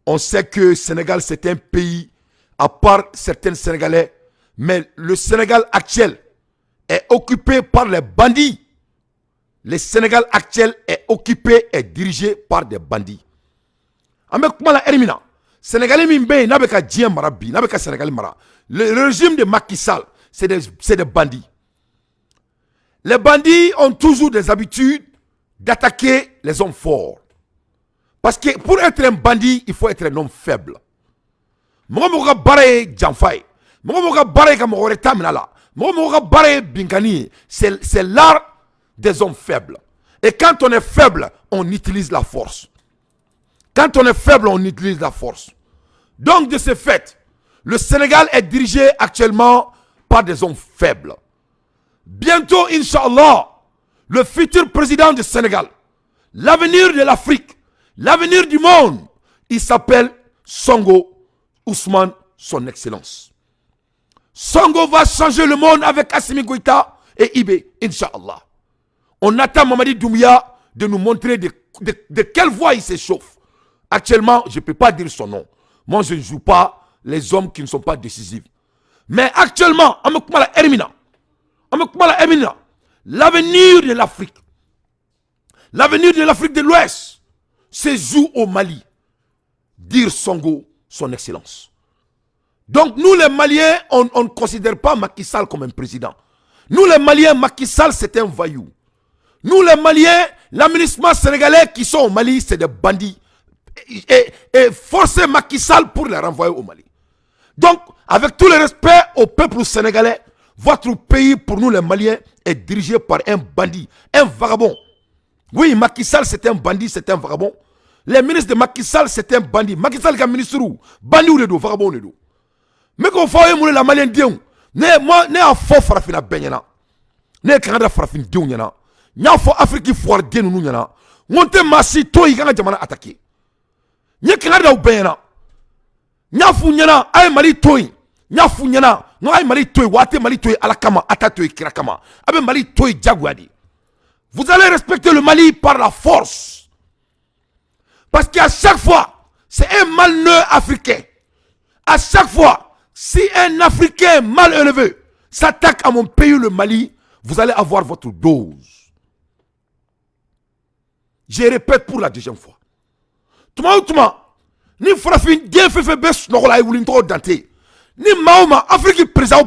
On sait que le Sénégal c'est un pays, à part certains Sénégalais, mais le Sénégal actuel est occupé par les bandits. Le Sénégal actuel est occupé et dirigé par des bandits. Sénégalais le régime de Macky Sall, c'est des bandits. Les bandits ont toujours des habitudes d'attaquer les hommes forts. Parce que pour être un bandit, il faut être un homme faible. C'est l'art des hommes faibles. Et quand on est faible, on utilise la force. Quand on est faible, on utilise la force. Donc de ce fait, le Sénégal est dirigé actuellement par des hommes faibles. Bientôt, Inch'Allah, le futur président du Sénégal, l'avenir de l'Afrique, l'avenir du monde, il s'appelle Sonko Ousmane, son excellence. Sonko va changer le monde avec Assimi Goïta et Ibé, Inch'Allah. On attend Mamadi Doumbouya de nous montrer de quelle voie il s'échauffe. Actuellement, je ne peux pas dire son nom. Moi, je ne joue pas les hommes qui ne sont pas décisifs. Mais actuellement, l'avenir de l'Afrique, l'avenir de l'Afrique de l'Ouest, se joue au Mali. Dire Sonko, son excellence. Donc nous les Maliens, on ne considère pas Macky Sall comme un président. Nous les Maliens, Macky Sall c'est un voyou. Nous les Maliens, l'administration sénégalais qui sont au Mali, c'est des bandits. Et forcer Macky Sall pour les renvoyer au Mali. Donc, avec tout le respect au peuple sénégalais, votre pays, pour nous les Maliens, est dirigé par un bandit, un vagabond. Oui, Macky Sall c'est un bandit, c'est un vagabond. Les ministres de Macky Sall c'est un bandit. Macky Sall est un ministre où bandit ou le dos, vagabond ou le dos. Mais quand vous voyez la Malien Dion, ne a faux farafina benyana, ne Canada farafin Dion yana, n'a faux Afrique foire Dion nous yana, monte massi toi y gana jamana attaqué. Nye Canada ou benyana, n'a fou yana ay Mali toi, n'a fou yana, no ay Mali toi, wate Mali toi alakama, atatoi kirakama, abe Mali toi jaguadi. Vous allez respecter le Mali par la force. Parce qu'à chaque fois, c'est un malneux africain. À chaque fois, si un Africain mal élevé s'attaque à mon pays, le Mali, vous allez avoir votre dose. Je répète pour la deuxième fois. Touma, ni Frafin, Dieu fait bes, n'ola ou l'intro dante. Ni Mahoma, Afrique président.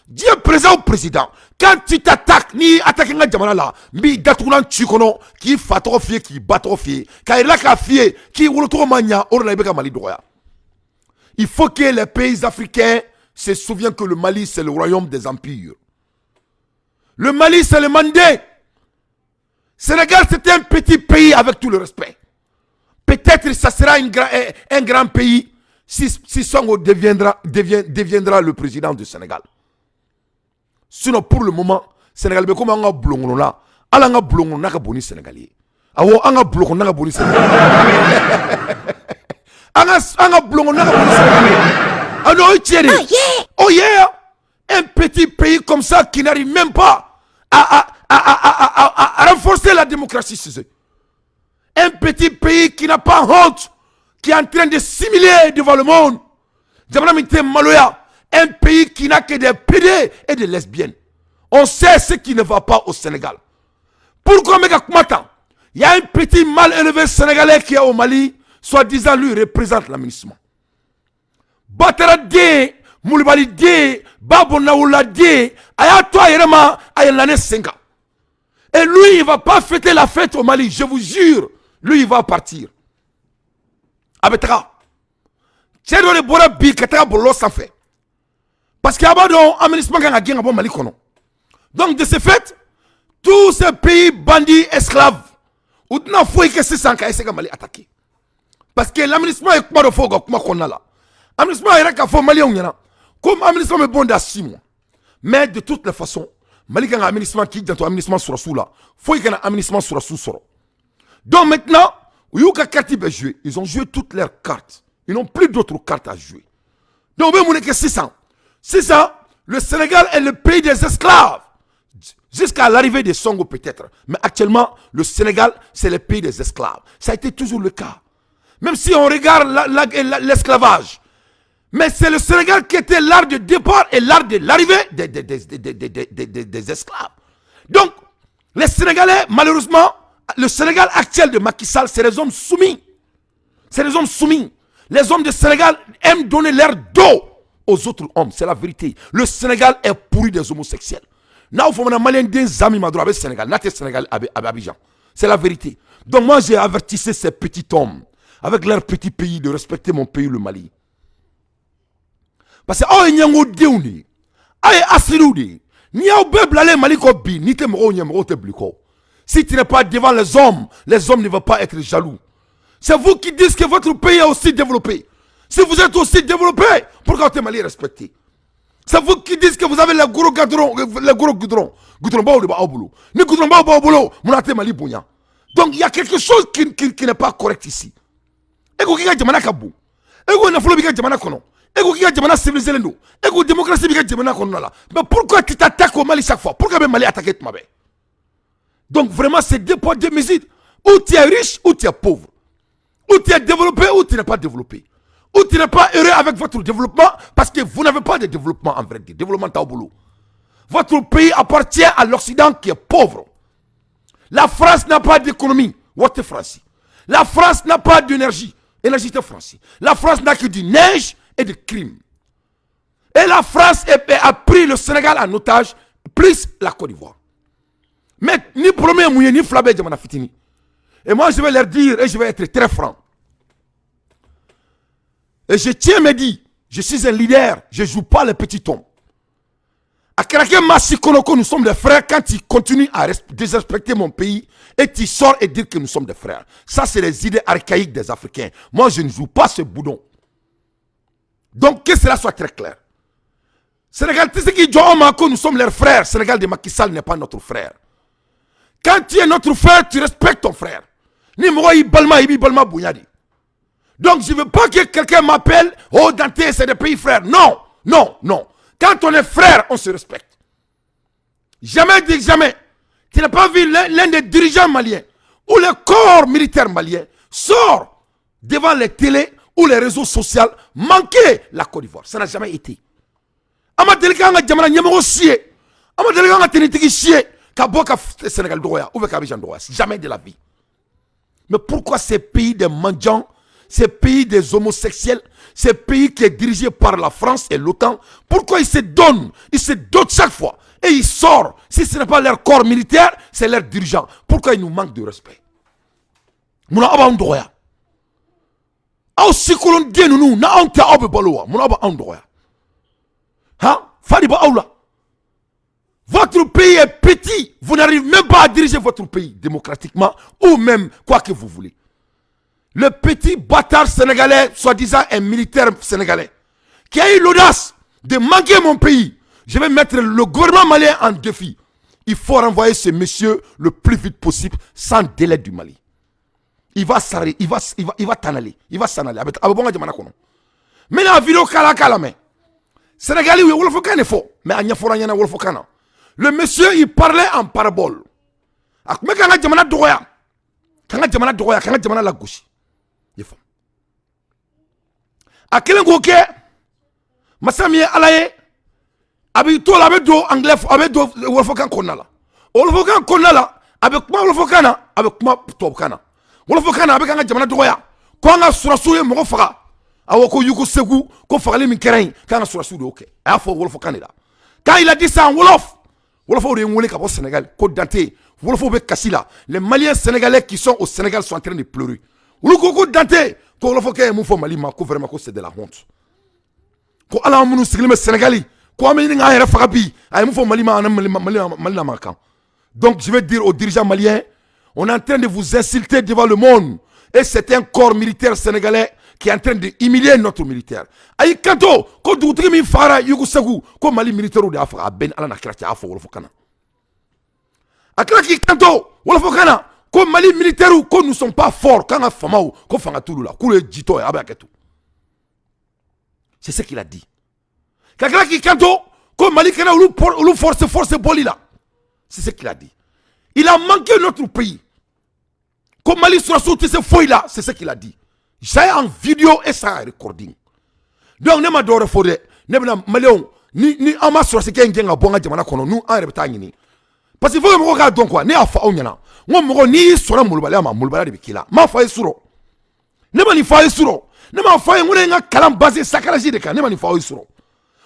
Dieu président. Quand tu t'attaques, ni attaquer un jamana là, mi datoulan chikono, qui fatofie, qui batofie, car il a qu'à fier, qui ou le tour mania, or la ibeka Mali droya. Il faut que les pays africains se souviennent que le Mali, c'est le royaume des empires. Le Mali, c'est le Mandé. Sénégal, c'est un petit pays avec tout le respect. Peut-être que ça sera un grand pays si Sonko deviendra le président du Sénégal. Sinon, pour le moment, Sénégal, comme on a blongo là, on a blongo n'a pas boni Sénégalais. On a blongo n'a pas boni Sénégalais. Oh yeah, un petit pays comme ça qui n'arrive même pas à renforcer la démocratie. Un petit pays qui n'a pas honte, qui est en train de s'humilier devant le monde. Un pays qui n'a que des pédés et des lesbiennes. On sait ce qui ne va pas au Sénégal. Pourquoi il y a un petit mal élevé sénégalais qui est au Mali, soi-disant lui représente l'aménagement. Batara de, Moulibali de, Babonaoula de, Ayato Yerema, Ayelane Senga. Et lui, il ne va pas fêter la fête au Mali, je vous jure. Lui, il va partir. Abetara. Tchedo de Bora Bi, Katara Bolo sans fait. Parce qu'il y a un aménagement qui a gagné au Mali. Donc, de ce fait, tous ces pays bandits, esclaves, ou n'a fouillé que c'est sans qu'à Mali attaqué. Parce que l'aménagement est comme le faux, comme on a là. L'aménagement est comme le Mali, comme l'aménagement est bon dans 6 mois. Mais de toutes les façons, Mali a un aménagement qui est dans l'aménagement sur la sous là. Il faut qu'il y ait un aménagement sur la sous. Donc maintenant, ils ont joué toutes leurs cartes. Ils n'ont plus d'autres cartes à jouer. Donc, on que 600. 600, le Sénégal est le pays des esclaves. Jusqu'à l'arrivée des Songo peut-être. Mais actuellement, le Sénégal, c'est le pays des esclaves. Ça a été toujours le cas. Même si on regarde l'esclavage. Mais c'est le Sénégal qui était l'art de départ et l'art de l'arrivée des esclaves. Donc, les Sénégalais, malheureusement, le Sénégal actuel de Macky Sall, c'est les hommes soumis. C'est les hommes soumis. Les hommes du Sénégal aiment donner leur dos aux autres hommes. C'est la vérité. Le Sénégal est pourri des homosexuels. C'est la vérité. Donc moi j'ai averti ces petits hommes avec leur petit pays de respecter mon pays, le Mali. Parce que si tu n'es pas devant les hommes ne vont pas être jaloux. C'est vous qui dites que votre pays est aussi développé. Si vous êtes aussi développé, pourquoi le Mali est respecté? C'est vous qui dites que vous avez les gros goudrons. Donc il y a quelque chose qui n'est pas correct ici. Mais pourquoi tu t'attaques au Mali chaque fois? Pourquoi le Mali attaque Mabé? Donc vraiment c'est deux poids deux mesures. Ou tu es riche ou tu es pauvre. Ou tu es développé ou tu n'es pas développé. Ou tu n'es pas heureux avec votre développement parce que vous n'avez pas de développement en vrai. Développement au boulot. Votre pays appartient à l'Occident qui est pauvre. La France n'a pas d'économie. What France? La France n'a pas d'énergie. Énergie de France. La France n'a que du neige et du crime. Et la France a pris le Sénégal en otage, plus la Côte d'Ivoire. Mais ni premier mouillé ni flabé de Manafitini. Et moi je vais leur dire, et je vais être très franc. Et je tiens à me dire, je suis un leader, je ne joue pas les petits tons. À Karaké Massi Konoko, nous sommes des frères quand tu continues à désrespecter mon pays et tu sors et dire que nous sommes des frères. Ça, c'est les idées archaïques des Africains. Moi, je ne joue pas ce boudon. Donc, que cela soit très clair. Sénégal, tu sais qui nous sommes leurs frères. Sénégal de Macky Sall n'est pas notre frère. Quand tu es notre frère, tu respectes ton frère. Ni moi, Balma Bouyadi. Donc, je ne veux pas que quelqu'un m'appelle, oh, Dante, c'est des pays frères. Non, non, non. Quand on est frère, on se respecte. Jamais dit jamais. Tu n'as pas vu l'un des dirigeants maliens ou le corps militaire malien sort devant les télés ou les réseaux sociaux manquer la Côte d'Ivoire. Ça n'a jamais été. Jamais de la vie. Mais pourquoi ces pays des mendiants, ces pays des homosexuels, ces pays qui est dirigé par la France et l'OTAN, pourquoi ils se donnent chaque fois et ils sortent? Si ce n'est pas leur corps militaire, c'est leur dirigeant. Pourquoi ils nous manquent de respect? Mouna aba ondoya. Aw sikulon denunu na onta abe balowa. Mouna aba ondoya. Hein? Fadi ba aula. Votre pays est petit. Vous n'arrivez même pas à diriger votre pays démocratiquement ou même quoi que vous voulez. Le petit bâtard sénégalais, soi-disant un militaire sénégalais, qui a eu l'audace de manquer mon pays, je vais mettre le gouvernement malien en défi. Il faut renvoyer ce monsieur le plus vite possible, sans délai du Mali. Il va s'arrêter, il va t'en aller, il va s'en aller. Mais la vidéo kala mais Sénégalais, oui, wolfokane faux, mais à Niaforanyana wolfokana. Le monsieur, il parlait en parabole. Mais quand on a droya, quand on a la gauche. A kelen ko ke masami alaye abi to la be do anglais abi do wolfokan konala abi kuma wolfokana abi kuma tobkana wolfokana abi kan jamana doya ko nga surasu ye mo faga awoko yuko segu ko fagali min kerain kan surasu do ke a fo wolfokana da quand il a dit ça en wolof de ngolé ka bo Sénégal ko Dante wolofo be kasila les Maliens sénégalais qui sont au Sénégal sont en train de pleurer ko Dante ko wolofokay mu fo Mali ma ko vraiment ko c'est de la honte ko ala munu sigilme Sénégali ko ameni nga yere fagabi ay mu fo Mali ma Mali ma kan. Donc je vais dire aux dirigeants maliens, on est en train de vous insulter devant le monde et c'est un corps militaire sénégalais qui est en train de humilier notre militaire. Ayi kanto ko dugutigi mi fara yugo segu ko Mali militaire de Afrique ben ala na krati afo wolofokana aklaki kanto wolofokana ko Mali militaire ko nous sommes pas forts quand on famao ko fanga tulu la ko le jito ya abaketu. C'est ce qu'il a dit. Kakaki kanto ko Mali kana ulu force boli la C'est ce qu'il a dit. Il a manqué notre pays. Comme Mali sera sorti ce fouille là, c'est ce qu'il a dit. J'ai en vidéo et ça en recording. Donc, ne m'a donné fodé. Ne m'a Malion, ni ama sur ce qui est un bon adjamana kono, nous en reptagini. Parce qu'il faut que je regarde donc quoi, ne a fa onyana. Moi, moi, ni sur un moulbala, ma moulbala de bikila. Ma fa suro. Ne m'a ni fa suro. Ne m'a fa un kalam basé sakaraji de ka. Ne m'a ni fa suro.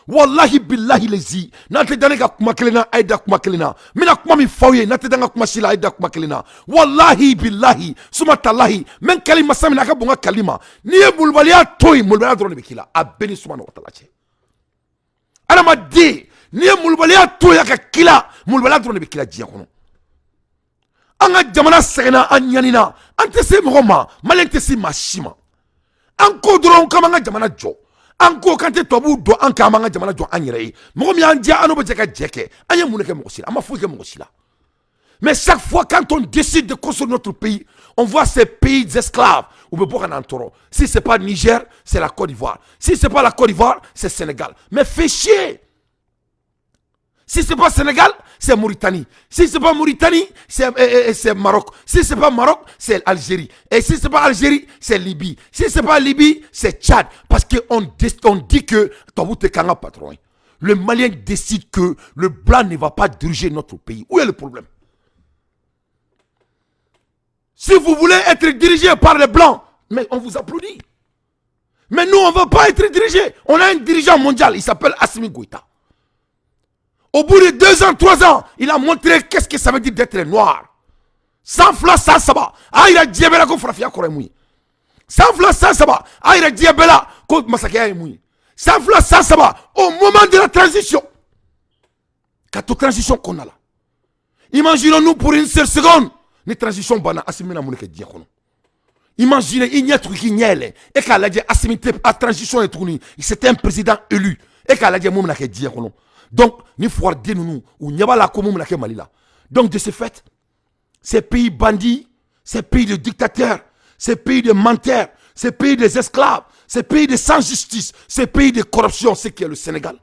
Wallahi billahi lezi nate danega kuma kelena aida kuma kelena mina kuma mi fawye nate danga kuma shila aida kuma kelena wallahi billahi suma tallahi men kalima samina ka bunga kalima ni e bulbalia toy mulbala drone bikila abeni suma no talache ana madde ni e mulbalia toy aka kila mulbala drone bikila jiya kono anga jamana segena anyanina ante se moma malente si mashima anko dron kama nga jamana jo anko kante tobu do anka manga jamana jo anyere mo mi anja anobe jeka jeke anya muneke mo sila ama fuike mo sila. Mais chaque fois quand on décide de construire notre pays, on voit ces pays d'esclaves ou be boka nan toro. Si c'est pas Niger, c'est la Côte d'Ivoire. Si c'est pas la Côte d'Ivoire, c'est Sénégal. Mais fait chier. Si c'est pas Sénégal, c'est Mauritanie. Si c'est pas Mauritanie, c'est Maroc. Si c'est pas Maroc, c'est Algérie. Et si c'est pas Algérie, c'est Libye. Si c'est pas Libye, c'est Tchad. Parce qu'on dit que patron. Le Malien décide que le blanc ne va pas diriger notre pays. Où est le problème? Si vous voulez être dirigé par les blancs, mais on vous applaudit. Mais nous, on ne veut pas être dirigé. On a un dirigeant mondial, il s'appelle Assimi Goïta. Au bout de 2 ans, 3 ans, il a montré qu'est-ce que ça veut dire d'être noir. Sans fla, sans saba. Ah, il a dit bela ko frafia koremoui. Sans fla, sans saba. Ah, il a dit bela ko masakia emoui. Sans fla, sans saba. Au moment de la transition. Quand la transition qu'on a là. Imaginons-nous pour une seule seconde. Une transition bana asimina mouneke diakono. Imaginez, il y a un truc qui n'y a et qu'à la dit assimité à transition et tourni. C'était un président élu. Et qu'à la dit mouneke diakono. Donc, ni faut dire nous ou n'y a pas la commune la Malila. Donc, de ce fait, ces pays bandits, ces pays de dictateurs, ces pays de menteurs, ces pays des esclaves, ces pays de sans justice, ces pays de corruption, c'est qui est le Sénégal.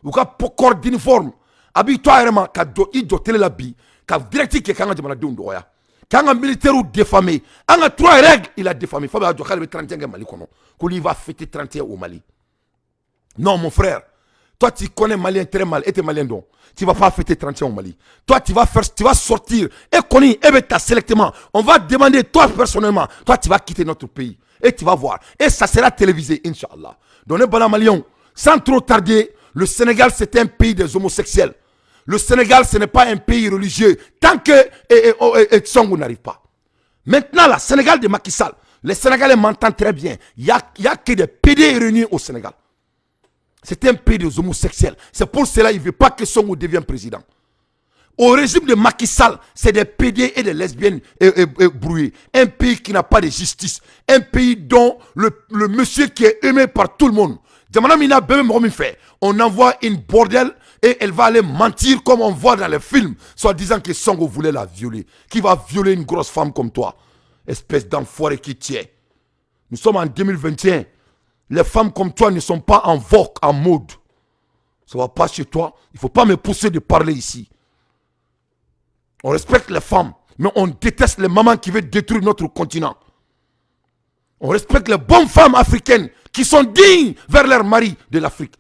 Ou quand pour corps d'uniforme, habille-toi vraiment qu'à doter la vie, qu'à directif qui est quand on a dit un quand un militaire ou défamé, en a 3 règles, il a défamé. Il faut que le 31 Mali qu'on y va fêter 31 au Mali. Non, mon frère. Toi, tu connais Malien très mal, et tu es Malien donc. Tu ne vas pas fêter 31 au Mali. Toi, tu vas sortir, et connais, et bien, sélectement. On va demander, toi, personnellement, toi, tu vas quitter notre pays. Et tu vas voir. Et ça sera télévisé, Inch'Allah. Donc, les bons Maliens, sans trop tarder, le Sénégal, c'est un pays des homosexuels. Le Sénégal, ce n'est pas un pays religieux. Tant que Tsongo n'arrive pas. Maintenant, le Sénégal de Macky Sall, les Sénégalais m'entendent très bien. Il n'y a que des PD réunis au Sénégal. C'est un pays des homosexuels. C'est pour cela qu'il ne veut pas que Sonko devienne président. Au régime de Macky Sall, c'est des PD et des lesbiennes brouillées. Un pays qui n'a pas de justice. Un pays dont le monsieur qui est aimé par tout le monde. On envoie une bordelle et elle va aller mentir comme on voit dans les films, soit disant que Sonko voulait la violer. Qui va violer une grosse femme comme toi? Espèce d'enfoiré qui tient. Nous sommes en 2021. Les femmes comme toi ne sont pas en vogue, en mode. Ça ne va pas chez toi. Il ne faut pas me pousser de parler ici. On respecte les femmes, mais on déteste les mamans qui veulent détruire notre continent. On respecte les bonnes femmes africaines qui sont dignes vers leur mari de l'Afrique.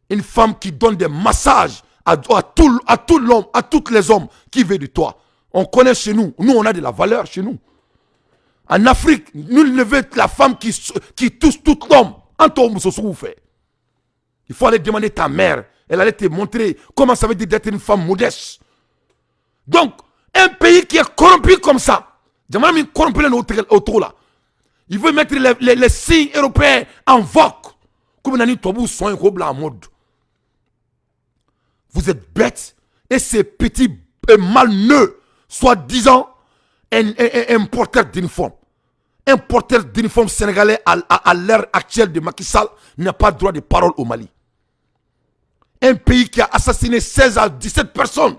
Une femme qui donne des massages à tout l'homme, à tous les hommes qui veulent de toi. On connaît chez nous. Nous, on a de la valeur chez nous. En Afrique, nul ne veut être la femme qui touche tout l'homme. Il faut aller demander ta mère. Elle allait te montrer comment ça veut dire d'être une femme modeste. Donc, un pays qui est corrompu comme ça, autour là, il veut mettre les signes européens en vogue. Comme en mode. Vous êtes bêtes. Et ces petits malneux, soi-disant, un porteur d'uniforme. Un porteur d'uniforme sénégalais à l'ère actuelle de Macky Sall n'a pas droit de parole au Mali. Un pays qui a assassiné 16 à 17 personnes.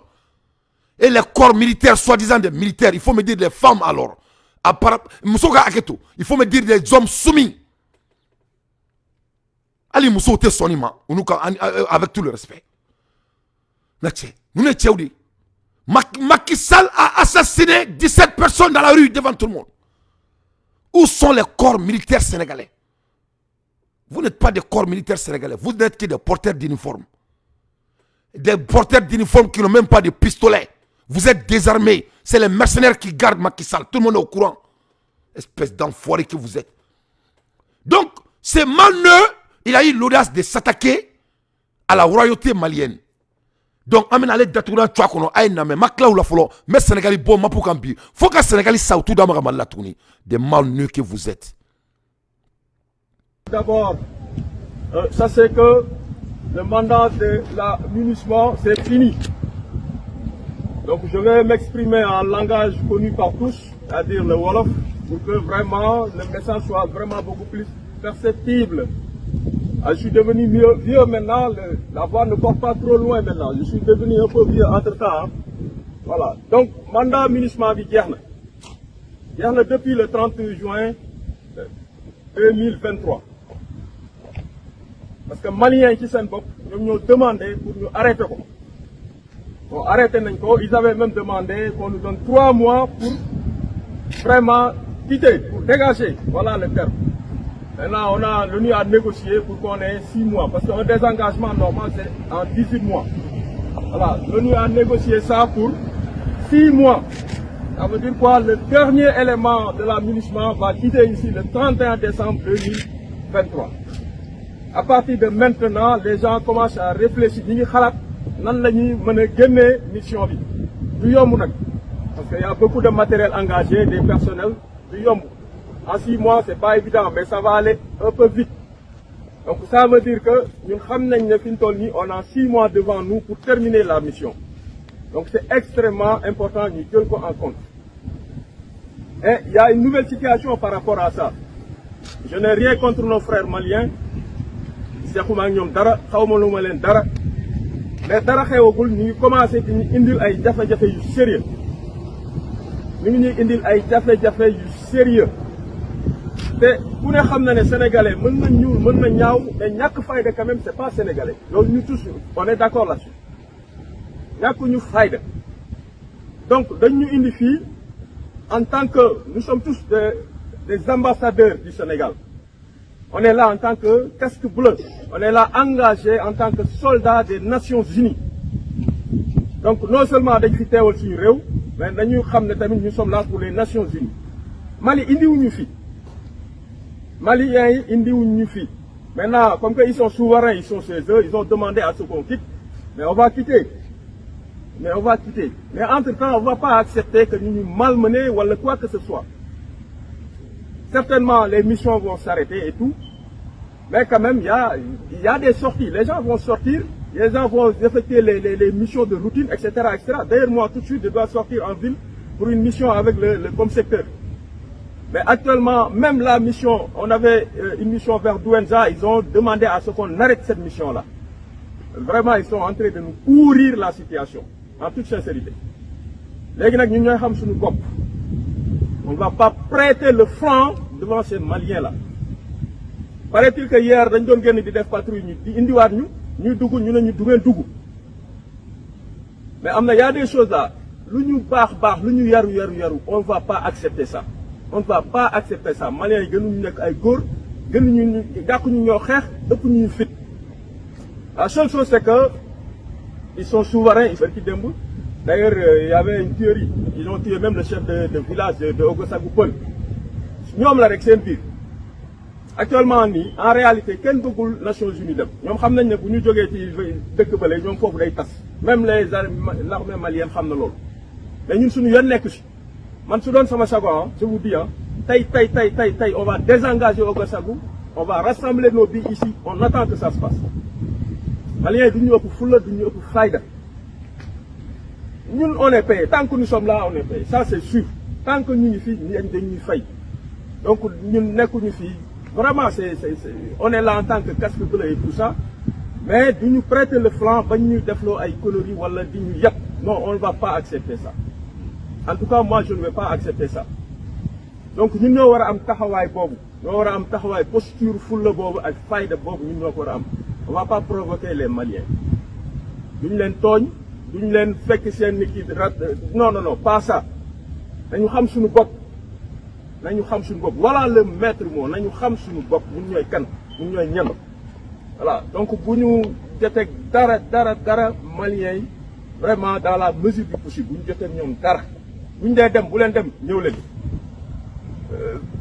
Et les corps militaires, soi-disant des militaires, il faut me dire des femmes alors. Il faut me dire des hommes soumis. Ali Mousso te sonima, avec tout le respect. Nous ne Macky Sall a assassiné 17 personnes dans la rue devant tout le monde. Où sont les corps militaires sénégalais? Vous n'êtes pas des corps militaires sénégalais. Vous n'êtes que des porteurs d'uniformes. Des porteurs d'uniformes qui n'ont même pas de pistolet. Vous êtes désarmés. C'est les mercenaires qui gardent Macky Sall. Tout le monde est au courant. Espèce d'enfoiré que vous êtes. Donc, c'est Malneux, il a eu l'audace de s'attaquer à la royauté malienne. Donc, amène aller d'atouna tu as qu'on a une mais Makla ou la folo, mais Sénégalais bon ma pour cambi. Faut que Sénégalais ça tout d'abord mal la tourner. Des Malneux que vous êtes. D'abord, ça c'est que le mandat de la MINUSMA c'est fini. Donc je vais m'exprimer en langage connu par tous, c'est-à-dire le Wolof, pour que vraiment le message soit vraiment beaucoup plus perceptible. Je suis devenu vieux maintenant, la voix ne porte pas trop loin maintenant, je suis devenu un peu vieux entre-temps. Hein. Voilà, donc mandat MINUSMA bi jeex na depuis le 30 juin 2023. Parce que Maliens qui s'en bopp, nous ont demandé pour nous arrêter. Bon, arrêter Nenko, ils avaient même demandé qu'on nous donne 3 mois pour vraiment quitter, pour dégager. Voilà le terme. Maintenant, on a l'ONU à négocier pour qu'on ait 6 mois. Parce qu'un désengagement normal, c'est en 18 mois. Voilà, l'ONU a négocié ça pour 6 mois. Ça veut dire quoi? Le dernier élément de la MINUSMA va quitter ici le 31 décembre 2023. À partir de maintenant, les gens commencent à réfléchir. Ils disent, nan la ñuy mën a génnee mission bi du yomb nag parce qu'il y a beaucoup de matériel engagé, des personnels du yomb. En 6 mois, c'est pas évident, mais ça va aller un peu vite. Donc ça veut dire que ñun xam nañ ne fi ñu toll nii on a 6 mois devant nous pour terminer la mission. Donc c'est extrêmement important ñu jël ko en compte. Et il y a une nouvelle situation par rapport à ça. Je n'ai rien contre nos frères maliens. Seexuma ak ñoom dara xawma lu ma leen dara. Mais dara xewagul ñu ngi commencé di ñu indil ay jafe-jafe yu sérieux ñu ngi ñuy indil ay jafe-jafe yu sérieux te ku ne xam na ne sénégalais mën na ñuul mën na ñaaw mais ñàkk fayda quand même c'est pas sénégalais loolu ñu tous on est d'accord là-dessus ñàkk ñu fayda donc dañ ñu indi fii en tant que nous sommes tous des ambassadeurs du Sénégal. On est là en tant que casque bleu. On est là engagé en tant que soldats des Nations Unies. Donc non seulement dañ fi teewal suñu réew, mais dañu xam ne tamit nous sommes là pour les Nations Unies. Mali indiwuñu fi. Maliens yi indiwuñu fi. Maintenant, comme qu'ils sont souverains, ils sont chez eux, ils ont demandé à ce qu'on quitte, mais on va quitter. Mais entre-temps, on ne va pas accepter que nous nous malmenons ou quoi que ce soit. Certainement, les missions vont s'arrêter et tout. Mais quand même, il y a des sorties. Les gens vont sortir, les gens vont effectuer les missions de routine, etc., etc. D'ailleurs, moi, tout de suite, je dois sortir en ville pour une mission avec le comme secteur. Mais actuellement, même la mission, on avait une mission vers Douenza, ils ont demandé à ce qu'on arrête cette mission-là. Vraiment, ils sont en train de nous pourrir la situation, en toute sincérité. On ne va pas prêter le franc devant ces Maliens-là. Paraît-il que hier, nous avons gagné des patrouilles, nous avons mais il y a des choses là. On ne va pas accepter ça. On ne va pas accepter ça. Maliens, la seule chose, c'est que ils sont souverains, ils sont qui. D'ailleurs, il y avait une théorie. Ils ont tué même le chef de village de Ogosagoupol. Nous sommes là avec Saint-Pierre. Actuellement, en réalité, quel est les Nations Unies? Nous savons que nous sommes même les armées maliennes savent ça. Mais nous sommes je vous dis, on va désengager Ogosagou, on va rassembler nos billes ici, on attend que ça se passe. Les Maliens, nous sommes faïda. Nous, on est payé. Tant que nous sommes là, on est payé. Ça, c'est sûr. Tant que nous sommes là, nous sommes donc, nous sommes vraiment, on est là en tant que casque bleu et tout ça. Mais de nous prêter le flanc, de nous déflorer à coloris, non, on ne va pas accepter ça. En tout cas, moi, je ne vais pas accepter ça. Donc, nous devons avoir un tahawai bobu. Nous devons avoir un tahawai posture full bobu, avec faille de bobu, nous devons avoir. On ne va pas provoquer les Maliens. Nous devons duñ leen fekk seen nit ki non non non pas ça nañu xam suñu bopp nañu xam suñu bopp voilà le maître mot nañu xam suñu bopp ñun ñooy kan ñun ñooy ñan voilà donc bu ñu jotee dara Maliens yi vraiment dans la mesure du possible bu ñu jotee ñoom dara bu ñu dee dem bu leen dem ñëw leen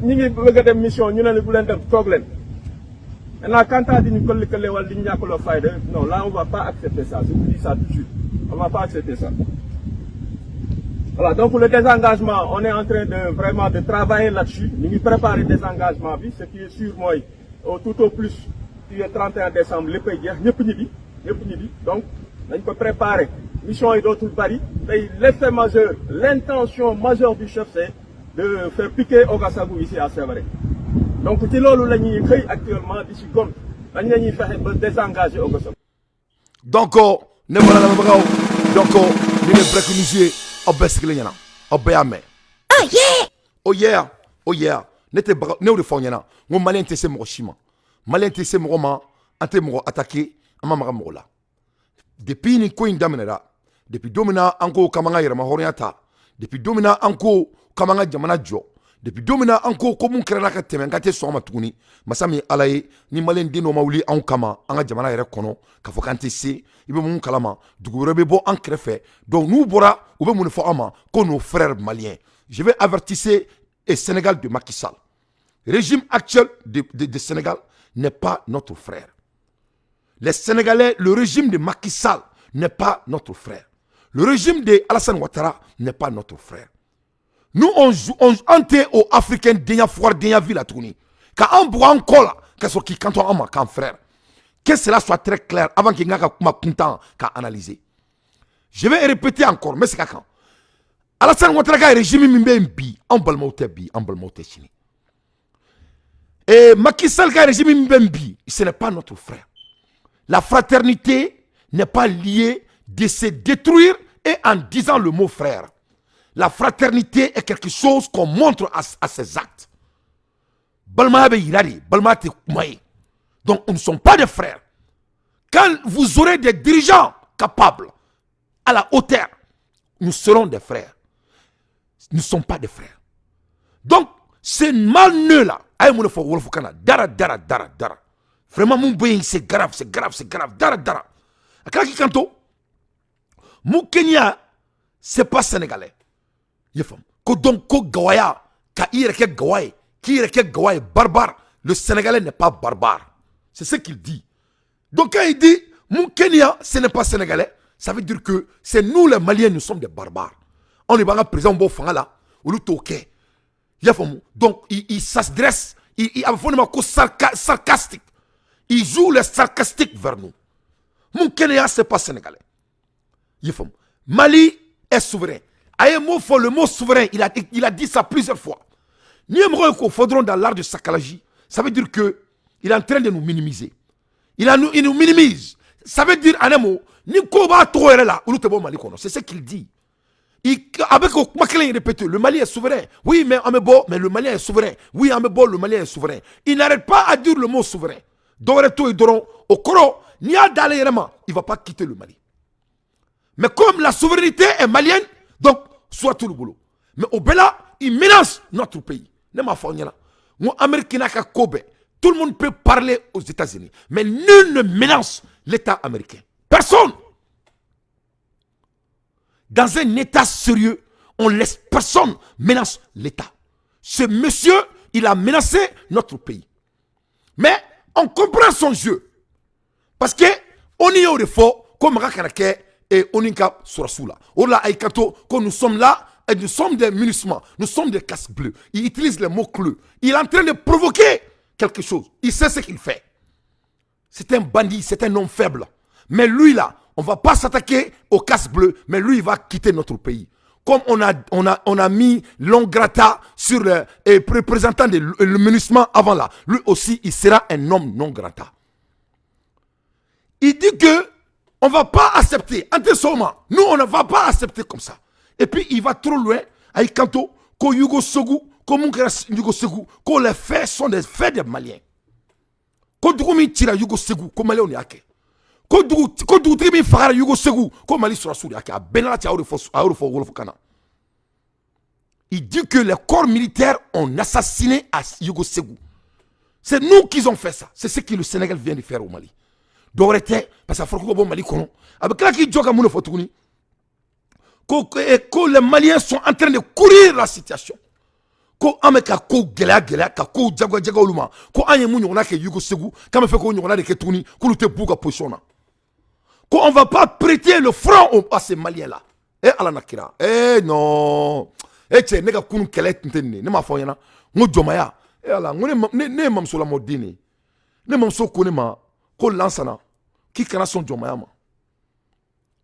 ñi ngi bëgg a dem mission ñu ne leen bu leen dem toog leen maintenant quant à di ñu këll wala di ñu ñàkkaloo fayda non là on va pas accepter ça je vous dis ça tout de suite on va pas accepter ça. Voilà, donc le désengagement, on est en train de vraiment de travailler là-dessus. Nous nous préparer le désengagement, ce qui est sûr, moi, tout au plus, le 31 décembre, les pays, donc, on peut préparer. Mission et d'autres paris. L'effet majeur, l'intention majeure du chef, c'est de faire piquer Ouagassogou ici à Sévaré. Donc, c'est là où nous sommes actuellement, d'ici comme, nous allons faire désengager Ouagassogou. Donc, ne voilà la même donc, nous allons préconiser. Obeskleyana, obeyame. Oh yeah! Oh yeah, oh yeah. Nete ne o de fonyana. Ngo malien te se mo shima. Malien te se mo ma ante mo attaquer ama mara mo la. Depuis ni ko indamenera. Depuis domina anko kamanga yera ma horiata. Depuis domina anko kamanga jamana jo. Depuis domina anko ko mun krela ka temen ka te so ma tuguni. Masami alaye ni malien dino mawli an kama anga jamana yera kono ka fo kante se ibe mun kalama dugu rebe bo en krefe. Donc nous bora ou bien mon format comme nos frères maliens. Je vais avertir le Sénégal de Macky Sall. Le régime actuel de Sénégal n'est pas notre frère. Les Sénégalais, le régime de Macky Sall n'est pas notre frère. Le régime de Alassane Ouattara n'est pas notre frère. Nous, on entre aux Africains d'Enya Foire, d'Enya Ville à Touni. Quand on boit en cola, quand on a un frère, que cela soit très clair avant qu'il n'y ait pas qu'à analyser. Je vais répéter encore, mais c'est quand Alassane Ouattara régime Mbembi, en balmote chini. Et Macky Sall régime Mbembi, ce n'est pas notre frère. La fraternité n'est pas liée de se détruire et en disant le mot frère. La fraternité est quelque chose qu'on montre à ses actes. Balma be irari, balma te kumaye. Donc nous ne sommes pas des frères. Quand vous aurez des dirigeants capables, à la hauteur, nous serons des frères. Nous ne sommes pas des frères. Donc, c'est malneux là. Dara. Vraiment, mon pays, c'est grave. Dara. Akaki Kanto, mon Kenya, c'est pas sénégalais. Donc, Gawaya, Gawaya, barbare. Le sénégalais n'est pas barbare. C'est ce qu'il dit. Donc, quand il dit, mon Kenya, ce n'est pas sénégalais, ça veut dire que c'est nous les Maliens, nous sommes des barbares. On est pas présent au fond là, au lutoké. Donc il s'adresse, il a un sarcastique. Il joue les sarcastiques vers nous. Mon Kenya, c'est pas sénégalais. Mali est souverain. Le mot souverain, il a dit ça plusieurs fois. Ni faudront dans l'art de Sakalaji, ça veut dire que il est en train de nous minimiser. Il nous minimise. Ça veut dire, en un mot, c'est ce qu'il dit. Avec Maclin répète, le Mali est souverain. Oui, mais le Mali est souverain. Oui, le Mali est souverain. Il n'arrête pas à dire le mot souverain. Doreto et Doron, au Koro, il ne va pas quitter le Mali. Mais comme la souveraineté est malienne, donc, soit tout le boulot. Mais au Bela, il menace notre pays. Tout le monde peut parler aux États-Unis. Mais nul ne menace l'État américain. Personne. Dans un État sérieux, on laisse personne menacer l'État. Ce monsieur, il a menacé notre pays. Mais on comprend son jeu. Parce que on y est au défaut, comme Rakanake et Oninka Sourasula. Ola Aikato, quand nous sommes là, et nous sommes des munissements, nous sommes des casques bleus. Il utilise les mots clés. Il est en train de provoquer quelque chose. Il sait ce qu'il fait. C'est un bandit, c'est un homme faible. Mais lui là, on ne va pas s'attaquer au casque bleu, mais lui il va quitter notre pays. Comme on a mis Longrata sur le représentant le munissement avant là, lui aussi il sera un homme non grata. Il dit que on ne va pas accepter, nous on ne va pas accepter comme ça. Et puis il va trop loin, avec Kanto, ko Yugo Sogu, que les faits sont des faits des Maliens. Ko Dugumi tira Yugo Sogu, ko Malais on est ake. Ko dugutigi min fagara Yugo Segu ko Mali sera sous a benala ti aurofo wolof kana. Il dit que les corps militaires ont assassiné à Yugo Segu. C'est nous qui ont fait ça. C'est ce que le Sénégal vient de faire au Mali. Dorete parce que faut que Mali kono. Avec là qui joga mono fotuni. Que les Maliens sont en train de courir la situation. Ko ameka ko gela ka ko jago luma ko anye mu nyona ke Yugo Segu kama fait ko nyona de ke tuni ko lute buka position na. Ko on va pas prêter le front à ces Maliens là. Eh ala nakira. Eh non. Eh tche nega kunu kelet ntene ne ma fo yana ngo jomaya. Eh ala ngone ne mamso la modini. Ne mamso ko ne ma ko lansana ki kana son jomaya ma.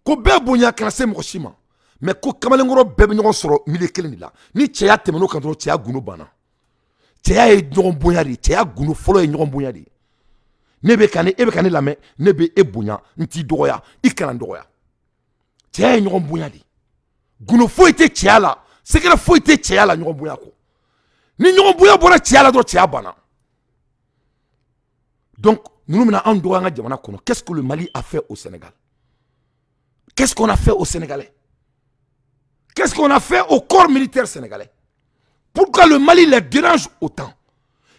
Ko be bonya kana se mo shima. Mais ko kamalengoro bebe ñogon soro mili keleni la ni ceya temeno kan dro ceya gunu bana ceya e ñogon bonya di ceya gunu folo e ñogon bonya di nebe kane lame nebe e bonya nti doya ikana doya ceya e ñogon bonya di gunu fo ite ceya la sekere fo ite ceya la ñogon bonya ko ni ñogon bonya bora ceya la dro ceya bana. Donc nous mena an doya nga jamana kono. Qu'est-ce que le Mali a fait au Sénégal? Qu'est-ce qu'on a fait aux Sénégalais? Qu'est-ce qu'on a fait au corps militaire sénégalais? Pourquoi le Mali les dérange autant?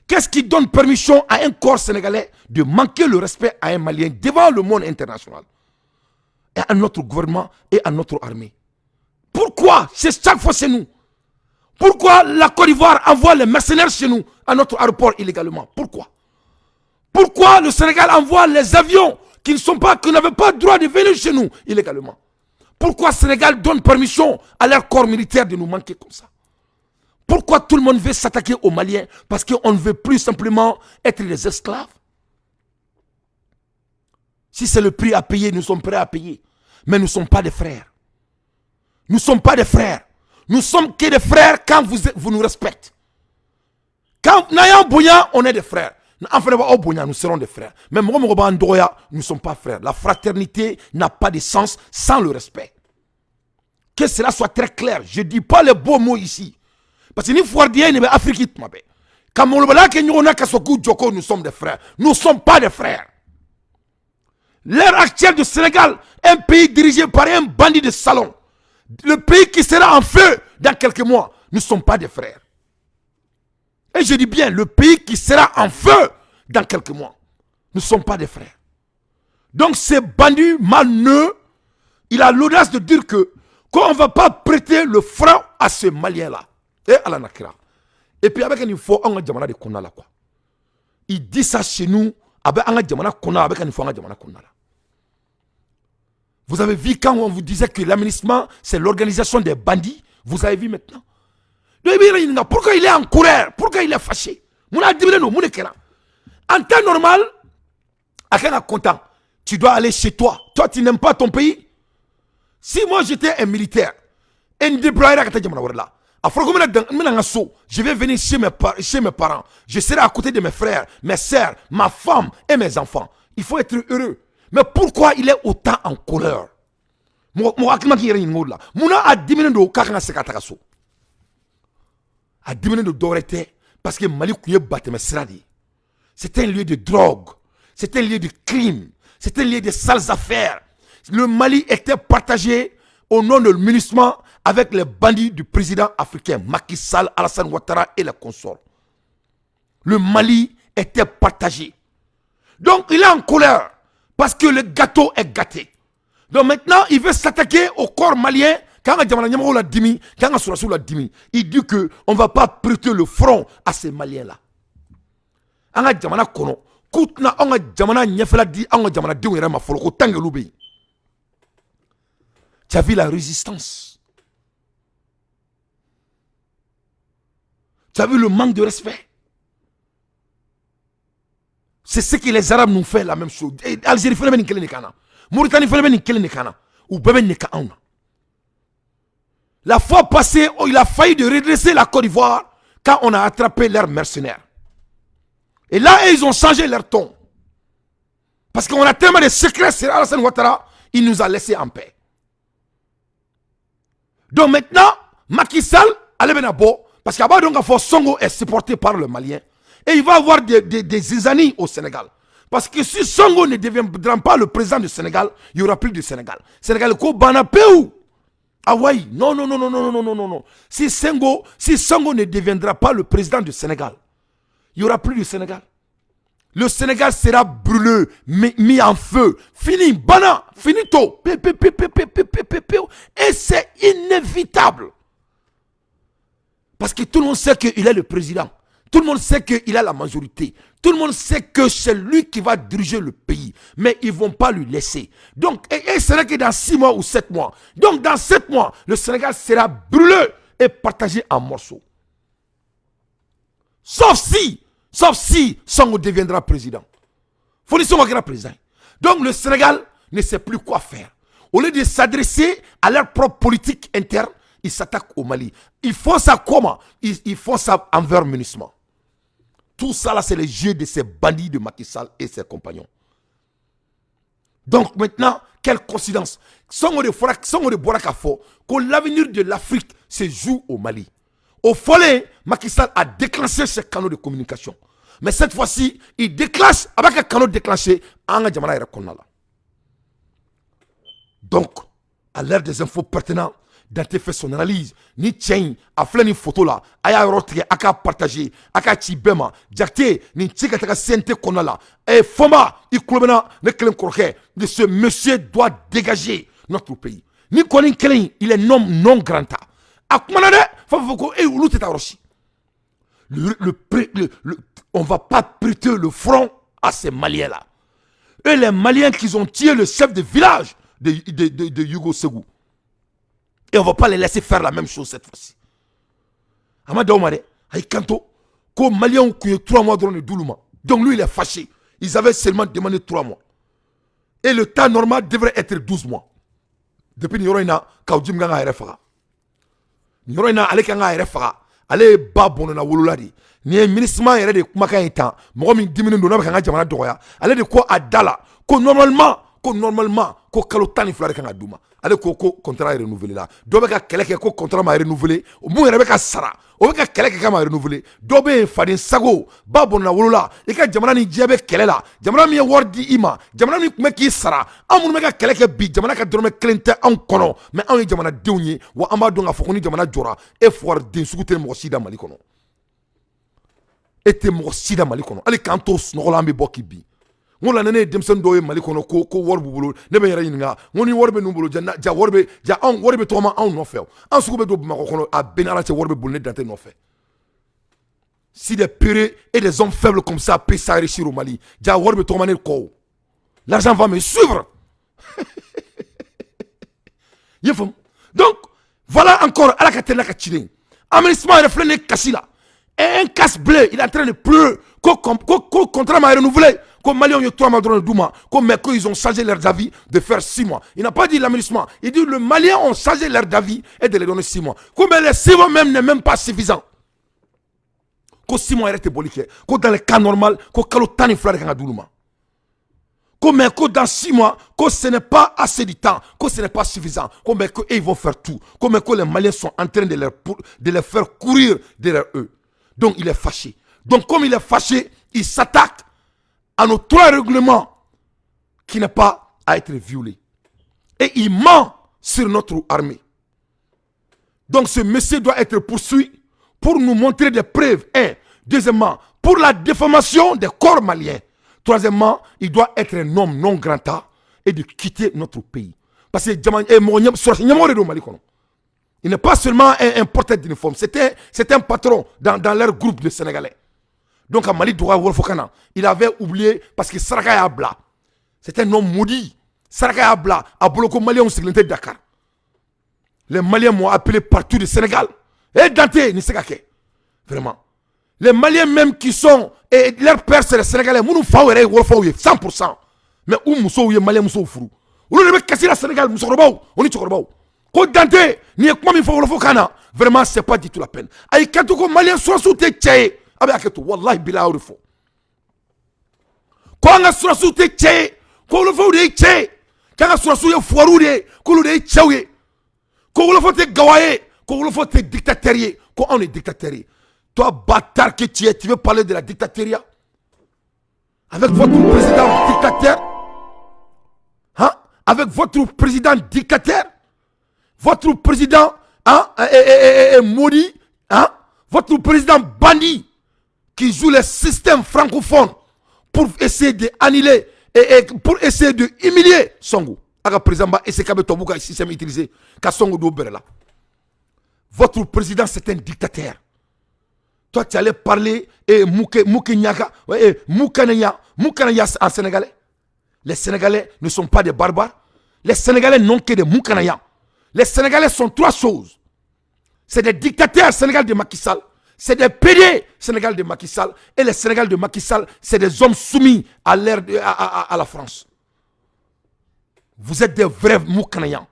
Qu'est-ce qui donne permission à un corps sénégalais de manquer le respect à un Malien devant le monde international et à notre gouvernement et à notre armée? Pourquoi? Chaque fois c'est nous. Pourquoi la Côte d'Ivoire envoie les mercenaires chez nous à notre aéroport illégalement? Pourquoi? Pourquoi le Sénégal envoie les avions qui n'avaient pas le droit de venir chez nous illégalement? Pourquoi le Sénégal donne permission à leur corps militaire de nous manquer comme ça? Pourquoi tout le monde veut s'attaquer aux Maliens? Parce qu'on ne veut plus simplement être des esclaves. Si c'est le prix à payer, nous sommes prêts à payer. Mais nous ne sommes pas des frères. Nous ne sommes pas des frères. Nous sommes que des frères quand vous nous respectez. Quand Nayan Bouya, on est des frères. Nous serons des frères. Mais nous ne sommes pas frères. La fraternité n'a pas de sens sans le respect. Que cela soit très clair. Je ne dis pas les beaux mots ici. Parce que nous sommes des frères. Nous ne sommes pas des frères. L'ère actuelle du Sénégal, un pays dirigé par un bandit de salon, le pays qui sera en feu dans quelques mois, nous ne sommes pas des frères. Et je dis bien, le pays qui sera en feu dans quelques mois, nous ne sommes pas des frères. Donc ce bandit malheureux, il a l'audace de dire qu'on ne va pas prêter le franc à ce Malien-là. Et à la Nakira. Et puis avec une fois, on a dit de Kona là quoi. Il dit ça chez nous, avec un Djamana Kona, avec une fois on Djamana Kona là. Vous avez vu quand on vous disait que l'aménagement, c'est l'organisation des bandits, vous avez vu maintenant. Pourquoi il est en colère? Pourquoi il est fâché? En temps normal, content. Tu dois aller chez toi. Toi, tu n'aimes pas ton pays. Si moi j'étais un militaire, je vais venir chez mes parents. Je serai à côté de mes frères, mes sœurs, ma femme et mes enfants. Il faut être heureux. Mais pourquoi il est autant en colère? A diminué de Dorete parce que Mali Kouye Bateme Sradi. C'est un lieu de drogue, c'est un lieu de crime, c'est un lieu de sales affaires. Le Mali était partagé au nom de l'UNISMA avec les bandits du président africain Macky Sall, Alassane Ouattara et les consorts. Le Mali était partagé. Donc il est en colère parce que le gâteau est gâté. Donc maintenant il veut s'attaquer au corps malien. Quand il dit qu'on ne va pas prêter le front à ces Maliens-là. Tu as vu la résistance. Tu as vu le manque de respect. C'est ce que les Arabes nous font la même chose. Algérie fait une Kélénikana. Mauritanie fait une Kélénikana. Ou Bébé Nekaana. La fois passée, il a failli de redresser la Côte d'Ivoire quand on a attrapé leurs mercenaires. Et là, ils ont changé leur ton. Parce qu'on a tellement de secrets sur Alassane Ouattara, il nous a laissés en paix. Donc maintenant, Macky Sall, allez benabo, parce qu'Abba Songo est supporté par le Malien. Et il va avoir des zizanies au Sénégal. Parce que si Sonko ne deviendra pas le président du Sénégal, il n'y aura plus de Sénégal. Sénégal, ko banapeu. Ah oui, non. Si Sonko ne deviendra pas le président du Sénégal, il n'y aura plus de Sénégal. Le Sénégal sera brûlé, mis en feu. Fini, bana, finito. Et c'est inévitable. Parce que tout le monde sait qu'il est le président. Tout le monde sait qu'il a la majorité. Tout le monde sait que c'est lui qui va diriger le pays. Mais ils ne vont pas lui laisser. Donc, et ce n'est que dans 6 mois ou 7 mois. Donc, dans 7 mois, le Sénégal sera brûlé et partagé en morceaux. Sauf si Sonko deviendra président. Faut dire Sonko sera président. Donc, le Sénégal ne sait plus quoi faire. Au lieu de s'adresser à leur propre politique interne, ils s'attaquent au Mali. Ils font ça comment? Ils font ça envers MINUSMA. Tout ça là, c'est le jeu de ces bandits de Macky Sall et ses compagnons. Donc maintenant, quelle coïncidence. Sonko de Borakafo, que l'avenir de l'Afrique se joue au Mali. Au follet, Macky Sall a déclenché ses canaux de communication. Mais cette fois-ci, il déclenche, avec un canal déclenché, en Djamana et Konala. Donc, à l'ère des infos pertinentes, Dante fait son analyse, ni tien, a fait une photo là, aya rotre, aka partager, aka tibema, jakte, ni tika taka sente konala, et foma, il klobena, ne klen kroke, de ce monsieur doit dégager notre pays. Ni konin kelen, il est non granta. Akmanade, fafoko, et ou l'outé taroshi. On va pas prêter le front à ces Maliens là. Et les Maliens qui ont tué le chef de village de Yugo Segou. Et on ne va pas les laisser faire la même chose cette fois-ci. Amada Omare, Aïkanto, comme Maliens ont eu 3 mois dans le Doulouma. Donc lui, il est fâché. Ils avaient seulement demandé 3 mois. Et le temps normal devrait être 12 mois. Depuis Nyoroina, Kaudjim Ganga Erefaga. Nyoroina, Alekanga Erefaga. Ale ba bono na woluladi. Ni ministre yere de kumaka etan. Mo mi 10 minutes do na kanga jamana doya. Ale de ko adala. Ko normalement ko kalotani flare kanga duma. Ale ko contrat renouvelé là. Do be ka keleke ko contrat ma renouvelé. Mo yere be ka sara. O be ka keleke ka ma renouvelé. Do be fadin sago ba bono na wolula. E ka jamana ni jebe kelela. Jamana mi wardi ima. Jamana mi kuma ki sara. Amun me ka keleke bi jamana ka dorme klente an kono. Mais an jamana dewnye wa amba do nga fokoni jamana jora e for den sugute mo sida mali kono. Ete mo sida mali kono. Ali kanto snogola ambe boki bi. Ngola nene demsen doye mali kono ko worbu bulu ne be yara yinga ngoni worbe numbulo ja worbe ja on worbe to ma on no fe an sugube do ma kono a benara che worbe bulu ne dante no fe. Si des purés et des hommes faibles comme ça peuvent s'enrichir au Mali, ja worbe to ma ne ko. L'argent va me suivre. Donc voilà encore à la katena kachine. Aménagement reflet kasila. Et un casse bleu, il est en train de pleurer. Qu'au contrat m'a renouvelé. Comme Mali, on y a 3 mois dans le Douma. Comme ils ont changé leur avis de faire 6 mois. Il n'a pas dit l'aménagement. Il dit le Malien ont changé leur avis et de les donner 6 mois. Comme les 6 mois même n'est même pas suffisant. Comme 6 mois, il est bolique. Comme dans le cas normal, comme Kalotani Flare Kangadouluma. Comme dans 6 mois, que ce n'est pas assez de temps, que ce n'est pas suffisant, comme ils vont faire tout. Comme les Maliens sont en train de les faire courir derrière eux. Donc il est fâché. Donc comme il est fâché, il s'attaque à nos 3 règlements qui n'est pas à être violés. Et il ment sur notre armée. Donc ce monsieur doit être poursuivi pour nous montrer des preuves. Deuxièmement, pour la déformation des corps maliens. Troisièmement, il doit être un homme non granta et de quitter notre pays. Parce que il n'est pas seulement un porteur d'uniforme, c'est un patron dans leur groupe de Sénégalais. Donc à Mali Doura Wolfokana, il avait oublié parce que Saraka Abla, c'est un homme maudit. Saraka Abla, à Boloko Malien, on s'est de Dakar. Les Maliens m'ont appelé partout du Sénégal. Et Dante, Nisekake. Vraiment. Les Maliens même qui sont, et leur père c'est les Sénégalais, Mounou Fawere, Wolfouye, 100%. Mais où Moussou, Malien Moussou Frou. Où le mec cassé la Sénégal, Moussou Robao, on est Chokorobao. Quand Dante, ni comment il faut Wolfokana, vraiment c'est pas du tout la peine. Aïe, quand tu Malien soit sous tes tchè, avec tout, Wallahi Bila Orifo. Quand on a soit sous tes tchè, quand on le fait des tchè, quand on a soit sous les foirous, quand on est tchè, quand on le fait des gawaye, quand on le fait des dictatériers, quand on est dictatérier. Toi, bâtard que tu es, tu veux parler de la dictatéria? avec votre président dictateur, hein, avec votre président dictateur, votre président maudit, hein, votre président bandit qui joue le système francophone pour essayer d'annuler et pour essayer de humilier Songo. Aga président ba essayer kabe tobuka système utilisé ka Songo do berela. Votre président c'est un dictateur. Toi tu allais parler et Moukenyaga Moukanaya en sénégalais. Les Sénégalais ne sont pas des barbares. Les Sénégalais n'ont que des Moukanaya. Les Sénégalais sont trois choses. C'est des dictateurs Sénégal de Macky Sall. C'est des PD Sénégal de Macky Sall. Et les Sénégal de Macky Sall, c'est des hommes soumis à la France. Vous êtes des vrais Moukanayans.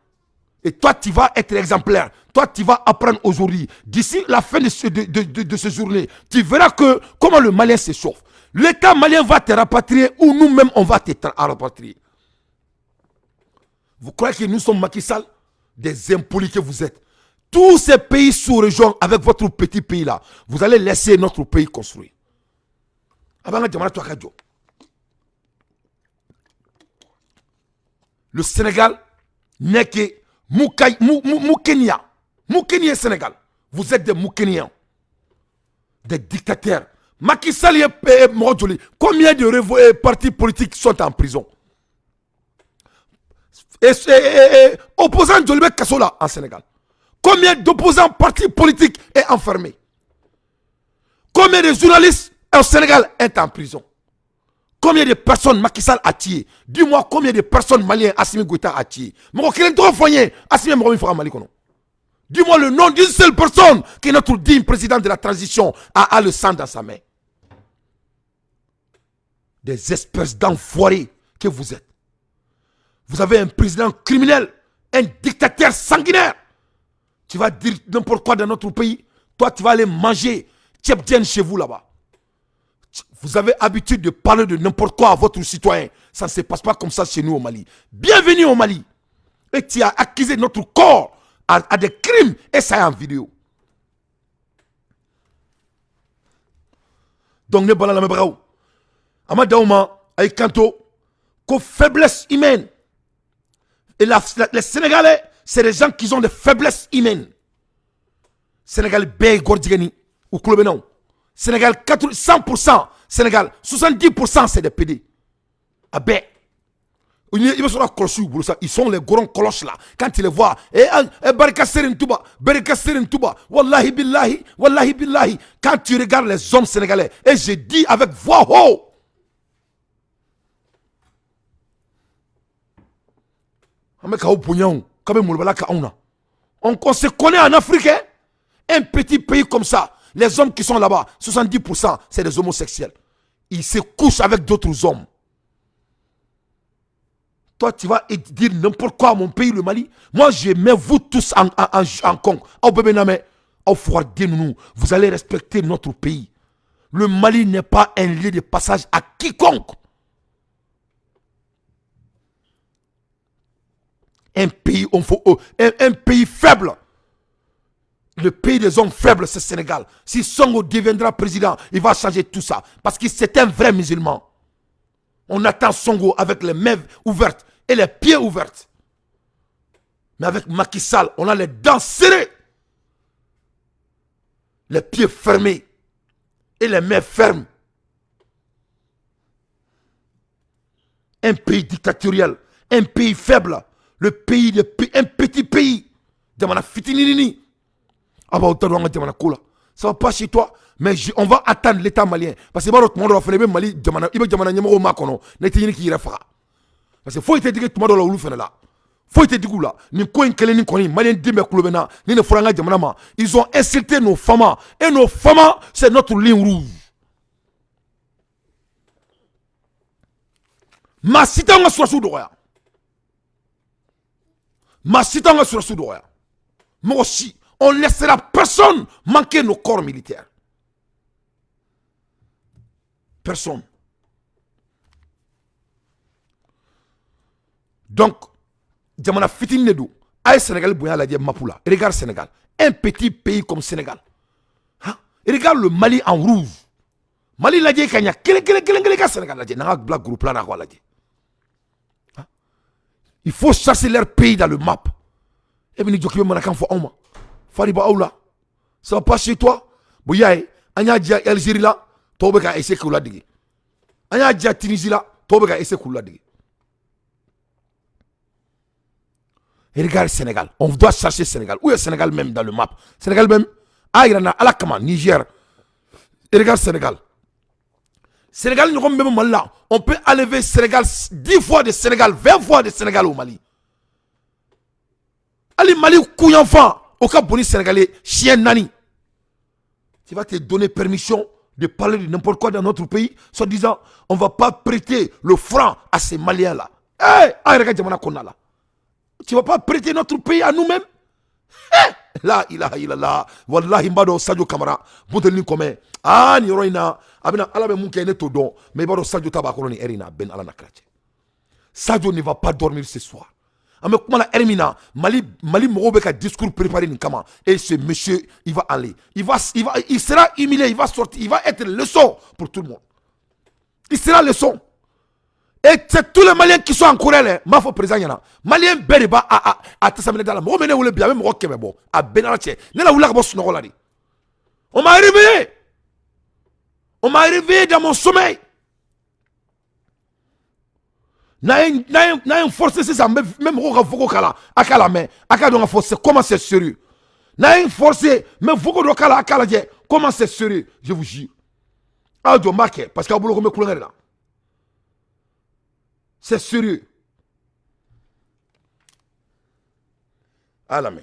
Et toi, tu vas être exemplaire. Toi, tu vas apprendre aujourd'hui. D'ici la fin de ce journée, tu verras comment le Malien s'échauffe. L'État malien va te rapatrier ou nous-mêmes, on va te rapatrier. Vous croyez que nous sommes Macky Sall? Des impolis que vous êtes. Tous ces pays sous-région, avec votre petit pays là, vous allez laisser notre pays construire. Le Sénégal n'est que Moukenia. Moukenia Sénégal. Vous êtes des Moukeniens. Des dictateurs. Macky Sall est mort. Combien de partis politiques sont en prison? Opposants Jolibé Kassola en Sénégal. Combien d'opposants partis politiques est enfermé? Combien de journalistes au Sénégal est en prison? Combien de personnes Macky Sall a tué? Dis-moi combien de personnes maliennes Assimi Goïta a tué? Dis-moi le nom d'une seule personne qui est notre digne président de la transition a le sang dans sa main. Des espèces d'enfoirés que vous êtes. Vous avez un président criminel, un dictateur sanguinaire. Tu vas dire n'importe quoi dans notre pays. Toi, tu vas aller manger tchèpdien chez vous là-bas. Vous avez l'habitude de parler de n'importe quoi à votre citoyen. Ça ne se passe pas comme ça chez nous au Mali. Bienvenue au Mali. Et tu as accusé notre corps à des crimes. Et ça est en vidéo. Donc, ne balala mebraou. Amadaouma, avec Kanto, qu'aux faiblesses humaines. Et les Sénégalais, c'est des gens qui ont des faiblesses humaines. Sénégal Bey Gordigani ou Klobenon. Sénégal 100%. Sénégal 70% c'est des PD. Ah ben. Ils sont les grands coloches là. Quand tu les vois, Barikasserin Touba, Wallahi billahi, Wallahi billahi. Quand tu regardes les hommes sénégalais, et je dis avec voix haut. On se connaît en Afrique, hein? Un petit pays comme ça, les hommes qui sont là-bas, 70% c'est des homosexuels. Ils se couchent avec d'autres hommes. Toi, tu vas dire n'importe quoi à mon pays, le Mali. Moi, je mets vous tous en con. Vous allez respecter notre pays. Le Mali n'est pas un lieu de passage à quiconque. Un pays faible. Le pays des hommes faibles, c'est le Sénégal. Si Songo deviendra président, il va changer tout ça. Parce que c'est un vrai musulman. On attend Songo avec les mains ouvertes et les pieds ouverts. Mais avec Macky Sall, on a les dents serrées. Les pieds fermés. Et les mains fermes. Un pays dictatorial. Un pays faible. Le pays, un petit pays. Demana fitinini. Ah bah ça va pas chez toi. Mais on va attendre l'État malien. Parce que tout le monde va faire le Mali. Parce que faut te dire que tout le monde va là. Faut te dire là. Ils ont insulté nos femmes. Et nos femmes, c'est notre ligne rouge. Ma cité on soit sous droit. Ma cité on soit sous droit. Moi aussi. On ne laissera personne manquer nos corps militaires. Personne. Donc, Djamana Fitin Nedou, Aïe Sénégal, Bouya la Mapoula. Regarde Sénégal. Un petit pays comme Sénégal. Hein? Regarde le Mali en rouge. Mali lajɛ ka ɲa kelen ka Sénégal lajɛ n'an ka bila groupe la k'a lajɛ. Il faut chasser leur pays dans le map. Et bien, nous avons dit que Fariba Aoula, ça va pas chez toi. Bouyaye, Anya Dja Algérie là, Tobeka essaie de la digue. Anya Dja Tunisie là, Tobeka essaie de la digue. Et regarde Sénégal, on doit chercher Sénégal. Où est Sénégal même dans le map? Sénégal même, Aïrana, Alakama, Niger. Et regarde Sénégal. Sénégal, nous sommes même mal là. On peut enlever Sénégal 10 fois de Sénégal, 20 fois de Sénégal au Mali. Allez, Mali, couille enfant, au cas boni sénégalais, chien nani. Tu vas te donner permission de parler de n'importe quoi dans notre pays, soit disant, on ne va pas prêter le franc à ces Maliens-là. Hé, regarde Jamana Kona là. Tu ne vas pas prêter notre pays à nous-mêmes? La ilaha illallah, wallahi mbado Sadio Camara, bouteli comme ah ni roina, abina alabe munke ne todo, mais bado Sadio tabakolo ni erina ben alana krache. Sadio ne va pas dormir ce soir. Ame kuma la ermina, Mali mogo beka discours préparé ni kama, et ce monsieur il va aller, il sera humilié, il va sortir, il va être leçon pour tout le monde. Il sera leçon. Et c'est tous les Maliens qui sont en Corée, ma faut présent yana. Maliens beriba à Tessamene dans la mo mene wule bien mo keme bo a benarache. Ne la wula bo sunoko la di. On m'a réveillé. On m'a réveillé dans mon sommeil. Na une force c'est ça même ko foko kala akala mais akado nga force comment c'est sérieux. Na une force même foko do kala akala je comment c'est sérieux, je vous jure. Ah do marquer parce que abolo ko me kulengere là. C'est sérieux. À la main.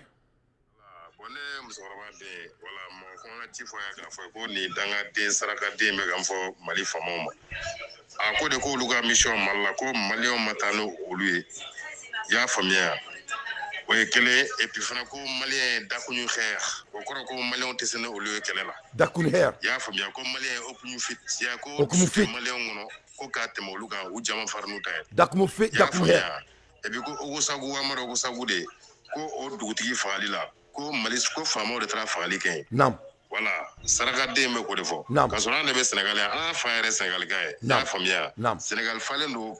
Ko ka tɛmɛ olu kan u jama farinu ta ye dakumu hɛ et puis ko Ogosagu Amadu Ogosagu de ko o dugutigi fagali la ko Mali ko faamaw de taara fagali kɛ naam voilà sarakaden bɛ ko de fɔ naam ka sɔrɔ an de bɛ Sénégal yan an fa yɛrɛ Sénégalika ye n'a faamuya naam Sénégal falen don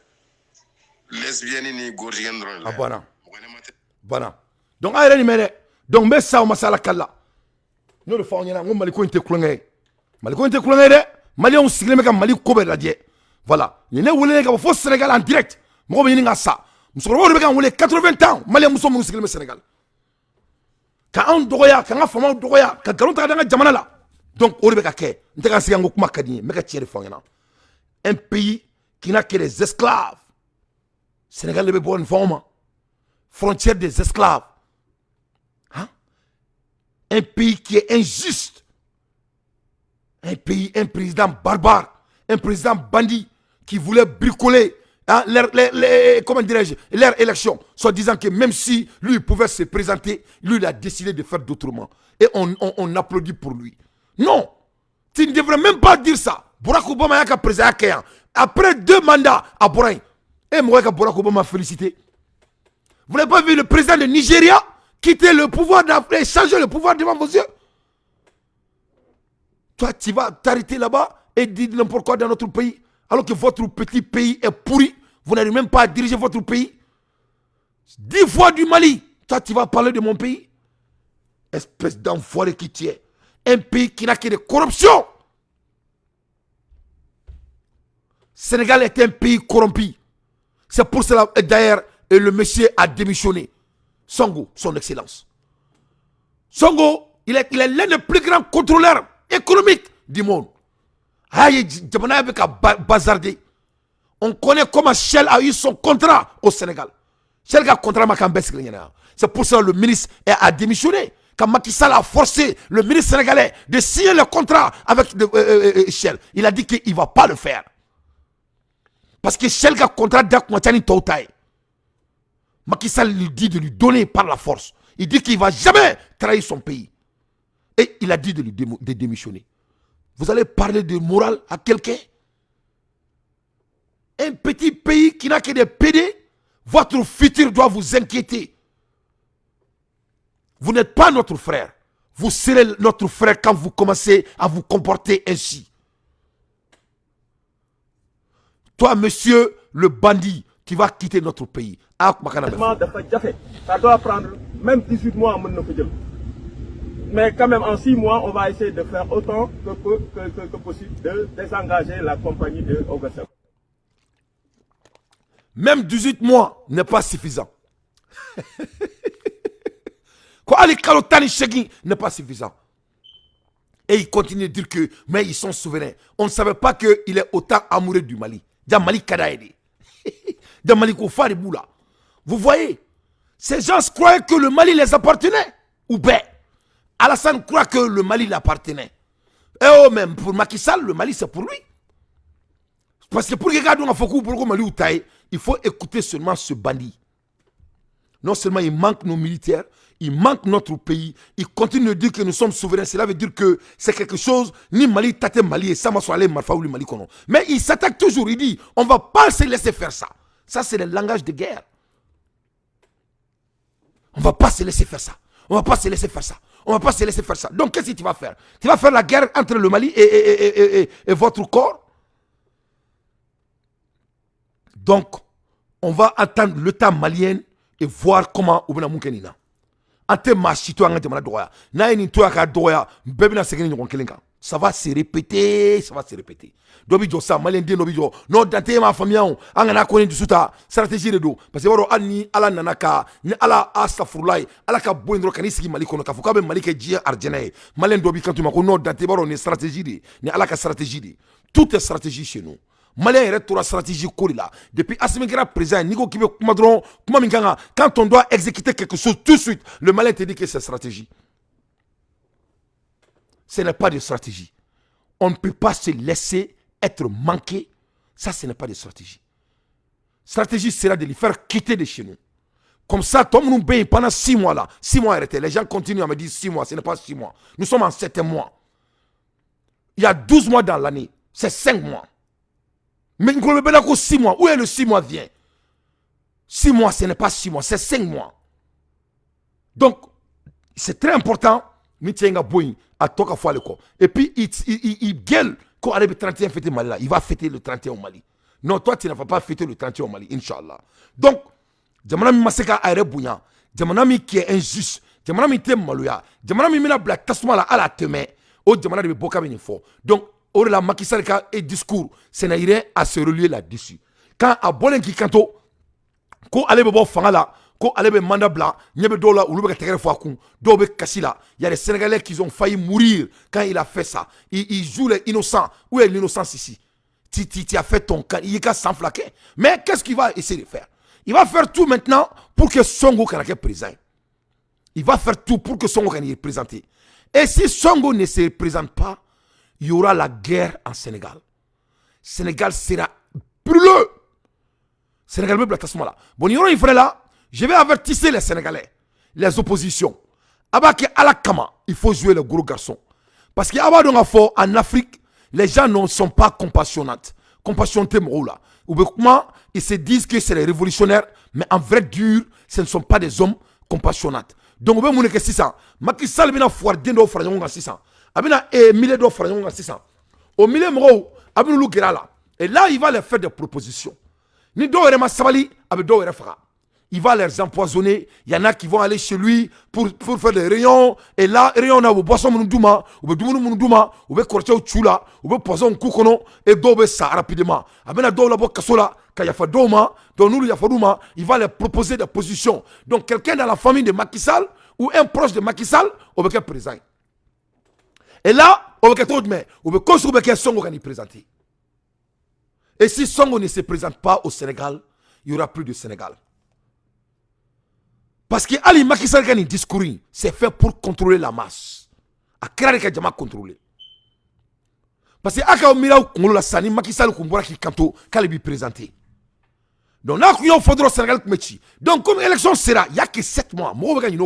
lesbienne ni gorgien dɔrɔn a bana donc a yɛrɛ nin mɛ dɛ donc n bɛ sa o masala kala n'o de fɔ aw ɲɛna n ko Mali ko in tɛ kulonkɛ ye Mali ko in tɛ kulonkɛ ye dɛ Maliens sigilen bɛ ka Mali ko bɛɛ lajɛ. Voilà. Il y a un faux Sénégal en direct. Je vais vous dire ça. Nous avons 80 ans. Maliens sont au Sénégal. Quand on doit, quand on fait un doya, quand on travaille dans la jamana là. Donc, on va faire. Nous avons un pays qui n'a que des esclaves. Sénégal est une bonne forme. Frontière des esclaves. Hein? Un pays qui est injuste. Un pays, un président barbare. Un président bandit qui voulait bricoler hein, comment dirais-je, leur élection, soit disant que même si lui pouvait se présenter, lui il a décidé de faire d'autrement. Et on applaudit pour lui. Non, tu ne devrais même pas dire ça. Barack Obama a président après 2 mandats à Borain. Et moi, Barack Obama félicité. Vous n'avez pas vu le président de Nigeria quitter le pouvoir d'Afrique, changer le pouvoir devant vos yeux? Toi, tu vas t'arrêter là-bas et dire n'importe quoi dans notre pays, alors que votre petit pays est pourri, vous n'arrivez même pas à diriger votre pays. 10 fois du Mali, toi tu vas parler de mon pays? Espèce d'enfoiré qui tu es. Un pays qui n'a que de corruption. Sénégal est un pays corrompu. C'est pour cela d'ailleurs le monsieur a démissionné. Sonko, son excellence. Sonko, il est l'un des plus grands contrôleurs économiques du monde. On connaît comment Shell a eu son contrat au Sénégal. Shell a contrat. C'est pour ça que le ministre a démissionné. Quand Macky Sall a forcé le ministre sénégalais de signer le contrat avec Shell, il a dit qu'il ne va pas le faire. Parce que Shell a un contrat d'Akouatani Tautaï. Macky Sall lui dit de lui donner par la force. Il dit qu'il ne va jamais trahir son pays. Et il a dit de démissionner. Vous allez parler de morale à quelqu'un? Un petit pays qui n'a que des PD, votre futur doit vous inquiéter. Vous n'êtes pas notre frère. Vous serez notre frère quand vous commencez à vous comporter ainsi. Toi, monsieur le bandit, tu vas quitter notre pays. Ça doit prendre même 18 mois. Mais quand même, en 6 mois, on va essayer de faire autant que possible de désengager la compagnie de Ogasem. Même 18 mois n'est pas suffisant. Quoi, les Kalotani Chegui n'est pas suffisant. Et il continue de dire que, mais ils sont souverains. On ne savait pas qu'il est autant amoureux du Mali. Dans Mali Kadaïdi. Dans Mali Koufari Boula. Vous voyez, ces gens croyaient que le Mali les appartenait. Ou bien, Alassane croit que le Mali l'appartenait. Et oh, même pour Macky Sall, le Mali c'est pour lui. Parce que pour regarder pour Mali ou Taï, il faut écouter seulement ce bandit. Non seulement il manque nos militaires, il manque notre pays, il continue de dire que nous sommes souverains. Cela veut dire que c'est quelque chose, ni Mali, Tate Mali, et Sama Soale, Marfa ou Mali Kono. Mais il s'attaque toujours, il dit, on ne va pas se laisser faire ça. Ça, c'est le langage de guerre. On ne va pas se laisser faire ça. On ne va pas se laisser faire ça. On ne va pas se laisser faire ça. Donc, qu'est-ce que tu vas faire? Tu vas faire la guerre entre le Mali et votre corps? Donc, on va attendre le temps malien et voir comment on va faire. Ça va se répéter, ça va se répéter. Dobi jo ça malien dobi jo no dante ma famille on angana ko ni dusuta stratégie de do parce que waro anni ala nanaka ni ala astafurlai ala ka boindro kanisi mali kono ka fuka be mali ke jia arjene malien dobi quand tu ma ko no dante baro ni stratégie de ni ala ka stratégie de toute est stratégie chez nous. Malien est retour à stratégie là. Depuis Assimikera présent, Nico Kibe Kumadron, Kumaminganga, quand on doit exécuter quelque chose tout de suite, le malien te dit que c'est stratégie. Ce n'est pas de stratégie. On ne peut pas se laisser être manqué. Ça, ce n'est pas de stratégie. Stratégie sera de les faire quitter de chez nous. Comme ça, Tom nous paye pendant 6 mois là. 6 mois arrêtés. Les gens continuent à me dire 6 mois. Ce n'est pas 6 mois. Nous sommes en 7 mois. Il y a 12 mois dans l'année. C'est 5 mois. Mais nous ne pouvons pas 6 mois. Où est le 6 mois vient? 6 mois, ce n'est pas 6 mois. C'est 5 mois. Donc, c'est très important. Et puis, il gueule quand il 31 fêter Mali là. Il va fêter le 31 au Mali. Non, toi, tu ne vas pas fêter le 31 au Mali, Inch'Allah. Donc, Jamanami Maseka Aire Bouyan, Jamanami qui est injuste, Jamanami Tem Malouya, Jamanami Mina Black Tasmala à la teme, au Jamanami Boka Benifo. Donc, la Macky Sall et discours, c'est n'airait à se relier là-dessus. Quand à Bolen qui canto, quand allez be fanga là, quand allez be mandat blanc, nyebe dola ou le tegere fois dobe kassila. Il y a des Sénégalais qui ont failli mourir quand il a fait ça. Il joue les innocents. Où est l'innocence ici? Tu as fait ton cas, il est qu'à s'enflaquer. Mais qu'est-ce qu'il va essayer de faire? Il va faire tout maintenant pour que Songo Kanake présente. Il va faire tout pour que Songo Kanake présente. Et si Songo ne se présente pas, il y aura la guerre en Sénégal. Sénégal sera brûleux. Sénégal me blague à ce moment-là. Bon, il y aura une fois là, je vais avertir les Sénégalais, les oppositions. Abaki Alakama, il faut jouer le gros garçon. Parce qu'en Afrique, les gens ne sont pas compassionnés. Compassionnés, ils se disent que c'est les révolutionnaires, mais en vrai dur, ce ne sont pas des hommes compassionnés. Donc, on va dire que c'est ça. Macky Sall bina foire dendo frayon ga 600. Abina milliers d'offres frayon ga 600. Au milieu mro, abina lu là. Et là, il va leur faire des propositions. Ni do rema sabali, abi do refera. Il va les empoisonner. Il y en a qui vont aller chez lui pour faire des rayons. Et là, rayon na boisson mounouduma, ou dumunu mounouduma, ou be korche ou chula, ou be poison kukono, et dobe ça rapidement. Abena do la bo kasola, kaya fa doma, donc nous ya fadouma, il va leur proposer des positions. Donc quelqu'un dans la famille de Macky Sall, ou un proche de Macky Sall, ou be présent. Et là, on va tout mais on va construire que Songo qui est présenté. Et si Songo ne se présente pas au Sénégal, il n'y aura plus de Sénégal. Parce que Ali Macky Sall qui a discours, c'est fait pour contrôler la masse. À créer que Djama contrôler. Parce que Aka Mira ou la Sani Macky Sall qui canto qu'elle présenté. Donc là, il faudra au Sénégal comme donc comme l'élection sera, il n'y a que 7 mois. Moi, je vais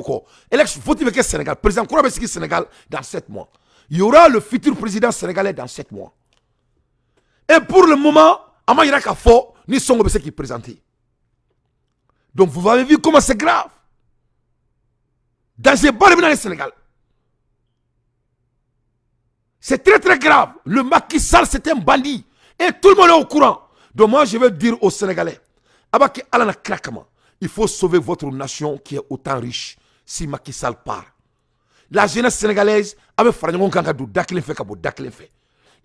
élection, faut-il que Sénégal, président Koura Besiki Sénégal dans 7 mois. Il y aura le futur président sénégalais dans 7 mois. Et pour le moment, Ama Iraka Fo, ni Songo Beseki présenté. Donc vous avez vu comment c'est grave. Dans ces barres dans le Sénégal. C'est très très grave. Le Macky Sall c'est un bandit. Et tout le monde est au courant. Donc moi, je veux dire aux Sénégalais, Abaki Alana Krakama, il faut sauver votre nation qui est autant riche si Macky Sall part. La jeunesse sénégalaise, il ne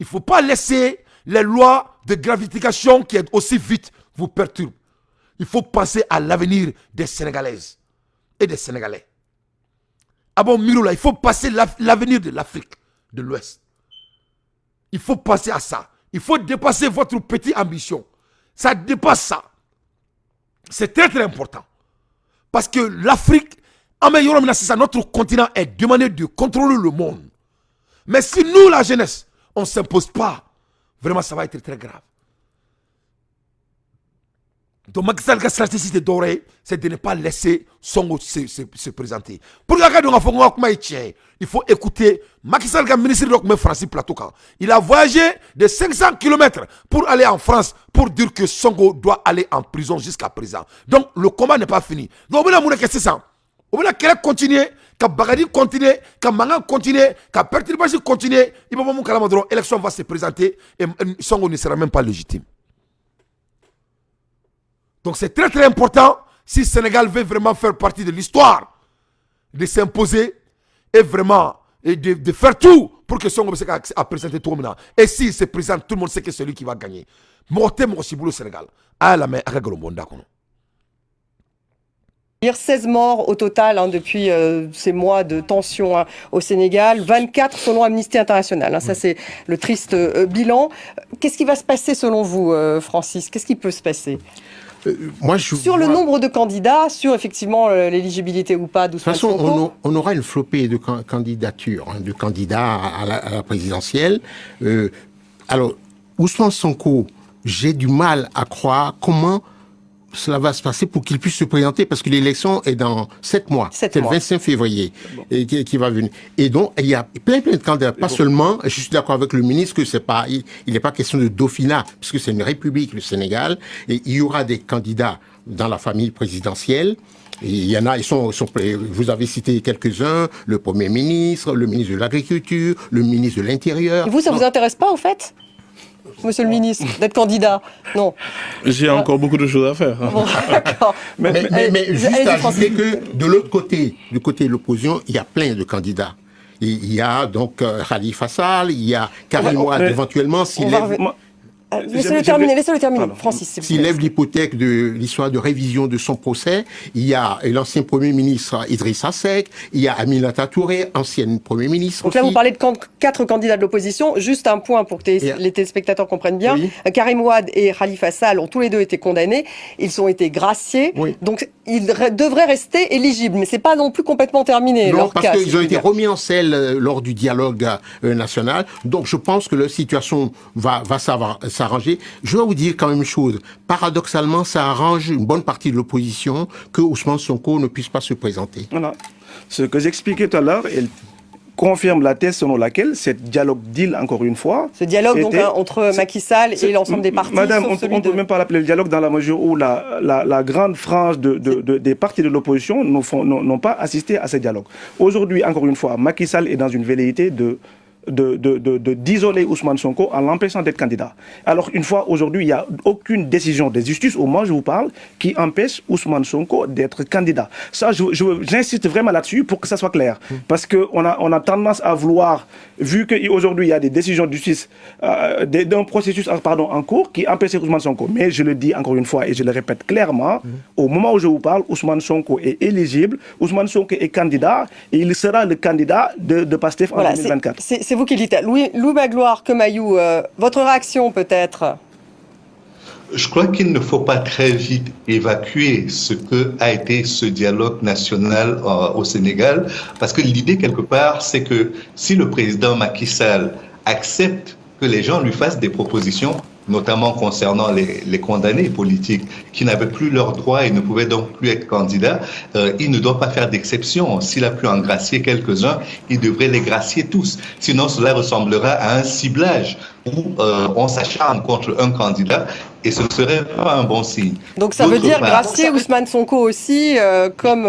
faut pas laisser les lois de gravification qui est aussi vite vous perturbent. Il faut penser à l'avenir des Sénégalaises et des Sénégalais. Ah bon, Miroula, il faut passer l'avenir de l'Afrique de l'Ouest. Il faut penser à ça. Il faut dépasser votre petite ambition. Ça dépasse ça. C'est très très important. Parce que l'Afrique, notre continent est demandé de contrôler le monde. Mais si nous, la jeunesse, on ne s'impose pas, vraiment ça va être très grave. Donc Macky Sall ka stratégie de doré, c'est de ne pas laisser Sonko se présenter. Pour il faut écouter Macky Sall, ministre de Francis Plateau. Il a voyagé de 500 km pour aller en France pour dire que Sonko doit aller en prison jusqu'à présent. Donc le combat n'est pas fini. Donc on a qu'est-ce que ça? On a continuer, que Bagadi continue, que Mangan continue, que Perturbation continue. Il va l'élection va se présenter et Sonko ne sera même pas légitime. Donc c'est très très important si le Sénégal veut vraiment faire partie de l'histoire, de s'imposer et vraiment de faire tout pour que Sonko puisse présenter tout le monde. Et s'il se présente, tout le monde sait que c'est celui qui va gagner. Morté mon au Sénégal. Ah la main avec le monde. 16 morts au total depuis ces mois de tension au Sénégal, 24 selon Amnesty International. Ça, c'est le triste bilan. Qu'est-ce qui va se passer selon vous, Francis? Qu'est-ce qui peut se passer sur le nombre de candidats, sur effectivement l'éligibilité ou pas d'Ousmane Sonko? De toute façon, on aura une flopée de candidatures, de candidats à la présidentielle. Alors, Ousmane Sonko, j'ai du mal à croire comment cela va se passer pour qu'il puisse se présenter, parce que l'élection est dans 7 mois. C'est le 25 février qui va venir. Et donc, il y a plein de candidats. Pas seulement, je suis d'accord avec le ministre que il n'est pas question de dauphinat, puisque c'est une république, le Sénégal, et il y aura des candidats dans la famille présidentielle. Et il y en a, vous avez cité quelques-uns, le Premier ministre, le ministre de l'Agriculture, le ministre de l'Intérieur. Et vous, ça vous intéresse pas, au fait, Monsieur le ministre, d'être candidat? Non. J'ai encore beaucoup de choses à faire. Bon, d'accord. mais juste ajouter que de l'autre côté, du côté de l'opposition, il y a plein de candidats. Il y a donc Khalifa Sall, il y a Karim Wade éventuellement, laissez-le terminer, Francis. S'il lève l'hypothèque de l'histoire de révision de son procès, il y a l'ancien Premier ministre Idrissa Seck, il y a Aminata Touré, ancienne Premier ministre. Donc là, vous parlez de 4 candidats de l'opposition. Juste un point pour que les téléspectateurs comprennent bien. Oui. Karim Wade et Khalifa Sall ont tous les deux été condamnés. Ils ont été graciés. Oui. Donc, ils devraient rester éligibles. Mais c'est pas non plus complètement terminé. Non, parce qu'ils ont été remis en selle lors du dialogue national. Donc, je pense que la situation va s'arranger. Je vais vous dire quand même une chose. Paradoxalement, ça arrange une bonne partie de l'opposition que Ousmane Sonko ne puisse pas se présenter. Voilà. Ce que j'expliquais tout à l'heure, il confirme la thèse selon laquelle ce dialogue deal, encore une fois... Ce dialogue donc, entre Macky Sall et l'ensemble des partis... Madame, on ne peut même pas l'appeler le dialogue dans la mesure où la grande frange des partis de l'opposition n'ont pas assisté à ce dialogue. Aujourd'hui, encore une fois, Macky Sall est dans une velléité d'isoler Ousmane Sonko en l'empêchant d'être candidat. Alors, une fois, aujourd'hui, il n'y a aucune décision de justice, au moment où je vous parle, qui empêche Ousmane Sonko d'être candidat. Ça, j'insiste vraiment là-dessus pour que ça soit clair. Parce qu'on a tendance à vouloir, vu qu'aujourd'hui, il y a des décisions de justice, d'un processus en cours qui empêche Ousmane Sonko. Mais je le dis encore une fois et je le répète clairement, au moment où je vous parle, Ousmane Sonko est éligible, Ousmane Sonko est candidat et il sera le candidat de Pastef en 2024. C'est vous qui le dites. Louis Magloire, Kemayou, votre réaction peut-être? Je crois qu'il ne faut pas très vite évacuer ce que a été ce dialogue national au Sénégal, parce que l'idée quelque part, c'est que si le président Macky Sall accepte que les gens lui fassent des propositions, notamment concernant les condamnés politiques qui n'avaient plus leurs droits et ne pouvaient donc plus être candidats, il ne doit pas faire d'exception. S'il a pu en gracier quelques-uns, il devrait les gracier tous. Sinon, cela ressemblera à un ciblage où on s'acharne contre un candidat et ce ne serait pas un bon signe. Donc ça veut dire gracier Ousmane Sonko aussi comme...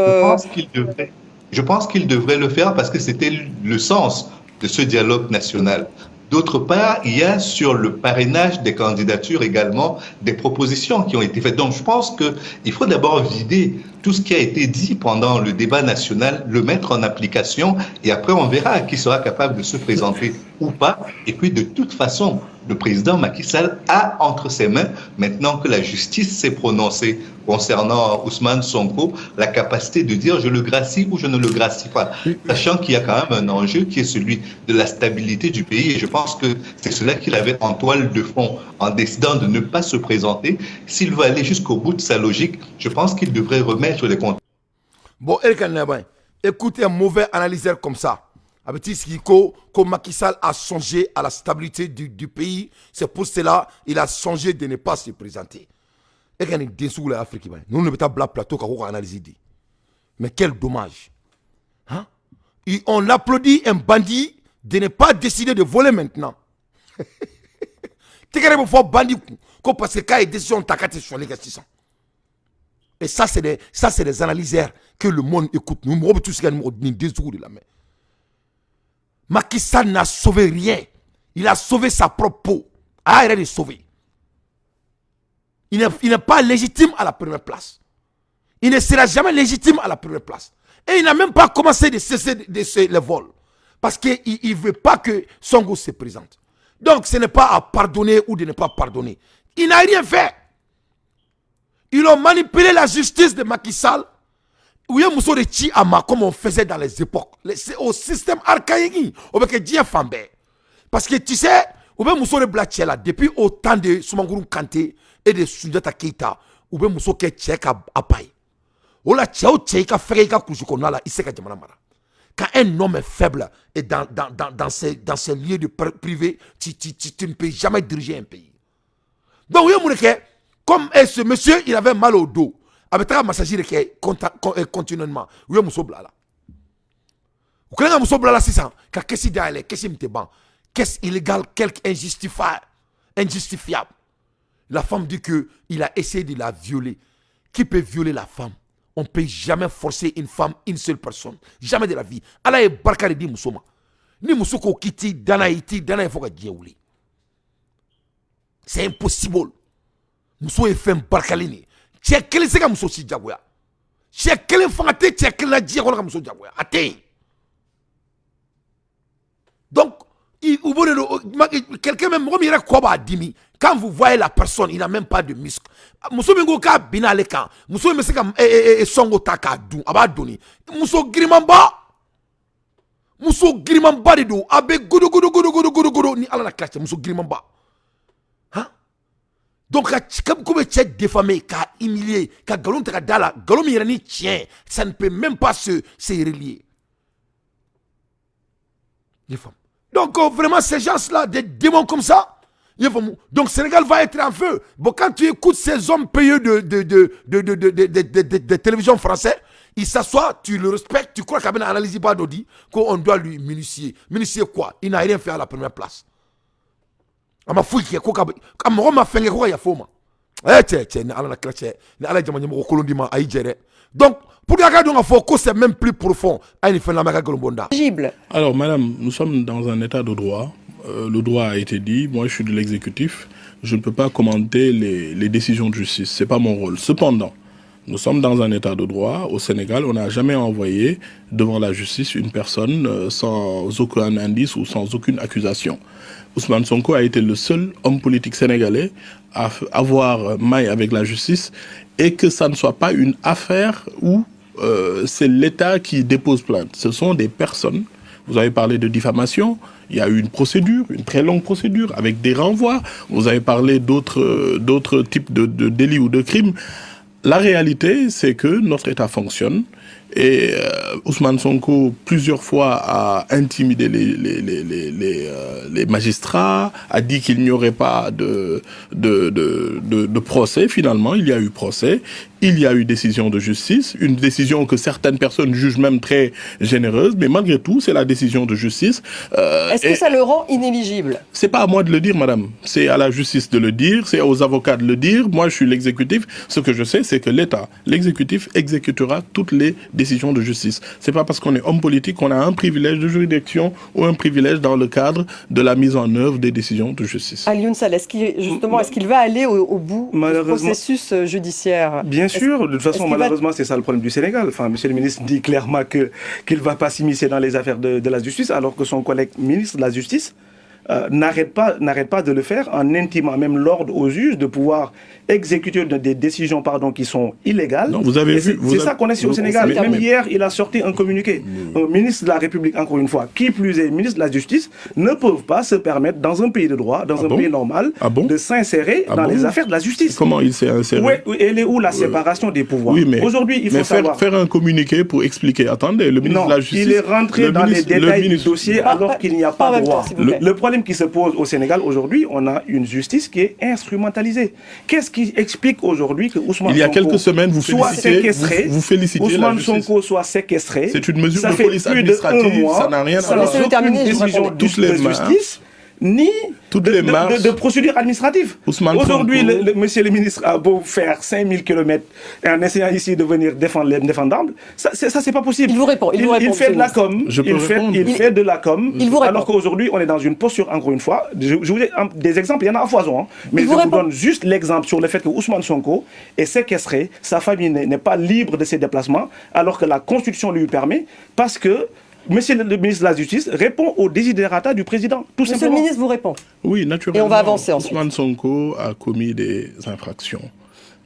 Je pense qu'il devrait le faire parce que c'était le sens de ce dialogue national. D'autre part, il y a sur le parrainage des candidatures également des propositions qui ont été faites. Donc je pense qu'il faut d'abord vider tout ce qui a été dit pendant le débat national, le mettre en application et après on verra qui sera capable de se présenter ou pas. Et puis de toute façon, le président Macky Sall a entre ses mains, maintenant que la justice s'est prononcée concernant Ousmane Sonko, la capacité de dire je le gracie ou je ne le gracie pas, sachant qu'il y a quand même un enjeu qui est celui de la stabilité du pays. Et je pense que c'est cela qu'il avait en toile de fond en décidant de ne pas se présenter. S'il veut aller jusqu'au bout de sa logique, je pense qu'il devrait remettre les comptes. Bon, écoutez un mauvais analyseur comme ça. Avec que Macky Sall a changé à la stabilité du pays. C'est pour cela qu'il a changé de ne pas se présenter. Et quand il est sur l'Afrique, nous ne pouvons pas plateau qu'on analyse. Mais quel dommage. Hein? Et on applaudit un bandit de ne pas décider de voler maintenant. Tu as fait bandit parce que quand il décision de sur les questions. Et ça, c'est des analyseurs que le monde écoute. Nous avons tous des jours de la main. Macky Sall n'a sauvé rien. Il a sauvé sa propre peau. Arrête de sauver. Il n'est pas légitime à la première place. Il ne sera jamais légitime à la première place. Et il n'a même pas commencé de cesser les vols. Parce qu'il ne veut pas que Sonko se présente. Donc ce n'est pas à pardonner ou de ne pas pardonner. Il n'a rien fait. Ils ont manipulé la justice de Macky Sall. Ou y'a muso de chi ama comme on faisait dans les époques. Au système archaïque. On veut que Dieu fasse. Parce que tu sais, ou bien muso de Blachela depuis au temps de Soumangourou Kanté et de Soundiata Keita, ou bien muso ke tcheka apaye. Ou la tchao tcheka fereka kujukona la iseka jamanamara. Quand un homme est faible et dans ces lieux de privé, tu ne peux jamais diriger un pays. Donc, comme ce monsieur, il avait mal au dos. Avec un massager continuellement. Oui, muso blala. Vous connaissez muso blala c'est ça. Car qu'est-ce qu'il y a, qu'est-ce qu'il y a, qu'est-ce illégal, quelque injustifiable. La femme dit que il a essayé de la violer. Qui peut violer la femme? On ne peut jamais forcer une femme, une seule personne. Jamais de la vie. Allah est barka de di musoma. Ni musoko kiti dana iti dana il faut que Dieu ouli. C'est impossible. Muso est fait barkalini. Chez quel c'est que muso si jagoya. Chez quel fangate chez quel la dia qu'on muso jagoya. Atteint. Donc quelqu'un même remira quoi ba dimi. Quand vous voyez la personne, il n'a même pas de muscle. Muso mingo ka bina le kan. Muso me se ka songo taka dun aba doni. Muso grimamba. Muso grimamba de do. Abe godo ni ala na klache muso grimamba. Hein? Donc comme tu es défamé, ka humilié, ka galon taka dala, galon mi ni tien, ça ne peut même pas se relier. Les femmes. Donc vraiment ces gens-là, des démons comme ça. Donc Sénégal va être en feu. Bon, quand tu écoutes ces hommes payés de télévision français, ils s'assoient, tu le respectes, tu crois qu'il y a une analyse pas d'Audi, qu'on doit lui municier. Municier quoi? Il n'a rien fait à la première place. Ama fouille qui est quoi? Ama ma fenge quoi ya foma. Donc pour regarder on faut que c'est même plus profond. Alors madame, nous sommes dans un état de droit. Le droit a été dit, moi je suis de l'exécutif, je ne peux pas commenter les décisions de justice, c'est pas mon rôle. Cependant, nous sommes dans un état de droit, au Sénégal, on n'a jamais envoyé devant la justice une personne sans aucun indice ou sans aucune accusation. Ousmane Sonko a été le seul homme politique sénégalais à avoir maille avec la justice et que ça ne soit pas une affaire où c'est l'État qui dépose plainte. Ce sont des personnes. Vous avez parlé de diffamation, il y a eu une procédure, une très longue procédure avec des renvois. Vous avez parlé d'autres types de délits ou de crimes. La réalité, c'est que notre État fonctionne et Ousmane Sonko plusieurs fois a intimidé les magistrats, a dit qu'il n'y aurait pas de procès. Finalement, il y a eu procès. Il y a eu décision de justice, une décision que certaines personnes jugent même très généreuse, mais malgré tout, c'est la décision de justice. Est-ce que ça le rend inéligible? C'est pas à moi de le dire, madame. C'est à la justice de le dire, c'est aux avocats de le dire. Moi, je suis l'exécutif. Ce que je sais, c'est que l'État, l'exécutif, exécutera toutes les décision de justice. C'est pas parce qu'on est homme politique qu'on a un privilège de juridiction ou un privilège dans le cadre de la mise en œuvre des décisions de justice. Alioune Sall, est-ce qu'il va aller au bout du processus judiciaire? Bien sûr, de toute façon, malheureusement, c'est ça le problème du Sénégal. Enfin, monsieur le ministre dit clairement qu'il ne va pas s'immiscer dans les affaires de la justice, alors que son collègue ministre de la Justice n'arrête pas de le faire en intimant même l'ordre aux juges de pouvoir exécuter des décisions qui sont illégales. Non, vous avez vu, c'est ça qu'on a ici au Sénégal. Même hier, il a sorti un communiqué. Un ministre de la République, encore une fois, qui plus est ministre de la Justice, ne peuvent pas se permettre, dans un pays de droit, dans un pays normal, de s'insérer dans les affaires de la justice. Comment il s'est inséré? Elle est où la séparation des pouvoirs? Oui, mais aujourd'hui, il faut savoir. Faire un communiqué pour expliquer. Attendez, le ministre de la Justice... il est rentré dans les détails du dossier alors qu'il n'y a pas de droit. Le problème qui se pose au Sénégal aujourd'hui, on a une justice qui est instrumentalisée. Qu'est-ce qui explique aujourd'hui que Ousmane Sonko... Il y a quelques semaines, vous félicitez Ousmane Sonko soit séquestré. C'est une mesure de police administrative, ça n'a rien à voir. Ça n'a aucune décision de justice, ni de procédure administrative. Aujourd'hui, monsieur le ministre a beau faire 5000 km en essayant ici de venir défendre les défendables, ça c'est pas possible. Il vous répond. Il fait de la com. Il fait de la com. Alors qu'aujourd'hui, on est dans une posture, encore une fois, je vous ai des exemples, il y en a à foison, mais je vous donne juste l'exemple sur le fait que Ousmane Sonko est séquestré, sa famille n'est pas libre de ses déplacements, alors que la Constitution lui permet, parce que monsieur le ministre de la Justice répond aux desiderata du président, tout simplement. Monsieur le ministre vous répond. Oui, naturellement. Et on va avancer ensuite. Ousmane Sonko a commis des infractions.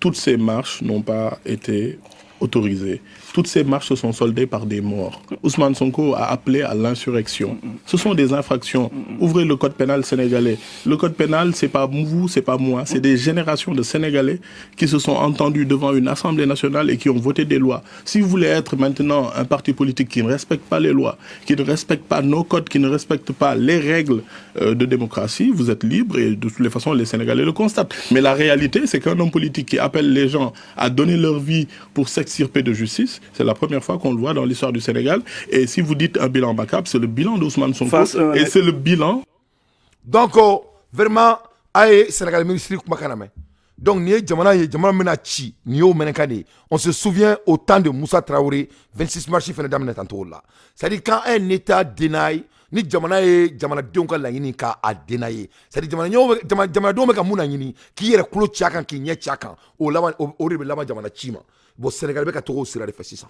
Toutes ces marches n'ont pas été autorisées. Toutes ces marches se sont soldées par des morts. Ousmane Sonko a appelé à l'insurrection. Ce sont des infractions. Ouvrez le code pénal sénégalais. Le code pénal, c'est pas vous, c'est pas moi. C'est des générations de Sénégalais qui se sont entendus devant une assemblée nationale et qui ont voté des lois. Si vous voulez être maintenant un parti politique qui ne respecte pas les lois, qui ne respecte pas nos codes, qui ne respecte pas les règles de démocratie, vous êtes libre et de toutes les façons, les Sénégalais le constatent. Mais la réalité, c'est qu'un homme politique qui appelle les gens à donner leur vie pour s'extirper de justice, c'est la première fois qu'on le voit dans l'histoire du Sénégal. Et si vous dites un bilan macabre, c'est le bilan d'Ousmane Sonko. Et c'est le bilan. Donc, vraiment, aïe, Sénégal ministre Kumakaname. Donc, on se souvient au temps de Moussa Traoré, 26 mars, c'est-à-dire quand un État dénaille, ni jamana ye jamanadenw ka laɲini k'a dénailler, c'est-à-dire jamanadenw bɛ ka mun laɲini k'i yɛrɛ kulo ci a kan k'i ɲɛ ci a kan o de bɛ laban jamana ci ma. Bon, Sénégal bɛ ka togo sira de fɛ sisan.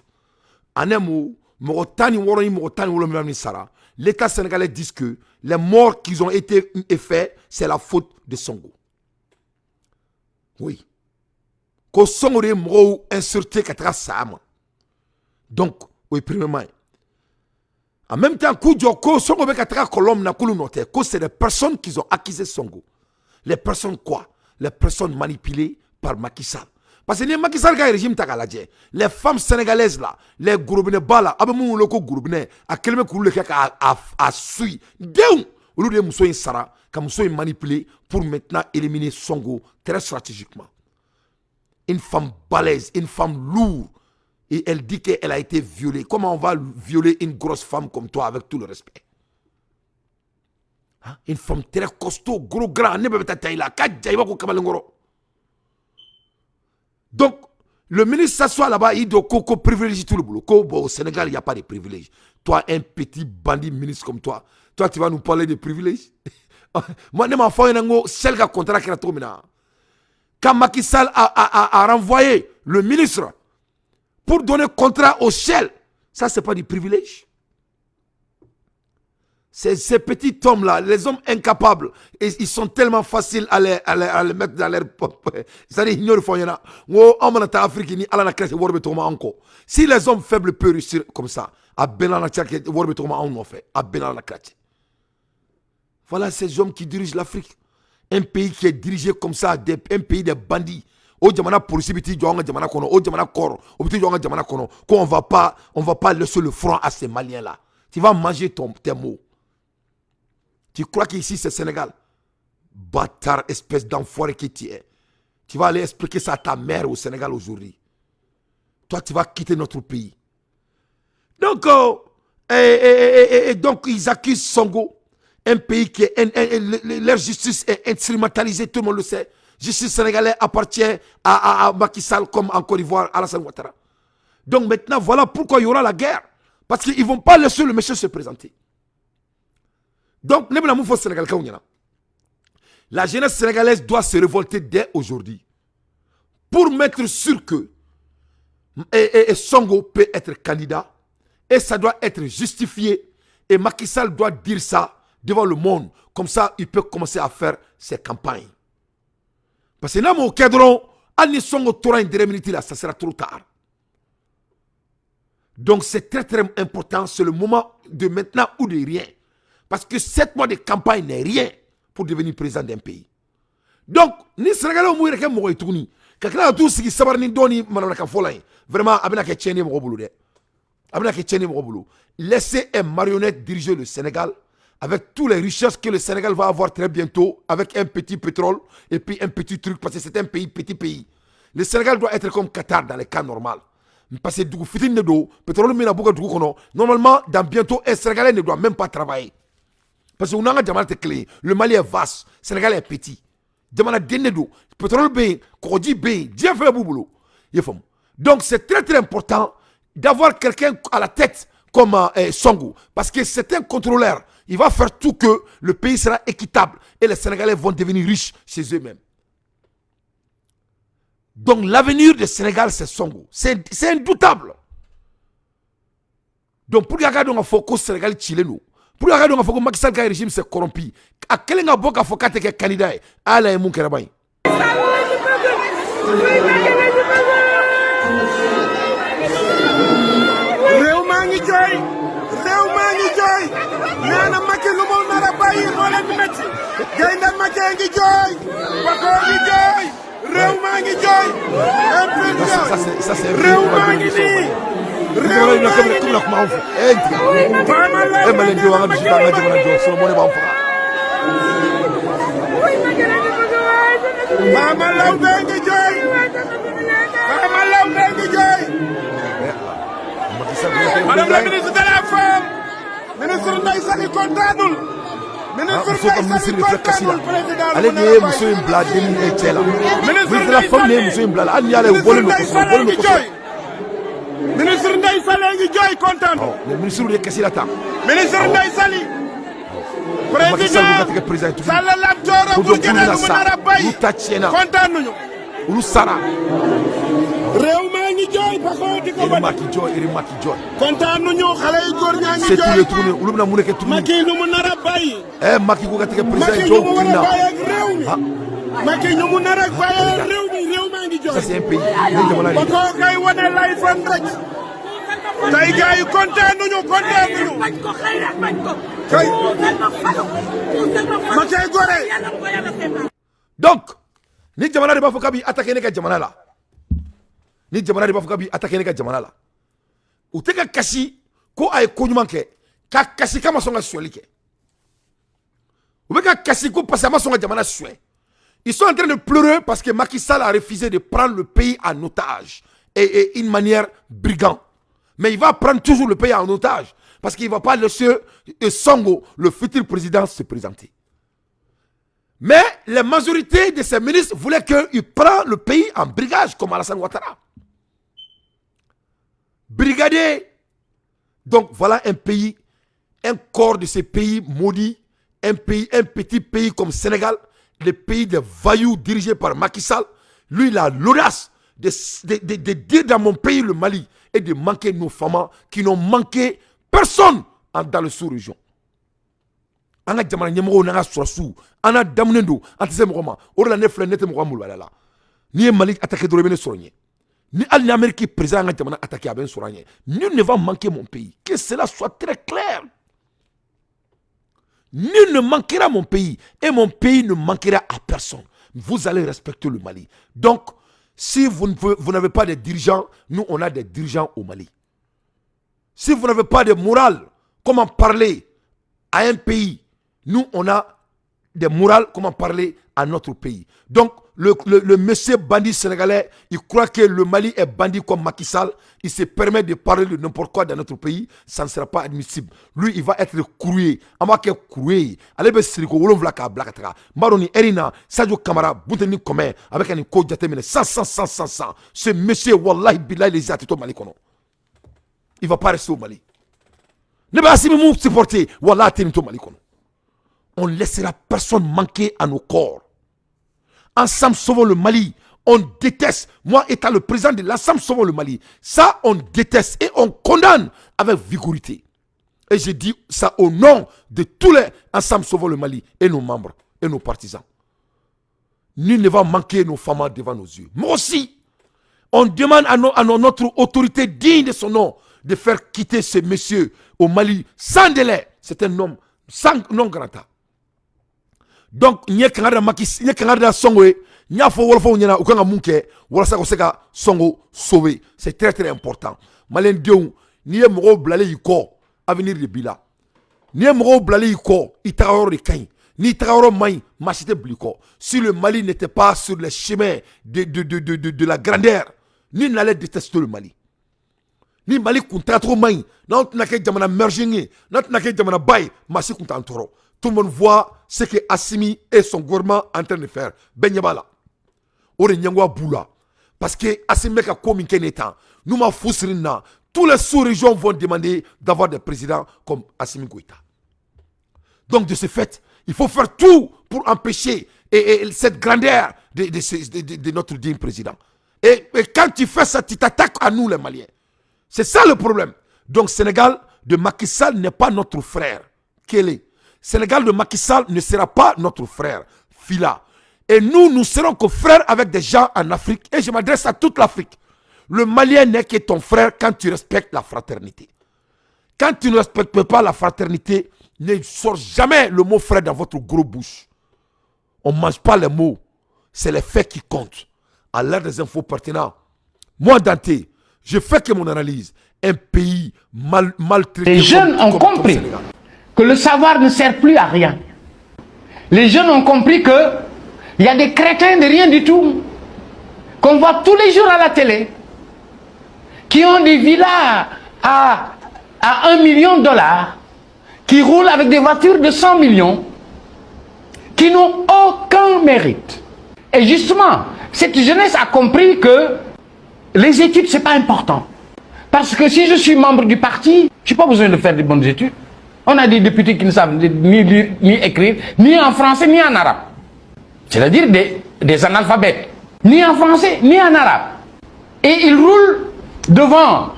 En un mot, mɔgɔ 16 ni mɔgɔ 17 min sara, l'État sénégalais dit que les morts qui ont été faits, c'est la faute de Sonko. Oui. Ko Sonko de mɔgɔw insulté ka taga sa ma. Donc, o ye premièrement. En même temps, Sonko bɛ ka taga kɔlɔn min na k'olu nɔ tɛ, ko c'est des personnes qui ont accusé Sonko. Les personnes quoi? Les personnes manipulées par Macky Sall. Parce que ni Macky Sall ka régime ta k'a lajɛ, les femmes sénégalaises là, les gorobinɛba là, a bɛ mun wele ko gorobinɛ, a kɛlen bɛ k'olu de kɛ k'a suit denw, olu de ye muso in sara, ka muso in manipuler pour maintenant éliminer Sonko très stratégiquement. Une femme balèze, une femme lourde, et elle dit qu'elle a été violée. Comment on va violer une grosse femme comme toi avec tout le respect? Hein? Une femme très costaud, gros, grand, ne peut pas tailler là. Donc, le ministre s'assoit là-bas, il dit qu'on privilégie tout le boulot. Au Sénégal, il n'y a pas de privilèges. Toi, un petit bandit ministre comme toi, tu vas nous parler de privilèges? Moi, je m'en fous, c'est le contrat qui a trop maintenant. Quand Macky Sall a renvoyé le ministre pour donner contrat au Shell, ça, c'est pas du privilège. Ces petits hommes-là, les hommes incapables, ils sont tellement faciles à les mettre dans leur... C'est-à-dire, ils ne si les hommes faibles peuvent réussir comme ça, voilà ces hommes qui dirigent l'Afrique. Un pays qui est dirigé comme ça, un pays de bandits. On va pas laisser le front à ces Maliens-là. Tu vas manger tes mots. Tu crois qu'ici c'est Sénégal? Bâtard, espèce d'enfoiré que tu es. Tu vas aller expliquer ça à ta mère au Sénégal aujourd'hui. Toi, tu vas quitter notre pays. Donc, donc ils accusent Sonko, un pays qui est... leur justice est instrumentalisée, tout le monde le sait. Justice sénégalaise appartient à Macky Sall comme en Côte d'Ivoire, Alassane Ouattara. Donc maintenant, voilà pourquoi il y aura la guerre. Parce qu'ils ne vont pas laisser le monsieur se présenter. Donc, la jeunesse sénégalaise doit se révolter dès aujourd'hui pour mettre sûr que Sonko peut être candidat et ça doit être justifié et Macky Sall doit dire ça devant le monde. Comme ça, il peut commencer à faire ses campagnes. Parce que là, mon cadron, Annie Sonko Torah là, ça sera trop tard. Donc c'est très très important, c'est le moment de maintenant ou de rien. Parce que 7 mois de campagne n'est rien pour devenir président d'un pays. Donc, ni Sénégalais ou Mouire Kem Moui Touni, quelqu'un a tout ce qui sabar ni doni manaka folay. Vraiment, abena ke tcheni mo boulou de. Abena ke tcheni mo boulou. Laissez un marionnette diriger le Sénégal avec toutes les richesses que le Sénégal va avoir très bientôt, avec un petit pétrole et puis un petit truc, parce que c'est un petit pays. Le Sénégal doit être comme Qatar dans les cas normaux. Parce que du fitin de do, pétrole mina bouga du kono. Normalement, dans bientôt, un Sénégalais ne doit même pas travailler. Parce que on a un clé. Le Mali est vaste, le Sénégal est petit. Demana denedo, pétrole B, Kodi B, Dieu fait boulot. Donc c'est très très important d'avoir quelqu'un à la tête comme Sonko. Parce que c'est un contrôleur. Il va faire tout que le pays sera équitable et les Sénégalais vont devenir riches chez eux-mêmes. Donc l'avenir du Sénégal, c'est Sonko. C'est indoutable. Donc pour regarder on focus Sénégal chileno. Pour regarder on focus Macky Sall régime c'est corrompu. À quel nga boka fokate ke candidat ala e mun kerabay. Rew mangi joy. Nana Macky lu mo nara bayyi mo len di metti. Gaynde Macky ngi joy. Bako ngi joy. Rew mangi joy. Ça c'est Rew mangi ni. Rew mangi ni. Mama Law ngi joy. Mama Law ngi joy. Madame la ministre de la Femme, ministre Ndeye Saly kontaanul. Ministre Ndeye Saly kontaanul président. Allez dire monsieur Mbla demi etela. Ministre de la Femme ne monsieur Mbla an yale bolé ko Ministre Ndeye Saly ngi joy kontaan. Le ministre de Kassi la ta. Ministre Ndeye Saly. Président Sall Lam Tooro bu gëna lu mu nara bay. Kontaanuñu. Ulu Sara. Réew maa ngi jooy Bako di ko Maki joy. Kontaanuñu xale yu góor ñaa ngi C'est tout le jooy. tourné. Ulu na mune ke tourné. Macky lu mu nara bay. Macky ko gatike président Macky Joe ñu mu war a Kina. bàyyi ak réew mi. Macky ñu mu nar a bàyyi ak réew maa ngi jooy. Ça c'est un pays. Bako kay wane lay fan rek. Tey gars yi kontaanuñu. Kay. Macky gore. Donc, ni jamana de bafoka bi attaquer ne ka jamana la. Ni jamana de bafoka bi attaquer ne ka jamana la. U te ka kasi ko ay ko ɲuman kɛ ka kasi kama sɔn ka suɲɛli kɛ. U bɛ ka kasi ko parce que a ma sɔn ka jamana suɲɛ. Ils sont en train de pleurer parce que Macky Sall a refusé de prendre le pays en otage et une manière brigand. Mais il va prendre toujours le pays en otage parce qu'il ne va pas laisser Sonko, le futur président, se présenter. Mais la majorité de ces ministres voulaient qu'il prenne le pays en brigade comme Alassane Ouattara. Brigadier. Donc voilà un pays, un corps de ces pays maudits, un petit pays comme Sénégal, le pays des voyous dirigés par Macky Sall. Lui, il a l'audace de dire dans mon pays, le Mali, et de manquer nos femmes qui n'ont manqué personne dans le sous-région. An ka jamana ɲɛmɔgɔw n'an ka sɔrɔsiw an n'a damunen don an tɛ se mɔgɔ ma o de la ne filɛ ne tɛ mɔgɔ mulubala la n'i ye Mali attaqué dɔrɔn i bɛ ne sɔrɔ ɲɛ ni hali ni Amérique président an ka jamana attaqué a bɛ n sɔrɔ ɲɛ nul ne va manquer mon pays que cela soit très clair. Nul ne manquera mon pays et mon pays ne manquera à personne. Vous allez respecter le Mali. Donc si vous n'avez pas de dirigeants, nous on a des dirigeants au Mali. Si vous n'avez pas de morale, comment parler à un pays? Nous, on a des morales, comment parler à notre pays. Donc, le monsieur bandit sénégalais, il croit que le Mali est bandit comme Macky Sall. Il se permet de parler de n'importe quoi dans notre pays. Ça ne sera pas admissible. Lui, il va être croué. Amake croué. Allez, Siriko, Wolonvla ka blakatra. Maroni, Erina, Sadio Kamara, Bouteni Commun, avec un code jatemine. 100. Ce monsieur, wallahi, billahi, les atito malikono. il ne va pas rester au Mali. Ne pas si nous supporter, voilà, au Mali. On ne laissera personne manquer à nos corps. Ensemble, sauvons le Mali. On déteste, moi étant le président de l'ensemble Sauvons le Mali, ça on déteste et on condamne avec vigorité. Et je dis ça au nom de tous les ensemble Sauvons le Mali et nos membres et nos partisans. Nul ne va manquer nos femmes devant nos yeux. Moi aussi, on demande à notre autorité digne de son nom de faire quitter ce monsieur au Mali sans délai. C'est un homme sans non grata. Donc, il y a un songo. Nya fo wolfo nyana u kanga munke wala sa ko seka songo sauver, c'est très très important. Malen diou ni ye mogo blale yiko avenir de bila, ni ye mogo blale yiko itagoro de kain, ni itagoro mai machite bliko. Si le Mali n'était pas sur le chemin de la grandeur, ni n'allait détester le Mali. Ni Mali kunta trop mai, non n'ake jamana merging, non n'ake jamana bay, masi kunta antoro. Tout le monde voit ce que Assimi et son gouvernement en train de faire. Benyabala. Ore nyangwa boula. Parce que Assimi a commis qu'un état. Nous ma fousrina. Tous les sous-régions vont demander d'avoir des présidents comme Assimi Goïta. Donc de ce fait, il faut faire tout pour empêcher cette grandeur de notre digne président. Et quand tu fais ça, tu t'attaques à nous les Maliens. C'est ça le problème. Donc Sénégal de Macky Sall n'est pas notre frère. Quel est? Sénégal de Macky Sall ne sera pas notre frère, Fila. Et nous serons que frères avec des gens en Afrique. Et je m'adresse à toute l'Afrique. Le Malien n'est que ton frère quand tu respectes la fraternité. Quand tu ne respectes pas la fraternité, ne sort jamais le mot frère dans votre gros bouche. On ne mange pas les mots. C'est les faits qui comptent. À l'heure des infos pertinents, moi Dante, je fais que mon analyse. Un pays maltraité. Les jeunes ont compris que le savoir ne sert plus à rien. Les jeunes ont compris que il y a des crétins de rien du tout, qu'on voit tous les jours à la télé, qui ont des villas à $1 million, qui roulent avec des voitures de 100 millions, qui n'ont aucun mérite. Et justement, cette jeunesse a compris que les études, c'est pas important. Parce que si je suis membre du parti, je n'ai pas besoin de faire de bonnes études. On a des députés qui ne savent ni lire, ni écrire, ni en français, ni en arabe. C'est-à-dire des analphabètes. Ni en français, ni en arabe. Et ils roulent devant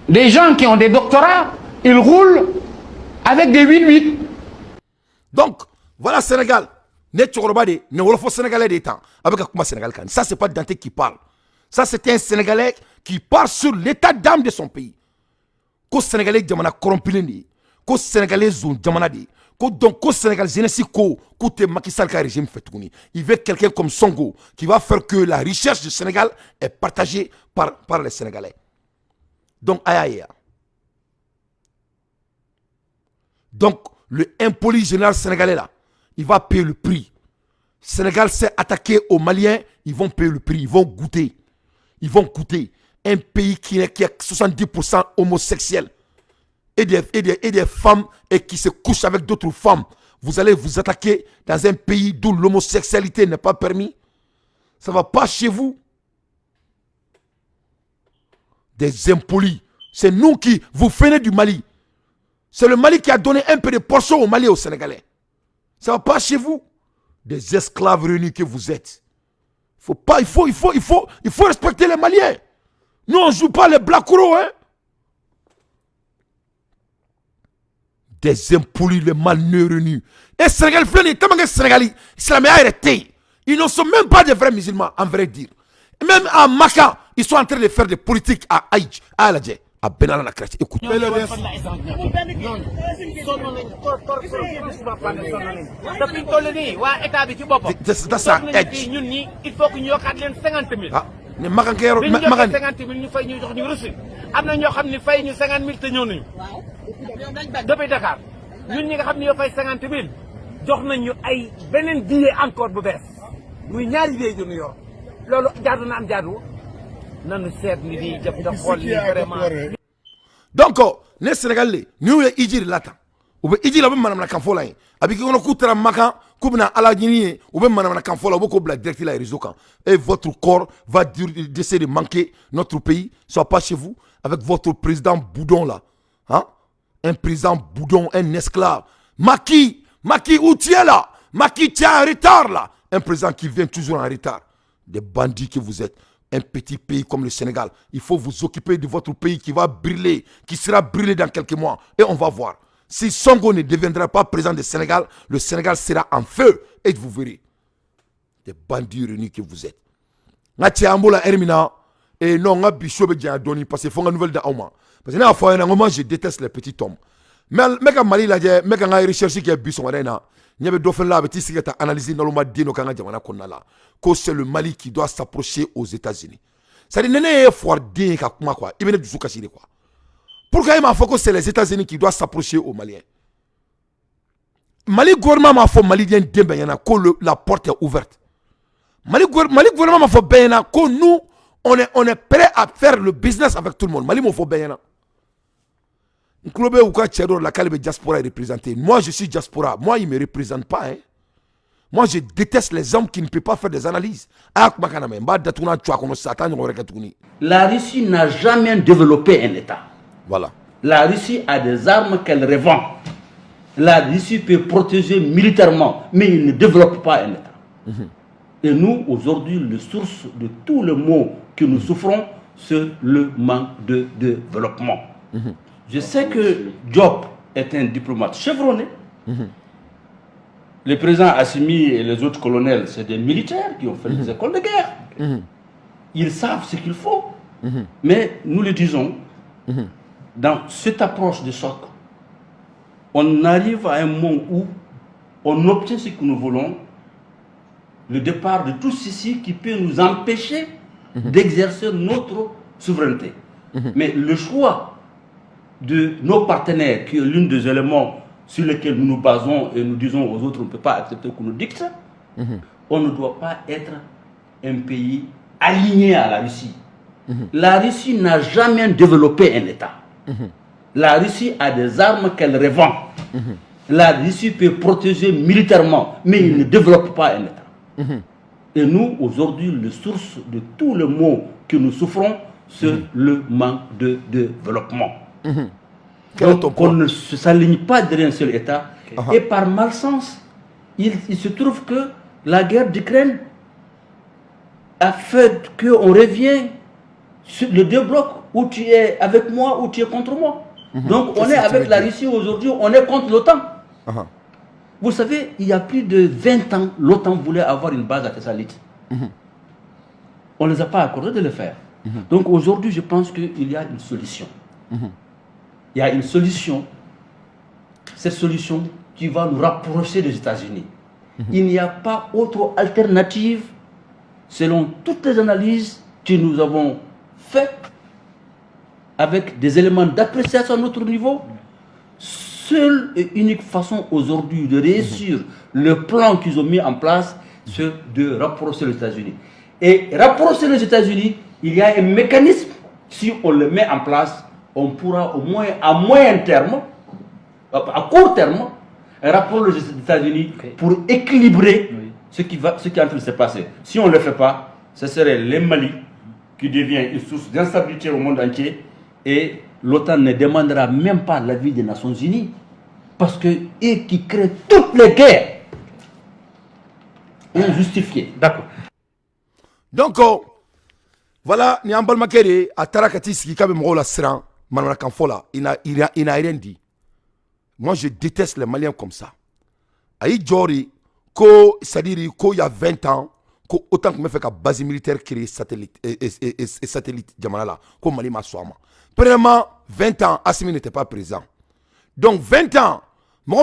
des gens qui ont des doctorats, ils roulent avec des 8-8. Donc, voilà Sénégal. Ne wolofo Sénégalais des temps. Avec un Sénégal. Ça, c'est pas Dante qui parle. Ça, c'est un Sénégalais qui parle sur l'état d'âme de son pays. Ko Sénégalais jamana corrompu. Ko Sénégalais zone jamana di. Donc, ko Sénégal jeunesse ko te Macky Sall ka régime fait tourner. Il veut quelqu'un comme Songo qui va faire que la richesse du Sénégal est partagée par les Sénégalais. Donc, aïe. Donc, le impoli général sénégalais là, il va payer le prix. Sénégal s'est attaqué aux Maliens, ils vont payer le prix, ils vont goûter. Ils vont goûter. Un pays qui est 70% homosexuel. Et des femmes et qui se couchent avec d'autres femmes. Vous allez vous attaquer dans un pays d'où l'homosexualité n'est pas permis. Ça ne va pas chez vous. Des impolis. C'est nous qui vous venez du Mali. C'est le Mali qui a donné un peu de portion au Mali et aux Sénégalais. Ça ne va pas chez vous. Des esclaves réunis que vous êtes. Il faut respecter les Maliens. Nous, on ne joue pas les Blackouro, hein. Des impolis, les malheureux. Et Sénégal, Sénégalais, ils ne sont même pas des vrais musulmans, en vrai dire. Même à Maka, ils sont en train de faire des politiques à Aïdj, à Aladje, à Benalla la Crèche. Écoute. That's an edge. Ne Makankero, Makani. 50 000 ñu fay ñu jox ñu reçu am na ñoo xam ne fay ñu 50 000 te ñëw nañu depuis Dakar ñun ñi nga xam ne yoo fay 50 000 jox nañu ay beneen billet encore bu bees muy ñaari billet yu ñu yor loolu jaadu na am jaadu nanu seet ni di def da xool ni vraiment. Donc ne Sénégalais ñu ye ijiri lata ou be ijiri la be manam na kan fola abiki ono kutara maka kubna ala nyini ou be manam na kan fola boko black direct la réseau kan et votre corps va décider de manquer notre pays soit pas chez vous avec votre président Boudon là. Hein? Un président Boudon, un esclave. Macky, où tu es là? Macky, tu es en retard là. Un président qui vient toujours en retard. Des bandits que vous êtes. Un petit pays comme le Sénégal. Il faut vous occuper de votre pays qui va brûler, qui sera brûlé dans quelques mois. Et on va voir. Si Sonko ne deviendra pas président du Sénégal, le Sénégal sera en feu. Et vous verrez. Des bandits réunis que vous êtes. Et non, parce que faut une nouvelle d'Auma. Parce que je déteste les petits hommes. Mais je Mali la je meka nga recherche qui est bisson arena. Nyabe do là beti sigeta analyser dans le mode dino kanga jamana konnala. Que c'est le Mali qui doit s'approcher aux États-Unis. Ça dit nene fort din ka kuma quoi. Ibene du suka quoi. Pourquoi il m'a fait que c'est les États-Unis qui doivent s'approcher aux Maliens? Mali gouvernement m'a fait malien dembayana que la porte est ouverte. Mali gouvernement m'a fait bayana que nous on est prêt à faire le business avec tout le monde. Mali m'a fait bayana. La diaspora est représentée. Moi, je suis diaspora. Moi, il ne me représente pas. Hein. Moi, je déteste les hommes qui ne peuvent pas faire des analyses. La Russie n'a jamais développé un État. Voilà. La Russie a des armes qu'elle revend. La Russie peut protéger militairement, mais il ne développe pas un État. Et nous, aujourd'hui, la source de tous les maux que nous souffrons, c'est le manque de développement. Je sais que Diop est un diplomate chevronné. Le président Assimi et les autres colonels, c'est des militaires qui ont fait des écoles de guerre. Ils savent ce qu'il faut. Mais nous le disons, dans cette approche de choc, on arrive à un moment où on obtient ce que nous voulons, le départ de tout ceci qui peut nous empêcher d'exercer notre souveraineté. Mais le choix de nos partenaires, qui est l'un des éléments sur lesquels nous nous basons et nous disons aux autres on ne peut pas accepter qu'on nous dicte, on ne doit pas être un pays aligné à la Russie. La Russie n'a jamais développé un État. La Russie a des armes qu'elle revend. La Russie peut protéger militairement, mais il ne développe pas un État. Et nous, aujourd'hui, la source de tous les maux que nous souffrons, c'est le manque de développement. Donc on ne s'aligne pas derrière un seul État. Et par malchance, il se trouve que la guerre d'Ukraine a fait qu'on revient sur le deux blocs où tu es avec moi ou tu es contre moi. Donc on est avec la Russie aujourd'hui, on est contre l'OTAN. Vous savez, il y a plus de 20 ans, l'OTAN voulait avoir une base à Thessaloniki. On ne les a pas accordés de le faire. Donc aujourd'hui, je pense qu'il y a une solution. Il y a une solution. Cette solution qui va nous rapprocher des États-Unis. Il n'y a pas autre alternative selon toutes les analyses que nous avons faites avec des éléments d'appréciation à notre niveau. Seule et unique façon aujourd'hui de réussir le plan qu'ils ont mis en place, c'est de rapprocher les États-Unis. Et rapprocher les États-Unis, il y a un mécanisme, si on le met en place, on pourra au moins à moyen terme, à court terme, rapprocher les États-Unis pour équilibrer ce qui est en train de se passer. Si on ne le fait pas, ce serait le Mali qui devient une source d'instabilité au monde entier et l'OTAN ne demandera même pas l'avis des Nations Unies parce que eux qui créent toutes les guerres injustifiées. D'accord. Donc, voilà, ni ambal makere atarakati sikika be mola sran manana kanfola il n'a rien dit. Moi je déteste les Maliens comme ça. Aïe Djori ko c'est-à-dire qu'il y a 20 ans ko autant que me fait ka base militaire créer satellite et satellite jamana ko Mali ma soama. Premièrement 20 ans Assimi n'était pas présent. Donc 20 ans nous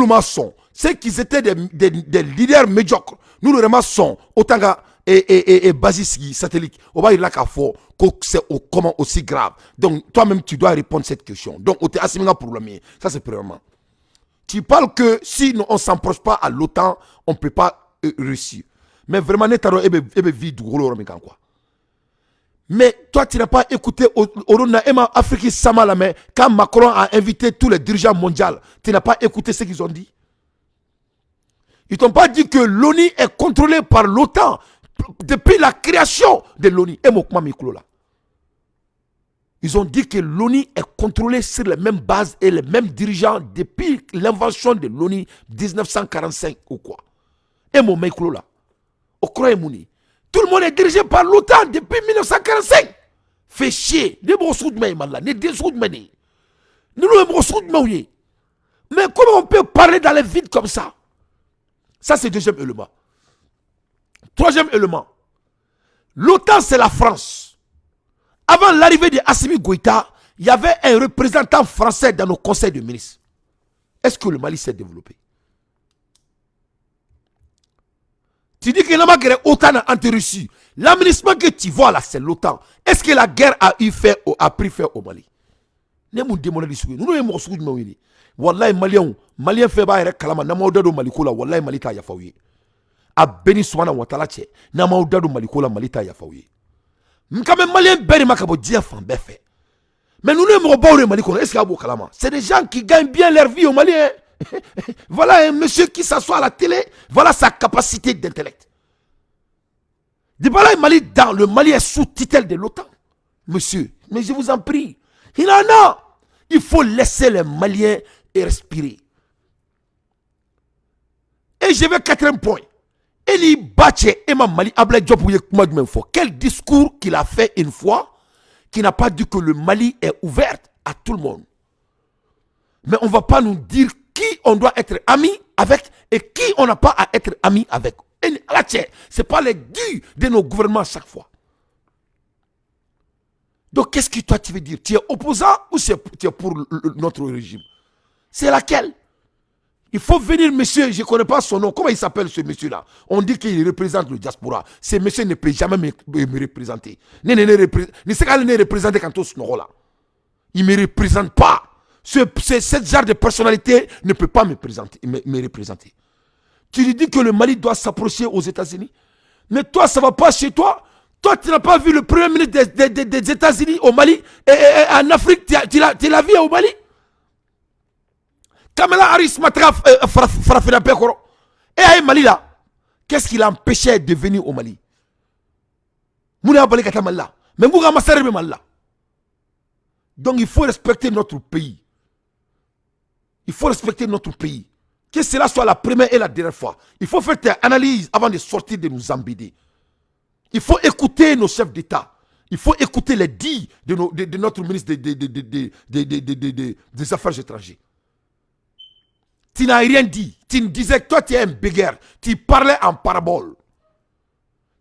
le maçon, c'est qu'ils étaient des leaders médiocres. Nous le ramassons autant que et Basiski satellite, on va y là qu'à fort que c'est comment aussi grave. Donc toi-même tu dois répondre à cette question. Donc on t'a assimilé pour le mien. Ça c'est premièrement. Tu parles que si on ne s'approche pas à l'OTAN, on ne peut pas réussir. Mais vraiment netaro ebe vide quoi. Mais toi tu n'as pas écouté Afrique Sama mais quand Macron a invité tous les dirigeants mondiaux, tu n'as pas écouté ce qu'ils ont dit. Ils t'ont pas dit que l'ONU est contrôlée par l'OTAN depuis la création de l'ONU. Et moi, là. Ils ont dit que l'ONU est contrôlée sur les mêmes bases et les mêmes dirigeants depuis l'invention de l'ONU 1945 ou quoi. Et mon mec là, au croix Mouni. Tout le monde est dirigé par l'OTAN depuis 1945. Fait chier. Ne brossou de là, ne dessous de meni. Nous nous brossou de meni. Mais comment on peut parler dans les vides comme ça? Ça c'est le deuxième élément. Troisième élément. L'OTAN c'est la France. Avant l'arrivée de Assimi Goïta, il y avait un représentant français dans nos conseils de ministres. Est-ce que le Mali s'est développé? Tu dis que la guerre OTAN entre Russie. L'aménagement que tu vois là, c'est l'OTAN. Est-ce que la guerre a pris fin au Mali? Nous nous demandons. Wallahi Malien fait pas kalama namauda do malikola wallahi malita ya fawiye. A beni subhanahu wa ta'ala che namauda do malikola malita ya fawiye. M'kame Malien beri makabo dia fan befe. Mais nous ne sommes pas au Mali. Est-ce qu'il y a kalama? C'est des gens qui gagnent bien leur vie au Mali. Voilà un monsieur qui s'assoit à la télé. Voilà sa capacité d'intellect. Mali, dans le Mali est sous tutelle de l'OTAN. Monsieur, mais je vous en prie. Il en a. Il faut laisser les Maliens respirer. Et je vais quatrième point. Eli Bache Emma Mali Abla Diop. Quel discours qu'il a fait une fois qui n'a pas dit que le Mali est ouvert à tout le monde. Mais on ne va pas nous dire qui on doit être ami avec et qui on n'a pas à être ami avec. Ce n'est pas les dûs de nos gouvernements chaque fois. Donc qu'est-ce que toi tu veux dire? Tu es opposant ou tu es pour notre régime? C'est laquelle? Il faut venir, monsieur, je ne connais pas son nom. Comment il s'appelle ce monsieur-là? On dit qu'il représente le diaspora. Ce monsieur ne peut jamais me représenter. Ne sait pas représenter quand on se là. Il ne me représente pas. Ce genre de personnalité ne peut pas me représenter. Tu lui dis que le Mali doit s'approcher aux États-Unis. Mais toi, ça ne va pas chez toi. Toi, tu n'as pas vu le premier ministre des États-Unis au Mali et en Afrique, tu l'as vu au Mali. Kamala Harris m'a frappé un peu. Et à Mali là, qu'est-ce qui l'a empêché de venir au Mali? Donc il faut respecter notre pays. Il faut respecter notre pays. Que cela soit la première et la dernière fois. Il faut faire une analyse avant de sortir de nous embêter. Il faut écouter nos chefs d'État. Il faut écouter les dits de notre ministre des Affaires étrangères. Tu n'as rien dit. Tu disais que toi tu es un béguerre. Tu parlais en parabole.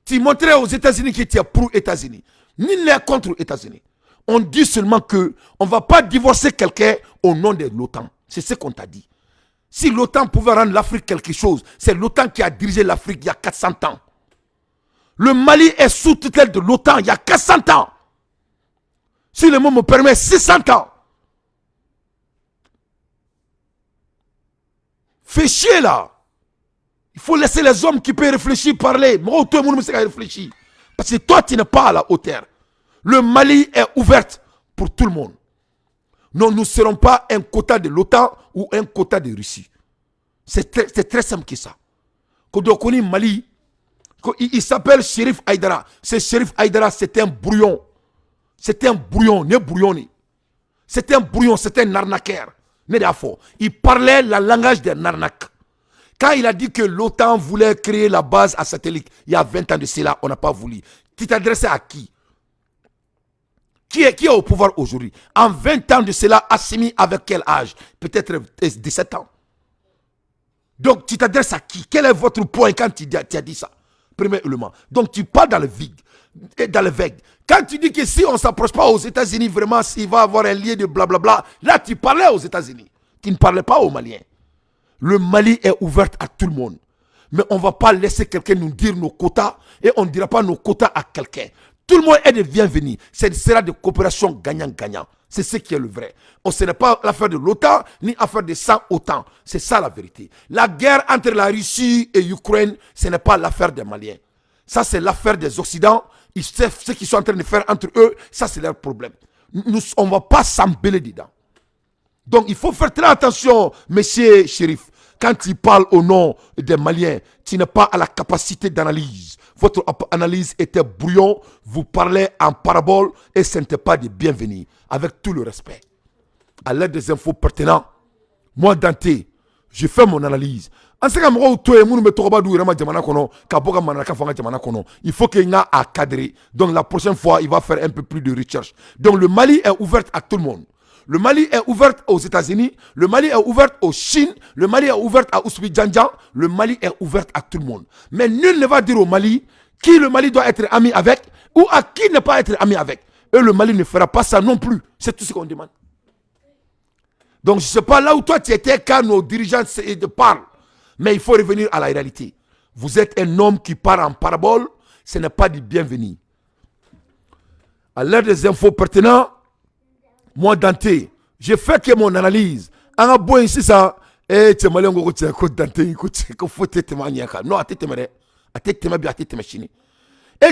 Tu montrais aux États-Unis que tu es pour les États-Unis. Ni n'est contre les États-Unis. On dit seulement que on ne va pas divorcer quelqu'un au nom de l'OTAN. C'est ce qu'on t'a dit. Si l'OTAN pouvait rendre l'Afrique quelque chose, c'est l'OTAN qui a dirigé l'Afrique il y a 400 ans. Le Mali est sous tutelle de l'OTAN il y a 400 ans. Si le mot me permet, 600 ans. Fais chier là. Il faut laisser les hommes qui peuvent réfléchir parler. Moi, tout le monde me réfléchir. Parce que toi, tu n'es pas à la hauteur. Le Mali est ouvert pour tout le monde. Non, nous ne serons pas un quota de l'OTAN ou un quota de Russie. C'est très simple que ça. Quand on connaît Mali, il s'appelle Chérif Aïdara. Ce Chérif Aïdara, c'est un brouillon. C'est un brouillon, ne brouillonné. C'est un brouillon, c'est un arnaqueur. Il parlait le langage des arnaques. Quand il a dit que l'OTAN voulait créer la base à satellite, il y a 20 ans de cela, on n'a pas voulu. Tu t'adressais à qui? Qui est au pouvoir aujourd'hui? En 20 ans de cela, Assimi avec quel âge? Peut-être 17 ans. Donc tu t'adresses à qui? Quel est votre point quand tu as dit ça? Premier élément. Donc tu parles dans le vide. Dans le vague. Quand tu dis que si on ne s'approche pas aux États-Unis, vraiment, s'il va y avoir un lien de blablabla, là tu parlais aux États-Unis. Tu ne parlais pas aux Maliens. Le Mali est ouvert à tout le monde. Mais on ne va pas laisser quelqu'un nous dire nos quotas et on ne dira pas nos quotas à quelqu'un. Tout le monde est de bienvenu. Ce sera de coopération gagnant-gagnant. C'est ce qui est le vrai. Ce n'est pas l'affaire de l'OTAN, ni l'affaire de sans OTAN. C'est ça la vérité. La guerre entre la Russie et l'Ukraine, ce n'est pas l'affaire des Maliens. Ça, c'est l'affaire des Occidentaux. Ils savent ce qu'ils sont en train de faire entre eux. Ça, c'est leur problème. On ne va pas s'embêler dedans. Donc, il faut faire très attention, monsieur Chérif. Quand tu parles au nom des Maliens, tu n'as pas à la capacité d'analyse. Votre analyse était brouillon, vous parlez en parabole et ce n'était pas des bienvenus. Avec tout le respect. À l'aide des infos pertinentes, moi, Dante, je fais mon analyse. Il faut qu'il y ait à cadrer. Donc la prochaine fois, il va faire un peu plus de recherche. Donc le Mali est ouvert à tout le monde. Le Mali est ouvert aux États-Unis, le Mali est ouvert aux Chine, le Mali est ouvert à Ousbi Djandja, le Mali est ouvert à tout le monde. Mais nul ne va dire au Mali qui le Mali doit être ami avec ou à qui ne pas être ami avec. Et le Mali ne fera pas ça non plus. C'est tout ce qu'on demande. Donc je ne sais pas là où toi tu étais quand nos dirigeants parlent. Mais il faut revenir à la réalité. Vous êtes un homme qui part en parabole, ce n'est pas du bienvenu. À l'heure des infos pertinentes, moi, Dante, j'ai fait que mon analyse. En bon ici, ça, et tu m'as dit que Dante, que faut te témoigner. Non, et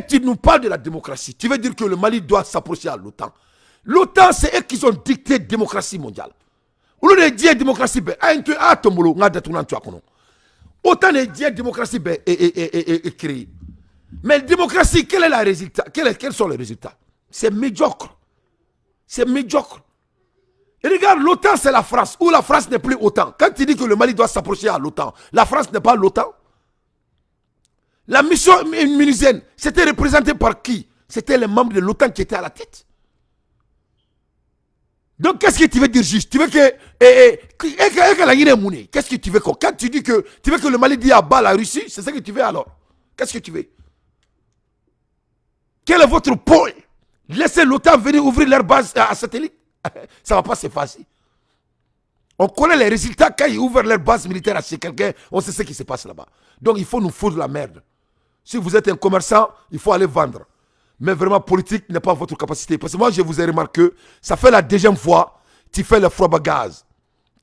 tu nous parles de la démocratie. Tu veux dire que le Mali doit s'approcher à l'OTAN. L'OTAN, c'est eux qui ont dicté la démocratie mondiale. Au lieu de dire démocratie, autant de dire démocratie est créée. Mais la démocratie, quel est le résultat? Quels sont les résultats? C'est médiocre. C'est médiocre. Et regarde, l'OTAN, c'est la France, où la France n'est plus OTAN. Quand tu dis que le Mali doit s'approcher à l'OTAN, la France n'est pas l'OTAN. La mission MINUSEN, c'était représenté par qui? C'était les membres de l'OTAN qui étaient à la tête. Donc, qu'est-ce que tu veux dire juste? Tu veux que... Qu'est-ce que tu veux? Quand tu dis que tu veux que le Mali dise à bas la Russie, c'est ça que tu veux alors? Qu'est-ce que tu veux? Quel est votre point? Laissez l'OTAN venir ouvrir leur base à satellite. Ça ne va pas s'effacer. On connaît les résultats quand ils ouvrent leur base militaire chez quelqu'un. On sait ce qui se passe là-bas. Donc il faut nous foutre la merde. Si vous êtes un commerçant, il faut aller vendre. Mais vraiment, politique n'est pas votre capacité. Parce que moi, je vous ai remarqué, ça fait la deuxième fois, tu fais le froid à gaz.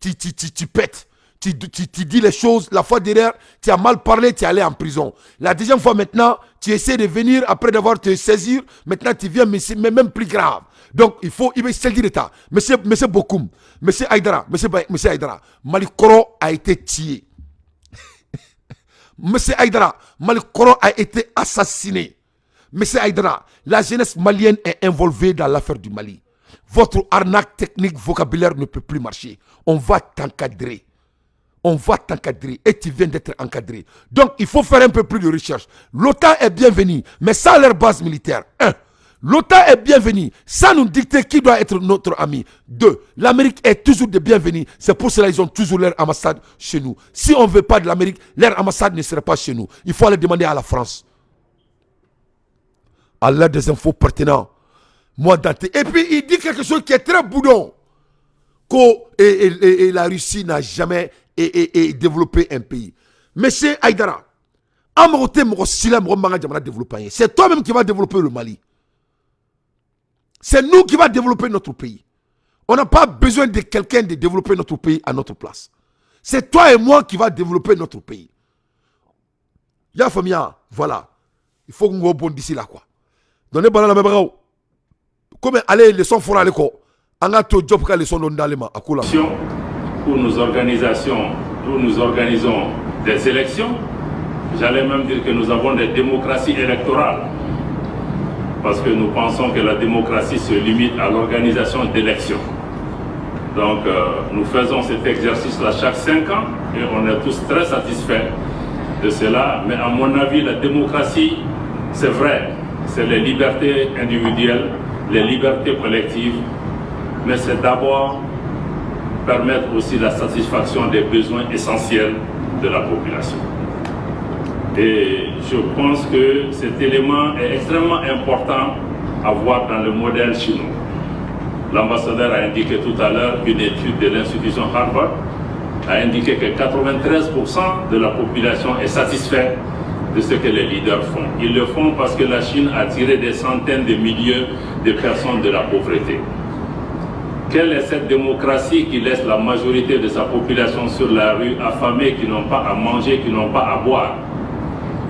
Tu pètes. Tu dis les choses, la fois derrière, tu as mal parlé, tu es allé en prison. La deuxième fois maintenant, tu essaies de venir après d'avoir te saisir. Maintenant, tu viens, mais c'est même plus grave. Donc, il faut saisir l'État. Monsieur Bokoum, monsieur Aïdara, monsieur Aïdara, Malikoro a été tué. Monsieur Aïdara, Malikoro a été assassiné. Monsieur Aïdara, la jeunesse malienne est involvée dans l'affaire du Mali. Votre arnaque technique, vocabulaire ne peut plus marcher. On va t'encadrer. On va t'encadrer et tu viens d'être encadré. Donc, il faut faire un peu plus de recherche. L'OTAN est bienvenue, mais sans leur base militaire. 1. L'OTAN est bienvenue, sans nous dicter qui doit être notre ami. 2. L'Amérique est toujours de bienvenue. C'est pour cela qu'ils ont toujours leur ambassade chez nous. Si on ne veut pas de l'Amérique, leur ambassade ne serait pas chez nous. Il faut aller demander à la France. À l'heure des infos pertinentes. Moi, Dante. Et puis, il dit quelque chose qui est très boudon. Que la Russie n'a jamais développé un pays. Monsieur Aïdara, c'est toi-même qui vas développer le Mali. C'est nous qui va développer notre pays. On n'a pas besoin de quelqu'un de développer notre pays à notre place. C'est toi et moi qui va développer notre pays. Ya famia, voilà. Il faut qu'on rebondisse d'ici là quoi. Donnez bon la même comme allez les sons font aller quoi. Angato job ka les sons d'alema akula. Où nous organisons des élections, j'allais même dire que nous avons des démocraties électorales. Parce que nous pensons que la démocratie se limite à l'organisation d'élections. Donc nous faisons cet exercice-là chaque 5 ans et on est tous très satisfaits de cela. Mais à mon avis, la démocratie, c'est vrai, c'est les libertés individuelles, les libertés collectives, mais c'est d'abord permettre aussi la satisfaction des besoins essentiels de la population. Et je pense que cet élément est extrêmement important à voir dans le modèle chinois. L'ambassadeur a indiqué tout à l'heure qu'une étude de l'institution Harvard a indiqué que 93% de la population est satisfaite de ce que les leaders font. Ils le font parce que la Chine a tiré des centaines de milliers de personnes de la pauvreté. Quelle est cette démocratie qui laisse la majorité de sa population sur la rue, affamée, qui n'ont pas à manger, qui n'ont pas à boire?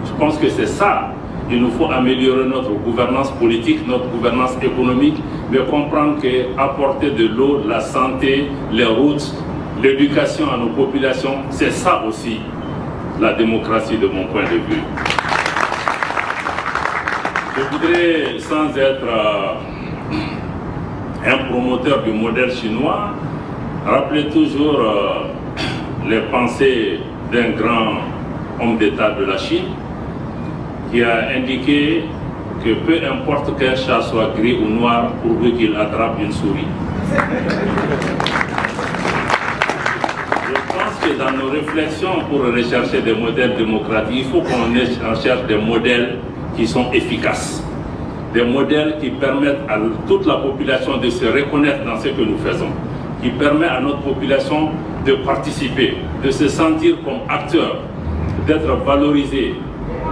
Je pense que c'est ça. Il nous faut améliorer notre gouvernance politique, notre gouvernance économique, mais comprendre qu'apporter de l'eau, la santé, les routes, l'éducation à nos populations, c'est ça aussi la démocratie de mon point de vue. Je voudrais, sans être un promoteur du modèle chinois, rappeler toujours les pensées d'un grand homme d'État de la Chine qui a indiqué que peu importe qu'un chat soit gris ou noir pourvu qu'il attrape une souris. Je pense que dans nos réflexions pour rechercher des modèles démocratiques, il faut qu'on cherche des modèles qui sont efficaces. Des modèles qui permettent à toute la population de se reconnaître dans ce que nous faisons, qui permettent à notre population de participer, de se sentir comme acteurs, d'être valorisés,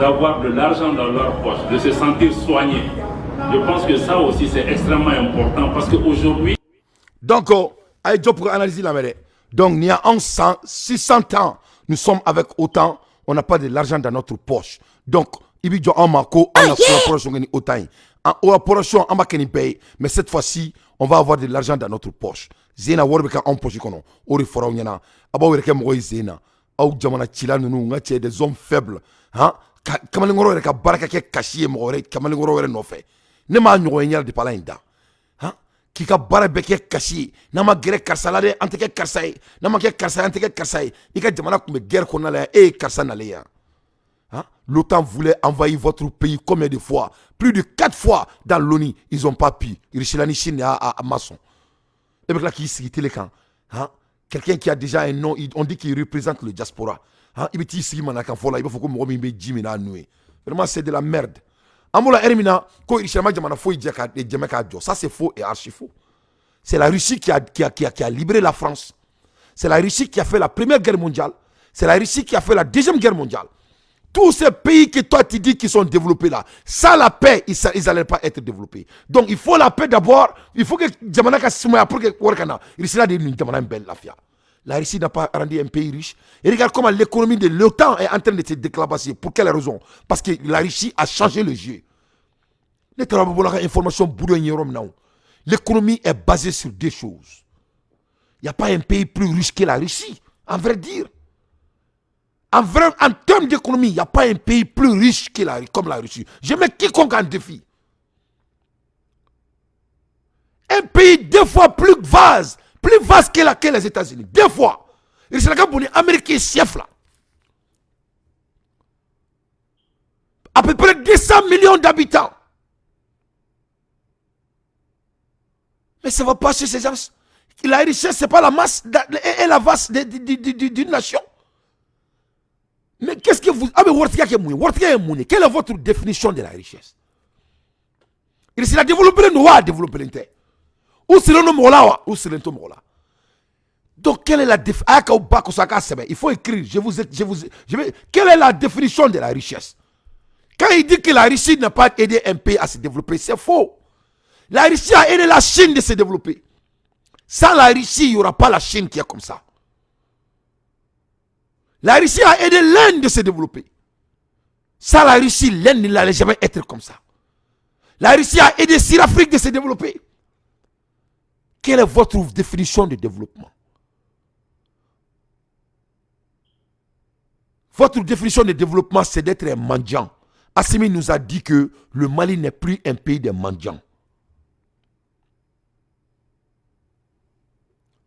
d'avoir de l'argent dans leur poche, de se sentir soignés. Je pense que ça aussi c'est extrêmement important parce qu'aujourd'hui... Donc, pour analyser la mêlée. Donc, il y a 600 ans, nous sommes avec autant, on n'a pas de l'argent dans notre poche. Donc, il y a un marco, on a collaboration autant. En collaboration, on va payer, mais cette fois-ci, on va avoir de l'argent dans notre poche. Zena Warbeka en poche, on est fort, on y en a. Abawereke Moï Zena, ou Jamana Chila, nous, des hommes faibles. Hein? Kamalingoro ka baraka ke kashi mo kamalingoro re no fe ne ma nyogo nyal de palainda ha ki ka bara be ke kashi na ma gere karsalade ante ke karsai na ma ke karsai ante ke karsai ika jamana kumbe guerre ko na la e karsa na le ya ha l'OTAN voulait envahir votre pays combien de fois? Plus de 4 fois dans l'ONU, ils ont pas pu. Richelani Chine à maçon et bien là qui s'y les camps hein quelqu'un qui a déjà un nom on dit qu'il représente le diaspora. Vraiment c'est de la merde. Ça c'est faux et archi faux. C'est la Russie qui a libéré la France. C'est la Russie qui a fait la première guerre mondiale. C'est la Russie qui a fait la deuxième guerre mondiale. Tous ces pays que toi tu dis qu'ils sont développés là, sans la paix, ils n'allaient pas être développés. Donc il faut la paix d'abord. Il faut que Jamanaka Simoya pour que Warkana, il sera de Jamana belle la fia. La Russie n'a pas rendu un pays riche. Et regarde comment l'économie de l'OTAN est en train de se déclabasser. Pour quelle raison? Parce que la Russie a changé le jeu. L'économie est basée sur deux choses. Il n'y a pas un pays plus riche que la Russie, en vrai dire. En termes d'économie, il n'y a pas un pays plus riche comme la Russie. Je mets quiconque en défi. Un pays 2 fois plus vaste que les États-Unis. 2 fois. Il s'est dit Amérique chef là. À peu près 200 millions d'habitants. Mais ça ne va pas chez ces gens. La richesse, ce n'est pas la masse et la vaste d'une nation. Mais qu'est-ce que vous... Ah mais quelle est votre définition de la richesse? Il s'est développé le noir, développé l'inter. Où c'est le nom là, où c'est le nom là. Donc quelle est la définition? Il faut écrire. Quelle est la définition de la richesse? Quand il dit que la Russie n'a pas aidé un pays à se développer, c'est faux. La Russie a aidé la Chine de se développer. Sans la Russie, il n'y aura pas la Chine qui est comme ça. La Russie a aidé l'Inde de se développer. Sans la Russie, l'Inde n'allait jamais être comme ça. La Russie a aidé l'Afrique de se développer. Quelle est votre définition de développement? Votre définition de développement, c'est d'être un mendiant. Assimi nous a dit que le Mali n'est plus un pays de mendiants.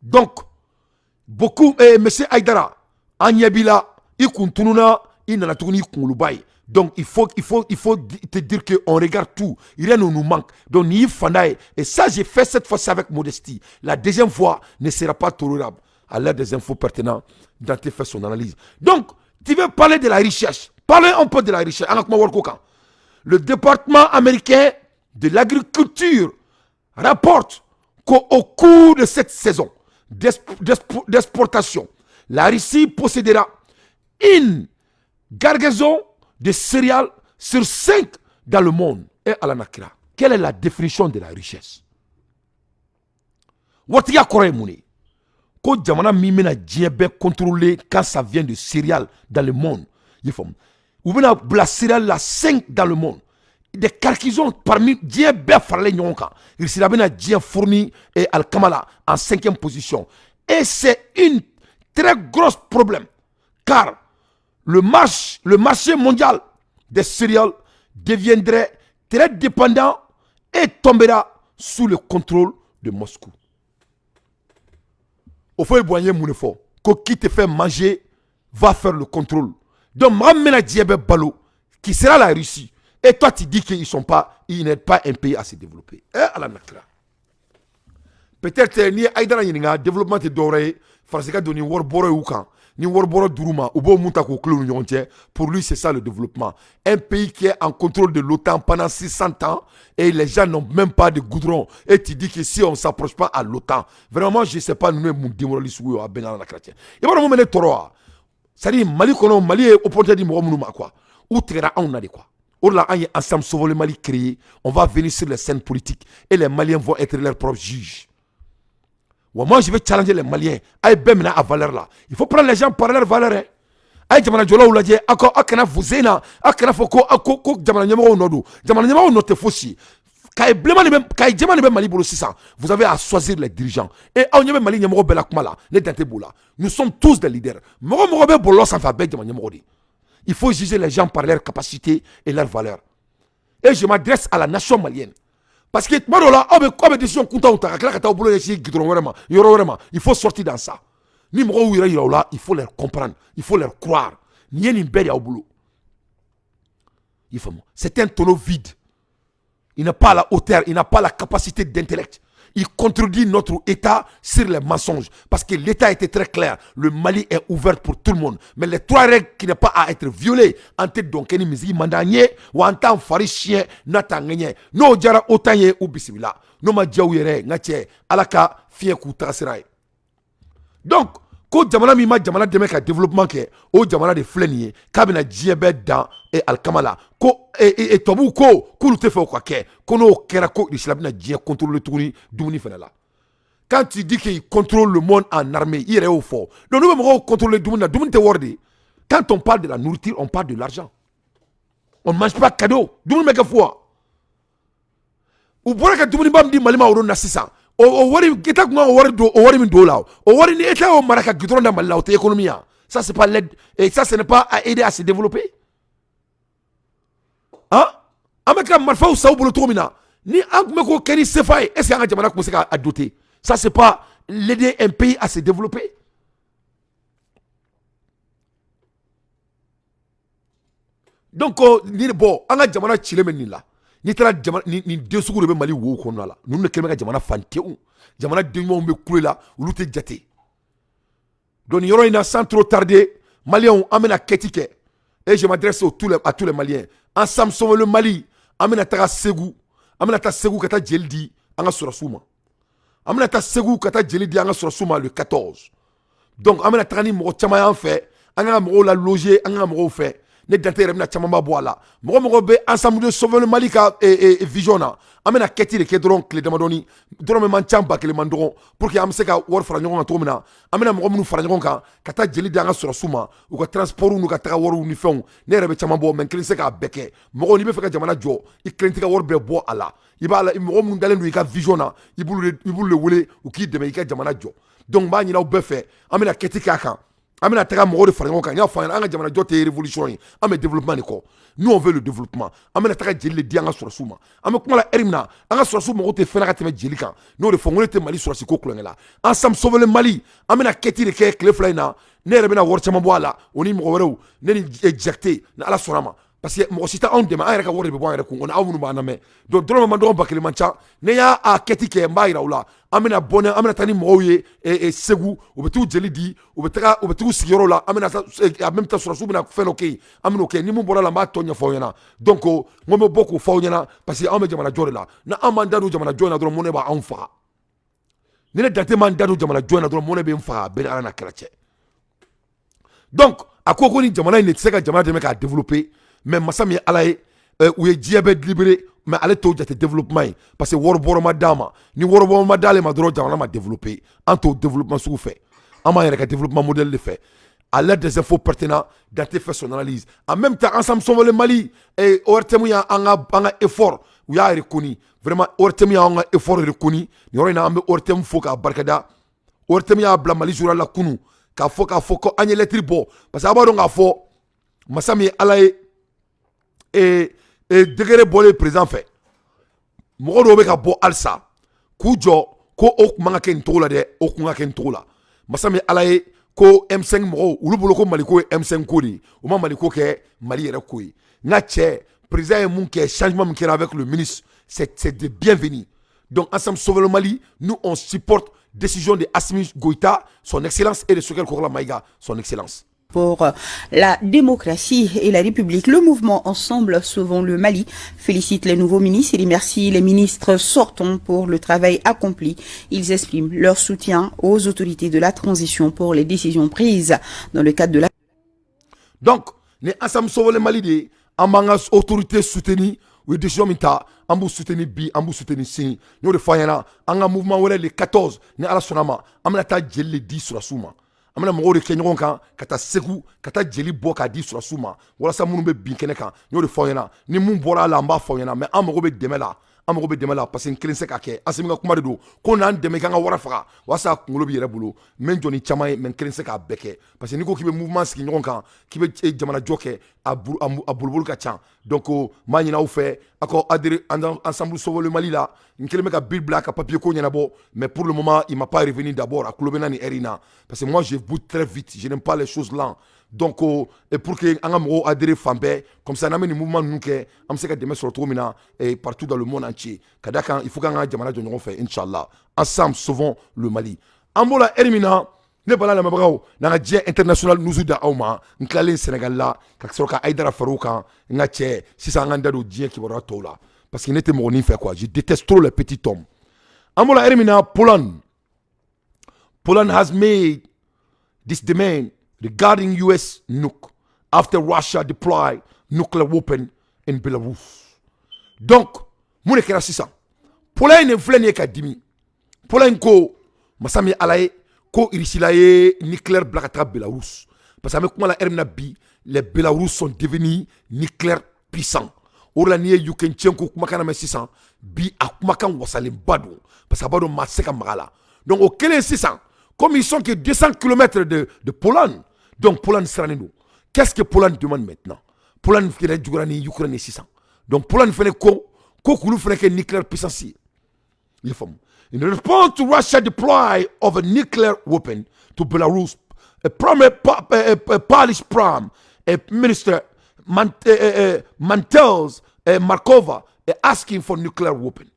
Donc, beaucoup, M. Aïdara, Agnabila, Ikuntununa, Inanatouni, Kouloubaï. Donc, il faut te dire qu'on regarde tout. Rien ne nous manque. Donc, ni Fandaï. Et ça, j'ai fait cette fois-ci avec modestie. La deuxième fois ne sera pas tolérable. À l'aide des infos pertinentes, Dante fait son analyse. Donc, tu veux parler de la richesse. Parlez un peu de la richesse. Le département américain de l'agriculture rapporte qu'au cours de cette saison d'exportation, la Russie possédera une cargaison de céréales sur 5 dans le monde. Et à la Nakira, quelle est la définition de la richesse? Watiya Kore Mouni, ko jamana mimena djebe contrôler quand ça vient de céréales dans le monde. Ou bien la céréale la 5 dans le monde. Des cargaisons parmi djebe farle nyonka. Il s'est bien djebe fourni et Al-Kamala en 5e position. Et c'est un très gros problème. Car le marché mondial des céréales deviendrait très dépendant et tombera sous le contrôle de Moscou. Au fond, il faut qui te fait manger va faire le contrôle. Donc, Mohamed Diabé Balo, qui sera la Russie, et toi tu dis qu'ils n'aident pas un pays à se développer. Peut-être ni Aïdara Yinga, développement de Doré, Français Doni Warboro Oukan, ni Warboro Duruma, ou Bo Moutako Klou Nyontier, pour lui c'est ça le développement. Un pays qui est en contrôle de l'OTAN pendant 600 ans et les gens n'ont même pas de goudron. Et tu dis que si on ne s'approche pas à l'OTAN, vraiment je ne sais pas, nous nous démoralisons à Benin la chrétien. Et voilà, on Toroa. C'est-à-dire, Mali est opportunité de Mouamouma quoi. Ou Tera on a de quoi. Or là, ensemble, sauvons le Mali créé, on va venir sur les scènes politiques et les Maliens vont être leurs propres juges. Moi, je vais challenger les Maliens. Aïe, ben, à valeur là. Il faut prendre les gens par leur valeur. Aïe, Jamana Djola ou la Dje, Akana Fuzena, Akana Foko, Ako, Jamana Nyamo Nodu, Jamana Nyamo Note Fossi. Vous avez à choisir les dirigeants. Et on y a Mali Nyamo Belakmala, les Danteboula. Nous sommes tous des leaders. Morobe Bolo sans faire bec Jamana Nyamo. Il faut juger les gens par leur capacité et leur valeur. Et je m'adresse à la nation malienne. Parce que il faut sortir dans ça. Il faut leur comprendre. Il faut leur croire. C'est un tonneau vide. Il n'a pas la hauteur, il n'a pas la capacité d'intellect. Il contredit notre État sur les mensonges. Parce que l'État était très clair. Le Mali est ouvert pour tout le monde. Mais les trois règles qui n'ont pas à être violées, en tête donc, ni misi mandanye, ou en tant chien, n'attanganye. No jara otanye ou bisibila. No ma diaouyere, n'atye, alaka, fien koutrasirai. Donc, ko jamana mi ma jamana deme ka développement ke, o jamana de flenier, kabina djebe dans et alkamala. Ko et tobu ko kulute fe ko ke kono kera ko l'islam na djie contrôle tourni douni fenala. Quand tu dis qu'il contrôle le monde en armée, il est au fort. Donc nous devons contrôler douni te worde. Quand on parle de la nourriture, on parle de l'argent. On ne mange pas cadeau. Douni meka foi. Ou bora ka douni bam di malima oro na 600. O wari kita ko wari do o wari min do law. O wari ni eta o maraka gidron da malaw te économie. Ça c'est pas l'aide et ça ce n'est pas à aider à se développer. Hein? Ameka marfa ou saou bolo tromina. Ni angmeko keni sefai, est-ce que jamana commencer à doter? Ça c'est pas l'aider un pays à se développer. Donc ni bon, anga jamana chile menila. Ni tala jamana ni desugu de Mali wo ko na la. Nous ne kelmeka jamana fanteou. Jamana denyo me kule la, lute jate. Donc il y aura une sans trop tarder, Maliens amena ketike. Et je m'adresse à tous les Maliens. Ensemble sommes le Mali. Amena taga Ségou. Amena ta Ségou kata Djeldi anga Sourassouma. Amena ta Ségou kata Djeldi anga Sourassouma le 14. Donc amena taga ni mo chama en fait. Anga mo la loger, anga mo fait. Ne dante remna chama bo ala. Mo be ensemble de sauver le Mali ka et visiona. Amena keti de kedron clé de madoni. Dron me manchamba que le mandron pour que amseka war franyon en tomina. Amena mo nu franyon ka kata Djeldi anga Sourassouma ou ka transport ou ka taga waru ni fon. Ne rebe chama bo men klinse ka beke. Mo ni be feka jamana jo. I klintika war be bo ala. Ibala mo mu ndalen du ka visiona. Ibulu le wole ou ki de me ka jamana jo. Donc ba ni na be fe. Amena keti ka kan. Amena taga mo de franyon ka. Nya fa anga jamana jo te révolution yi. Ame développement ni ko. Nous on veut le développement. Amena taga Djeldi di anga Sourassouma. Ame kuma la erimna. Anga Sourassouma ko te fena ka te Djeldi kan. No de fongole te Mali Sourassi ko klongela. Ensemble sauver le Mali. Amena keti de ke clé flaina. Ne rebe na wor chama bo ala. Oni mo woro. Ne ni ejecté na ala sorama. Parce que moi si ta on dema ayra ka wor be bo ayra ko on awunu ba na me. Do droma ma do bakele mancha. Ne ya a keti ke mbaira ula. Amena bonne amena tani mo ye et Ségou ou betu Djeldi di ou betu sigoro la amena en même temps Sourassouma na fait OK. Amena OK ni mo bola la ma tonya foyana. Donc mo me beaucoup foyana parce que ame jamana jore la. Na amanda do jamana jore na do mo ne ba anfa. Ne date manda do jamana jore na do mo ne be anfa be na krache. Donc à quoi qu'on jamana ne tseka jamana de meka développer mais masami alaye ou est diabète libéré mais allez tout jate développement parce que woroboro madama ni woroboro madale madro jamana ma développer en tout développement sous fait ama yere développement modèle de fait à l'aide des infos pertinents daté fait son analyse en même temps ensemble sommes le Mali et ortemu ya anga effort ou ya reconnu vraiment ortemu ya anga effort reconnu ni orina ambe ortemu foka barkada o temi ya bla Mali journal la kunu k'a fɔ ko an ye lettre bɔ parce que a b'a dɔn k'a fɔ masa min Ala ye degré bɔlen président fɛ mɔgɔ dɔw bɛ ka bɔ halisa k'u jɔ ko o kun man ka kɛ nin cogo la dɛ o kun ka kɛ nin cogo la masa min Ala ye ko M5 mɔgɔw olu bolo ko Mali ko ye M5 ko de ye o ma Mali ko kɛ Mali yɛrɛ ko ye n ka cɛ président ye mun kɛ changement min kɛra avec le ministre c'est de bienvenu. Donc ensemble sauver le Mali, nous on supporte décision de Assimi Goïta, son excellence, et de Sokel Kourla Maïga, son excellence. Pour la démocratie et la République, le mouvement Ensemble Sauvons le Mali félicite les nouveaux ministres et remercie les ministres sortants pour le travail accompli. Ils expriment leur soutien aux autorités de la transition pour les décisions prises dans le cadre de la... Donc, les Ensemble Sauvons le Mali, en mangas autorités soutenues, ou décision minta, en bou soutenir bi, en bou soutenir si, nous le faisons, en mouvement où les 14, ne ala sonama, en ta djeli 10 sur la souma. Amana mɔgɔw de kɛ ɲɔgɔn kan ka taa segu ka taa jeli bɔ k'a di surasiw ma walasa minnu bɛ bin kɛnɛ kan n y'o de fɔ aw ɲɛna ni mun bɔra a la an b'a fɔ aw ɲɛna mais an mago bɛ dɛmɛ la parce que n kelen se ka kɛ an semi ka kuma de don ko n'an dɛmɛ k'an ka wara faga walasa a kunkolo b'i yɛrɛ bolo n bɛ n jɔ ni caman ye mais n kelen se k'a bɛɛ kɛ parce que n'i ko k'i bɛ mouvement sigi ɲɔgɔn kan k'i bɛ jamanajɔ kɛ a bolobolo ka ca donc n b'a ɲini aw fɛ a ka adhérer ensemble sauver le Mali la n kelen bɛ ka bill bila ka papier ko ɲɛnabɔ mais pour le moment il m'a pas revenu d'abord a kulo bɛ na ni heure in na parce que moi je bouge très vite je n'aime pas les choses lentes. Donc, et pour que an ka mɔgɔw adhérer fan bɛɛ comme ça n'an bɛ nin mouvement ninnu kɛ an bɛ se ka dɛmɛ sɔrɔ cogo min na partout dans le monde entier ka da kan il faut k'an ka jamana jɔ ɲɔgɔn fɛ inchallah ensemble sauvons le Mali an b'o la heure min na ne bala lamɛnbagaw n'an ka diɲɛ international nusu da aw ma n tilalen Sénégal la ka sɔrɔ ka Aïdara far'o kan n ka cɛ sisan an ka n da don diɲɛ kibaruya tɔw la parce que ne tɛ mɔgɔnin fɛ quoi je déteste trop les petits hommes an b'o la heure min na Poland has made this demand regarding US nuke after Russia deployed nuclear weapon in Belarus. Donc, mun de kɛra sisan Poland nin filɛ nin ye ka dimi Poland ko masa min Ala ye ko Russie ye nucléaire bila ka taga Belarus parce que an bɛ kuma la heure min na bi les Belarus sont devenus nucléaire puissants o de la n'i ye Yukenchenko kumakan lamɛn sisan bi a kumakan wasalenba don parce que a b'a dɔn maa tɛ se ka maga a la donc o kɛlen sisan comme ils sont que 200 km de Pologne, donc Pologne sera nous. Qu'est-ce que Pologne demande maintenant? Pologne fait du grand Ukraine et 600. Donc Pologne fait ko koulou fait que nucléaire puissance. In response to Russia deploy of a nuclear weapon to Belarus, a Polish Prime Minister Mantels Markova asking for nuclear weapon.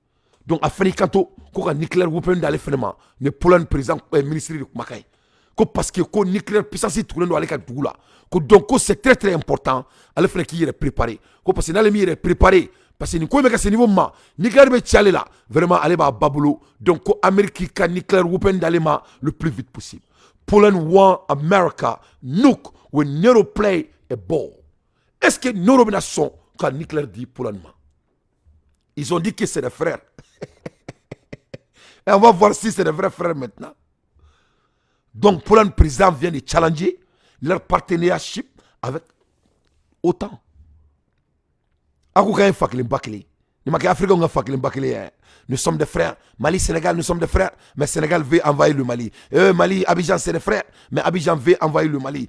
Donc Afrikanto ko nuclear weapon dans les phénomènes ne Pologne président ministre de Kumakai ko parce que ko nucléaire puissance tout le aller ka dugula ko donc c'est très très important ale fana qui est préparé ko parce que n'ale mi est préparé parce que ni ko me ka ce niveau ma nucléaire be tiale là vraiment ale ba babulo donc ko Amérique ka nucléaire weapon d'aller ma le plus vite possible. Poland want America nuke when NATO play a ball. Est-ce que nos nations ka nucléaire dit Poland ma? Ils ont dit que c'est des frères. Et on va voir si c'est des vrais frères maintenant. Donc, Poland président vient de challenger leur partenariat avec OTAN. Nous sommes des frères. Mali, Sénégal, nous sommes des frères. Mais Sénégal veut envahir le Mali. Mali, Abidjan, c'est des frères. Mais Abidjan veut envahir le Mali.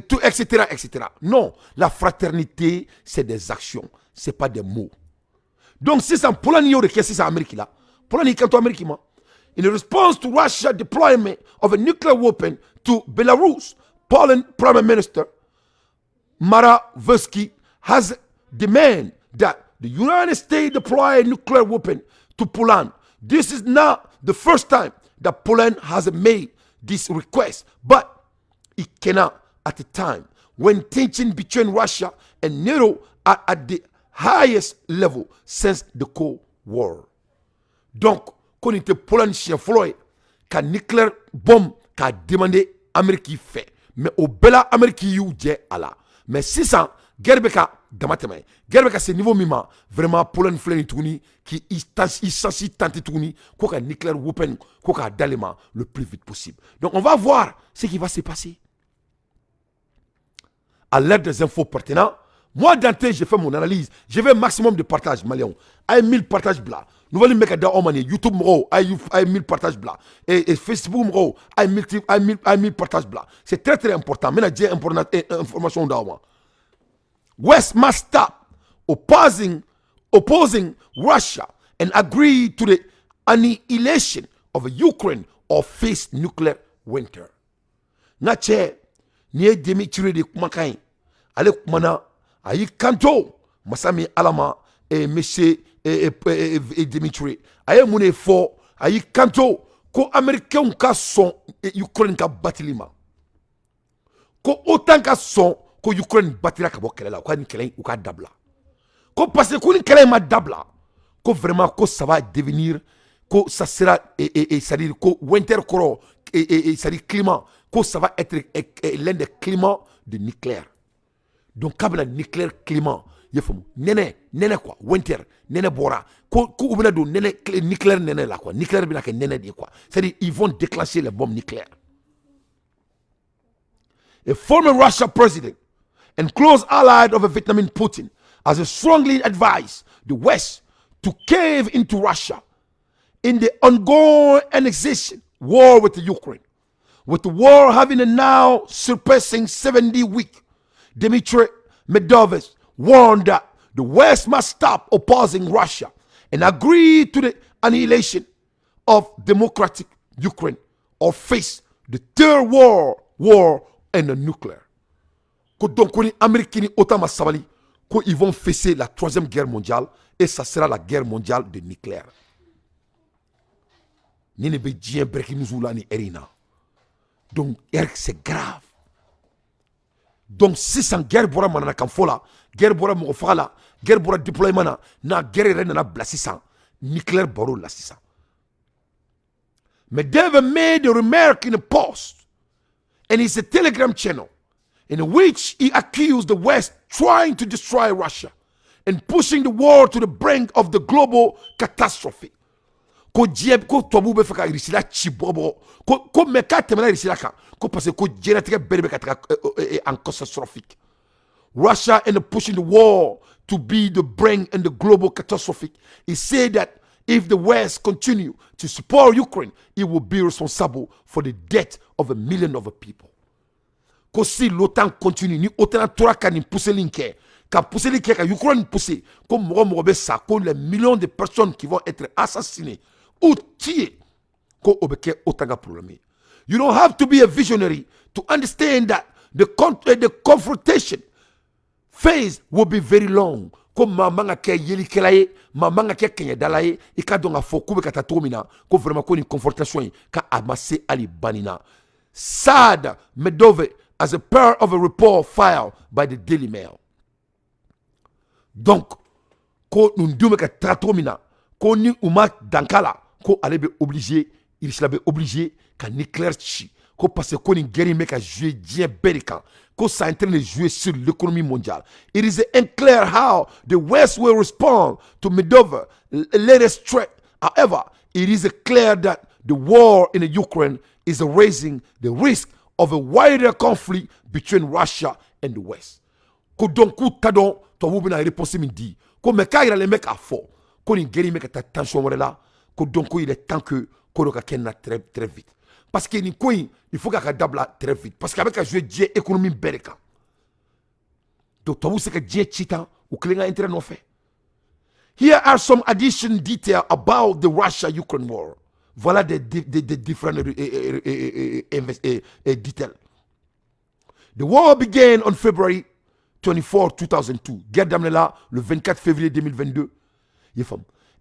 Tout, etc., etc. Non, la fraternité, c'est des actions. Ce n'est pas des mots. Donc, si c'est un Pologne, qu'est-ce que c'est Amérique là? Pologne, quand tu Amérique, in response to Russia deployment of a nuclear weapon to Belarus, Poland Prime Minister Morawiecki has demanded that the United States deploy a nuclear weapon to Poland. This is not the first time that Poland has made this request, but it cannot at a time when tension between Russia and NATO are at the highest level since the Cold War. Donc, quand on était Pologne chien Floyd, quand nucléaire bombe, qu'a demandé Amérique fait. Mais au bela Amérique you dit ala. Mais si ça, Gerbeka, damateme, Gerbeka c'est niveau mima, vraiment Pologne flène tourni, qui est censé tenter tourni, quoi nucléaire weapon, quoi d'aliment le plus vite possible. Donc on va voir ce qui va se passer. À l'aide des infos pertinentes, Moi, d'entrée, j'ai fait mon analyse. J'ai fait un maximum de partage, Malion. Aïe 1000 partages blancs. Nouvelle mec à Omani, YouTube mro, aïe 1000 partages blancs. Et Facebook mro, aïe 1000 partages blancs. C'est très très important. Maintenant, j'ai information d'Awa. West must stop opposing Russia and agree to the annihilation of Ukraine or face nuclear winter. Nache, niye Dimitri de Kumakai, ale kumana, ayi kanto, masami alama, monsieur Dimitri, aye mune fo, ayi kanto, ko Américain ka son Ukraine ka batilima. Ko autant ka son, ko Ukraine batira ka bo kelela, ko ni kelen ou ka dabla. Ko parce que ko ni kelen ma dabla, ko vraiment ko ça va devenir, ko ça sera, c'est-à-dire ko winter koro, c'est-à-dire climat, que ça va être l'un des climats de nucléaire. Donc, quand le nucléaire climat, il faut nene quoi, winter, nene bora, ko ubina do nene nucléaire nene là quoi, nucléaire bina ke nene di quoi. C'est-à-dire ils vont déclencher les bombes nucléaires. A former Russian president and close ally of a Vietnamese Putin has strongly advised the West to cave into Russia in the ongoing annexation war with the Ukraine. With the war having a now surpassing 70 weeks, Dmitry Medvedev warned that the West must stop opposing Russia and agree to the annihilation of democratic Ukraine or face the third war and the nuclear. Donc, les Américains autant sabali qu'ils vont fesser la troisième guerre mondiale et ça sera la guerre mondiale de nucléaire. Ni ne be dien breki nous ni erina. Donc, c'est grave. Donc, si sans guerre bora manana kan fola, guerre bora mo fala, guerre bora deployment na guerre rena na blasisa, nucléaire baro la sisa. Medvedev made a remark in a post and it's a Telegram channel in which he accused the West trying to destroy Russia and pushing the war to the brink of the global catastrophe. Ko dieb ko tobu be faka risila chibobo ko meka temela risila kan ko parce ko jenatika berbe kataka en catastrophique. Russia and pushing the war to be the brink and the global catastrophe. He said that if the West continue to support Ukraine, it will be responsible for the death of 1 million of people. Ko si l'OTAN continue ni OTAN tora kan ni pousser linke ka pousser linke ka Ukraine pousser comme mo be ça ko les millions de personnes qui vont être assassinées ou tués ko obeke otanga problème. You don't have to be a visionary to understand that the confrontation phase will be very long. Comme mamanga ke yeli kelaye, mamanga ke kenya dalaye, ika donga fo kube kata tomina, ko vraiment ko ni confrontation ka amasse ali banina. Sad Medvedev as a part of a report filed by the Daily Mail. Donc, ko nundume ka tratomina, ko ni uma dankala, ko alebe obligé, il s'est obligé qu'un nucléaire chi, ko parce que ni guerre me ka jouer bien berikan, ko ça en train de jouer sur l'économie mondiale. It is unclear how the West will respond to Medvedev latest threat. However, it is clear that the war in Ukraine is raising the risk of a wider conflict between Russia and the West. Ko donc ko tadon to bu na réponse min di, ko me ka ira le mec a fort, ko ni guerre me ka ta tension wala la. Donc il est temps que Koroka Kenna très très vite. Parce que il faut qu'à dabla très vite. Parce qu'avec un jeu Dieu économie bereka. Donc tu sais que Dieu chita ou que les intérêts non fait. Here are some additional details about the Russia-Ukraine war. Voilà des différents details. The war began on February 24, 2002. Guerre d'Amnela le 24 février 2022.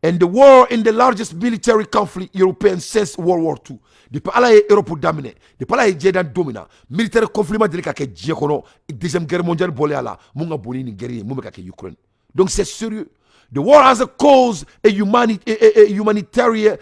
And the war in the largest military conflict European since World War II. Depuis là, Europe dominé. Depuis là, il y a domina. Militaire conflit ma délicat que Diekono, deuxième guerre mondiale bolé à la, munga boni ni guerrier, munga ke Ukraine. Donc c'est sérieux. The war has caused a humanitarian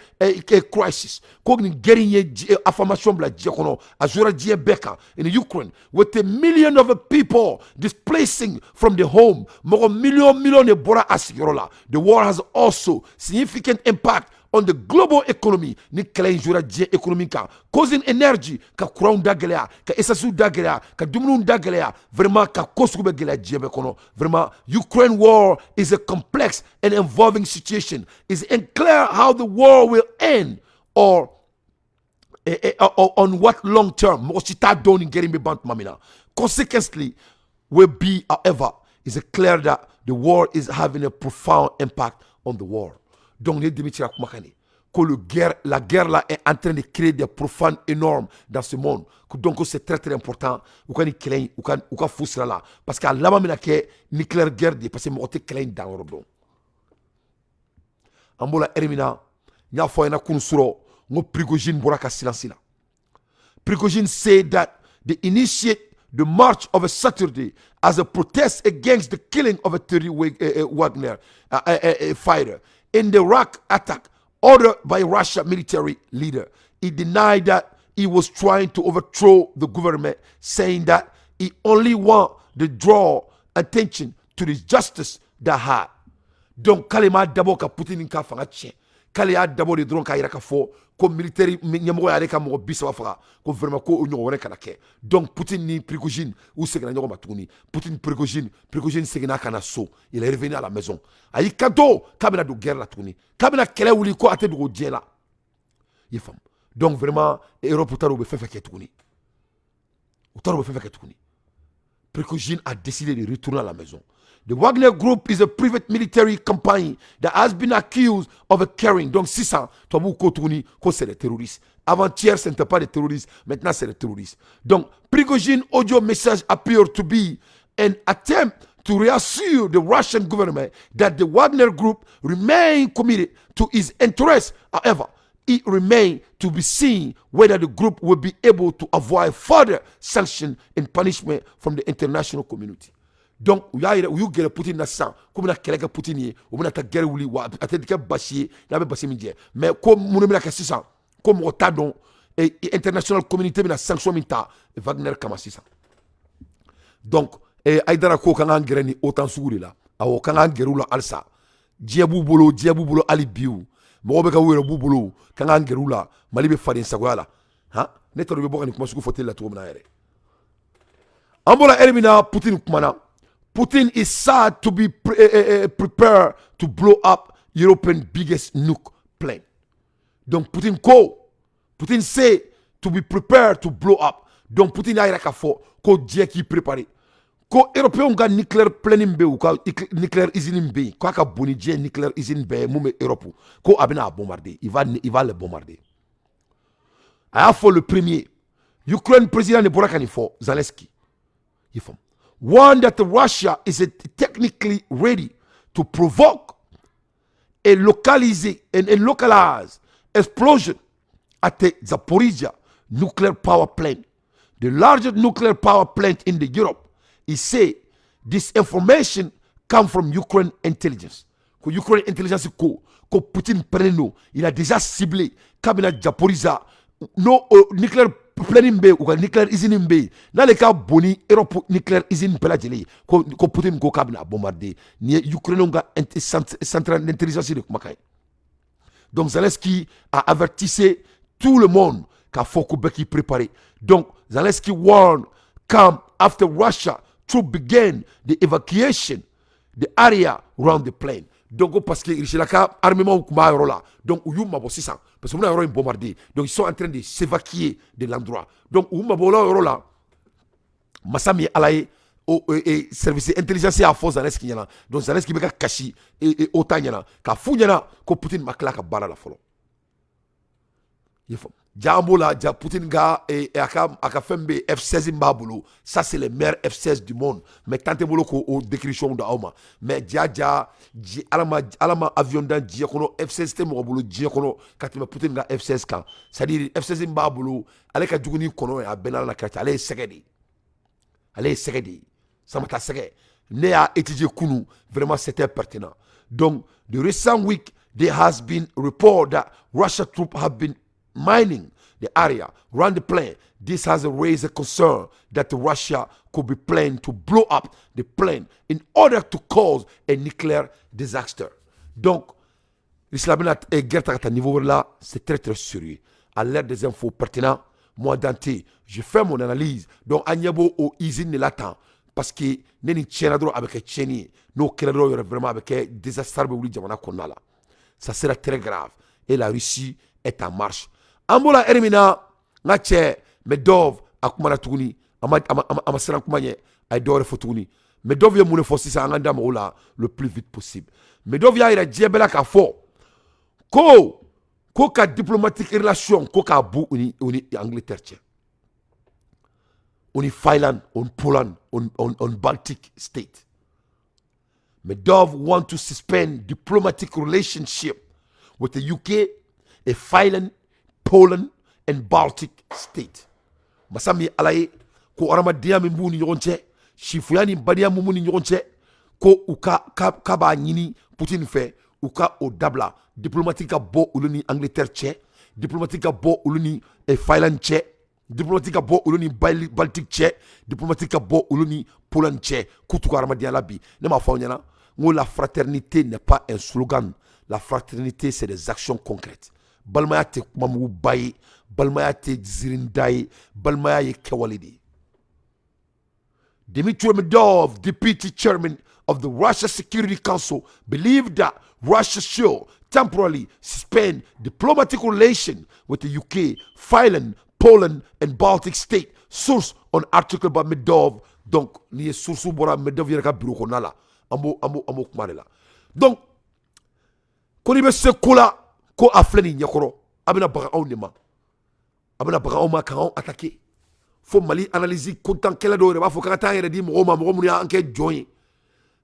crisis. Kogni guerrier affirmation bla Diekono, azura die beka in Ukraine with 1 million of people displacing from the home. More million e bora asirola. The war has also significant impact on the global economy ni kɛlɛ in jouera diɲɛ économique kan causing energy ka courant da gɛlɛya ka essence da gɛlɛya ka dumuniw da gɛlɛya vraiment ka ko sugu bɛ gɛlɛya diɲɛ bɛɛ kɔnɔ vraiment Ukraine war is a complex and involving situation. It's unclear how the war will end or on what long term. Consequently, will be, however, it's clear that the war is having a profound impact on the world. Donc, la guerre là est en train de créer des profondes énormes dans ce monde. Donc, c'est très très important. Ou quand faut cela là. Parce qu'à la même nucléaire guerre, parce que moi, je suis dans le monde. Ambola Ermina, nya foyna kun suro, ngo Prigozhin boraka silence la. Prigozhin said that they initiate the march of a Saturday as a protest against the killing of a 30 Wagner fighter in the Iraq attack ordered by Russia military leader. He denied that he was trying to overthrow the government, saying that he only want to draw attention to the justice that had. Donc, kalema d'abord ka Poutine ka fanga tien. Kale a d'abord de drone ka ira ka fo ko militaire nyamo ya ka mo bisa wafa ko vraiment ko onyo wona kana ke. Donc Poutine ni Prigozhin ou segna nyoko matuni. Poutine Prigozhin segna kana so. Il est revenu à la maison. Ayi kado kabina do guerre la tuni. Kabina kele wuli ko ate do diela. Yefam. Donc vraiment Europe taro be fefe ke tuni. Taro be fefe ke tuni. Prigozhin a décidé de retourner à la maison. The Wagner Group is a private military company that has been accused of a carrying. Donc, 600, c'est des terroristes. Avant-hier, ce n'était pas des terroristes. Maintenant, c'est des terroristes. Donc, Prigozhin audio message appeared to be an attempt to reassure the Russian government that the Wagner Group remain committed to its interests. However, it remains to be seen whether the group will be able to avoid further sanctions and punishment from the international community. Donc, il y a eu Poutine na sang, comme na kɛlɛ kɛ Poutine ye, o bɛna taa guerre wuli wa a tɛ kɛ basi ye, n'a bɛ basi min jɛ. Mais ko mun bɛna kɛ sisan, ko mɔgɔ t'a dɔn, international community bɛna sanction min ta Wagner kama sisan. Donc, Aïdara ko kan k'an gɛrɛ ni OTAN sugu de la, awɔ kan k'an gɛrɛ u la halisa. Diɲɛ b'u bolo hali bi o. Mɔgɔ bɛ ka u yɛrɛ b'u bolo, kan k'an gɛrɛ u la, Mali bɛ faden sagoya la. Han, ne t'a dɔn i bɛ bɔ ka nin kuma sugu fɔ tele la cogo min na yɛrɛ. An bɔra heure min na Poutine kumana. Putin is said to be prepared to blow up European biggest nuke plant. Donc Putin say to be prepared to blow up. Donc Putin a yira fo ko diɲɛ k'i préparé. Ko Européen ka nucléaire plant be ou ka nucléaire usine be ko ka boni diɲɛ nucléaire usine be mun be Europe ko a bɛna bombarder. Il va le bombarder. A y'a fɔ le premier. Ukraine président ne bɔra ka nin fɔ Zelensky. Il faut one that Russia is technically ready to provoke a localized explosion at the Zaporizhia nuclear power plant, the largest nuclear power plant in the Europe. He said this information comes from Ukraine intelligence. Que Ukraine intelligence que Poutine prenne, il a déjà ciblé cabinet Zaporizhia no nuclear planning be ou nuclear usine be dans le cas boni Europe nuclear usine bela jeli ko Putin ko kabna bombarder ni Ukraine nga central d'intelligence de kumakai. Donc Zelensky a avertissé tout le monde qu'a faut que beki préparé. Donc Zelensky warned come after Russia troops began the evacuation the area around the plane. Donc parce que il a armement kuma yoro la. Donc ou mabo 600 parce que on a yoro bombardé. Donc ils sont en train de s'évacuer de l'endroit. Donc ou mabo la yoro la. Masami alaye et service intelligence à force Zelensky nyana. Donc Zelensky beka kashi et autant nyana ka fu nyana ko Poutine makla ka bara la folo. Yefo Jambo la Poutine ga et aka fembe F16 mbabulu. Ça c'est le meilleur F16 du monde. Mais tante bolo ko o décrition de Auma. Mais alama avion dan dia kono F16 te mo bolo dia kono katima Poutine ga F16 kan. C'est-à-dire F16 mbabulu ale ka juguni kono ya benala na kata ale segedi. Ale segedi. Ça m'a ta segedi. Ne a étudié kunu vraiment c'était pertinent. Donc the recent week there has been report that Russia troops have been mining the area around the plane. This has raised a concern that Russia could be planning to blow up the plane in order to cause a nuclear disaster. Donc, l'islam est guerre à niveau là, c'est très très sérieux. À l'ère des infos pertinentes, moi Dante, je fais mon analyse. Donc Agnabo au usine ne l'attend parce que neni tiendra droit avec Tcheni, nos crédits vraiment avec désastre de Jamana Konala. Ça sera très grave et la Russie est en marche. Ambola Ermina, Nache, Medov, Akumana Tuguni, Amaseran Kumanye, Aidore Fotuguni. Medov ya moune fossi sa anganda moula le plus vite possible. Medov ya ira djebela ka fo. Ko ka diplomatique relation ko ka bu uni Angleterre tche. Uni Finland, on Poland, on Baltic state. Medov want to suspend diplomatic relationship with the UK, a Finland, Poland, and Baltic state. Masami alaye ko arama dia mbu ni yonche. Shifuyani badia mumuni nyonche ko uka kaba nyini Poutine fait uka o dabla diplomatique bo uluni Angleterre tche diplomatique bo uluni Finland tche diplomatique bo uluni Baltic tche diplomatique bo uluni Poland tche kutuka aramadia labi ne ma fawnyana ngo la fraternité n'est pas un slogan, la fraternité c'est des actions concrètes. Balmaya te mamu baye balmaya te zirindaye balmaya ye kewalidi. Dmitry Medvedev, deputy chairman of the Russia Security Council, believed that Russia should temporarily suspend diplomatic relations with the UK, Finland, Poland, and Baltic states. Source on article by Medvedev. Donc, ni source bora Medvedev yaka bureau konala. Ambo kumarela. Donc, koni be se kola ko afleni nyakoro. Abena baga on nema. Abena baga on ma kan attaquer. Faut Mali analyse content kela do reba fo ka ta yere di mo muni anke join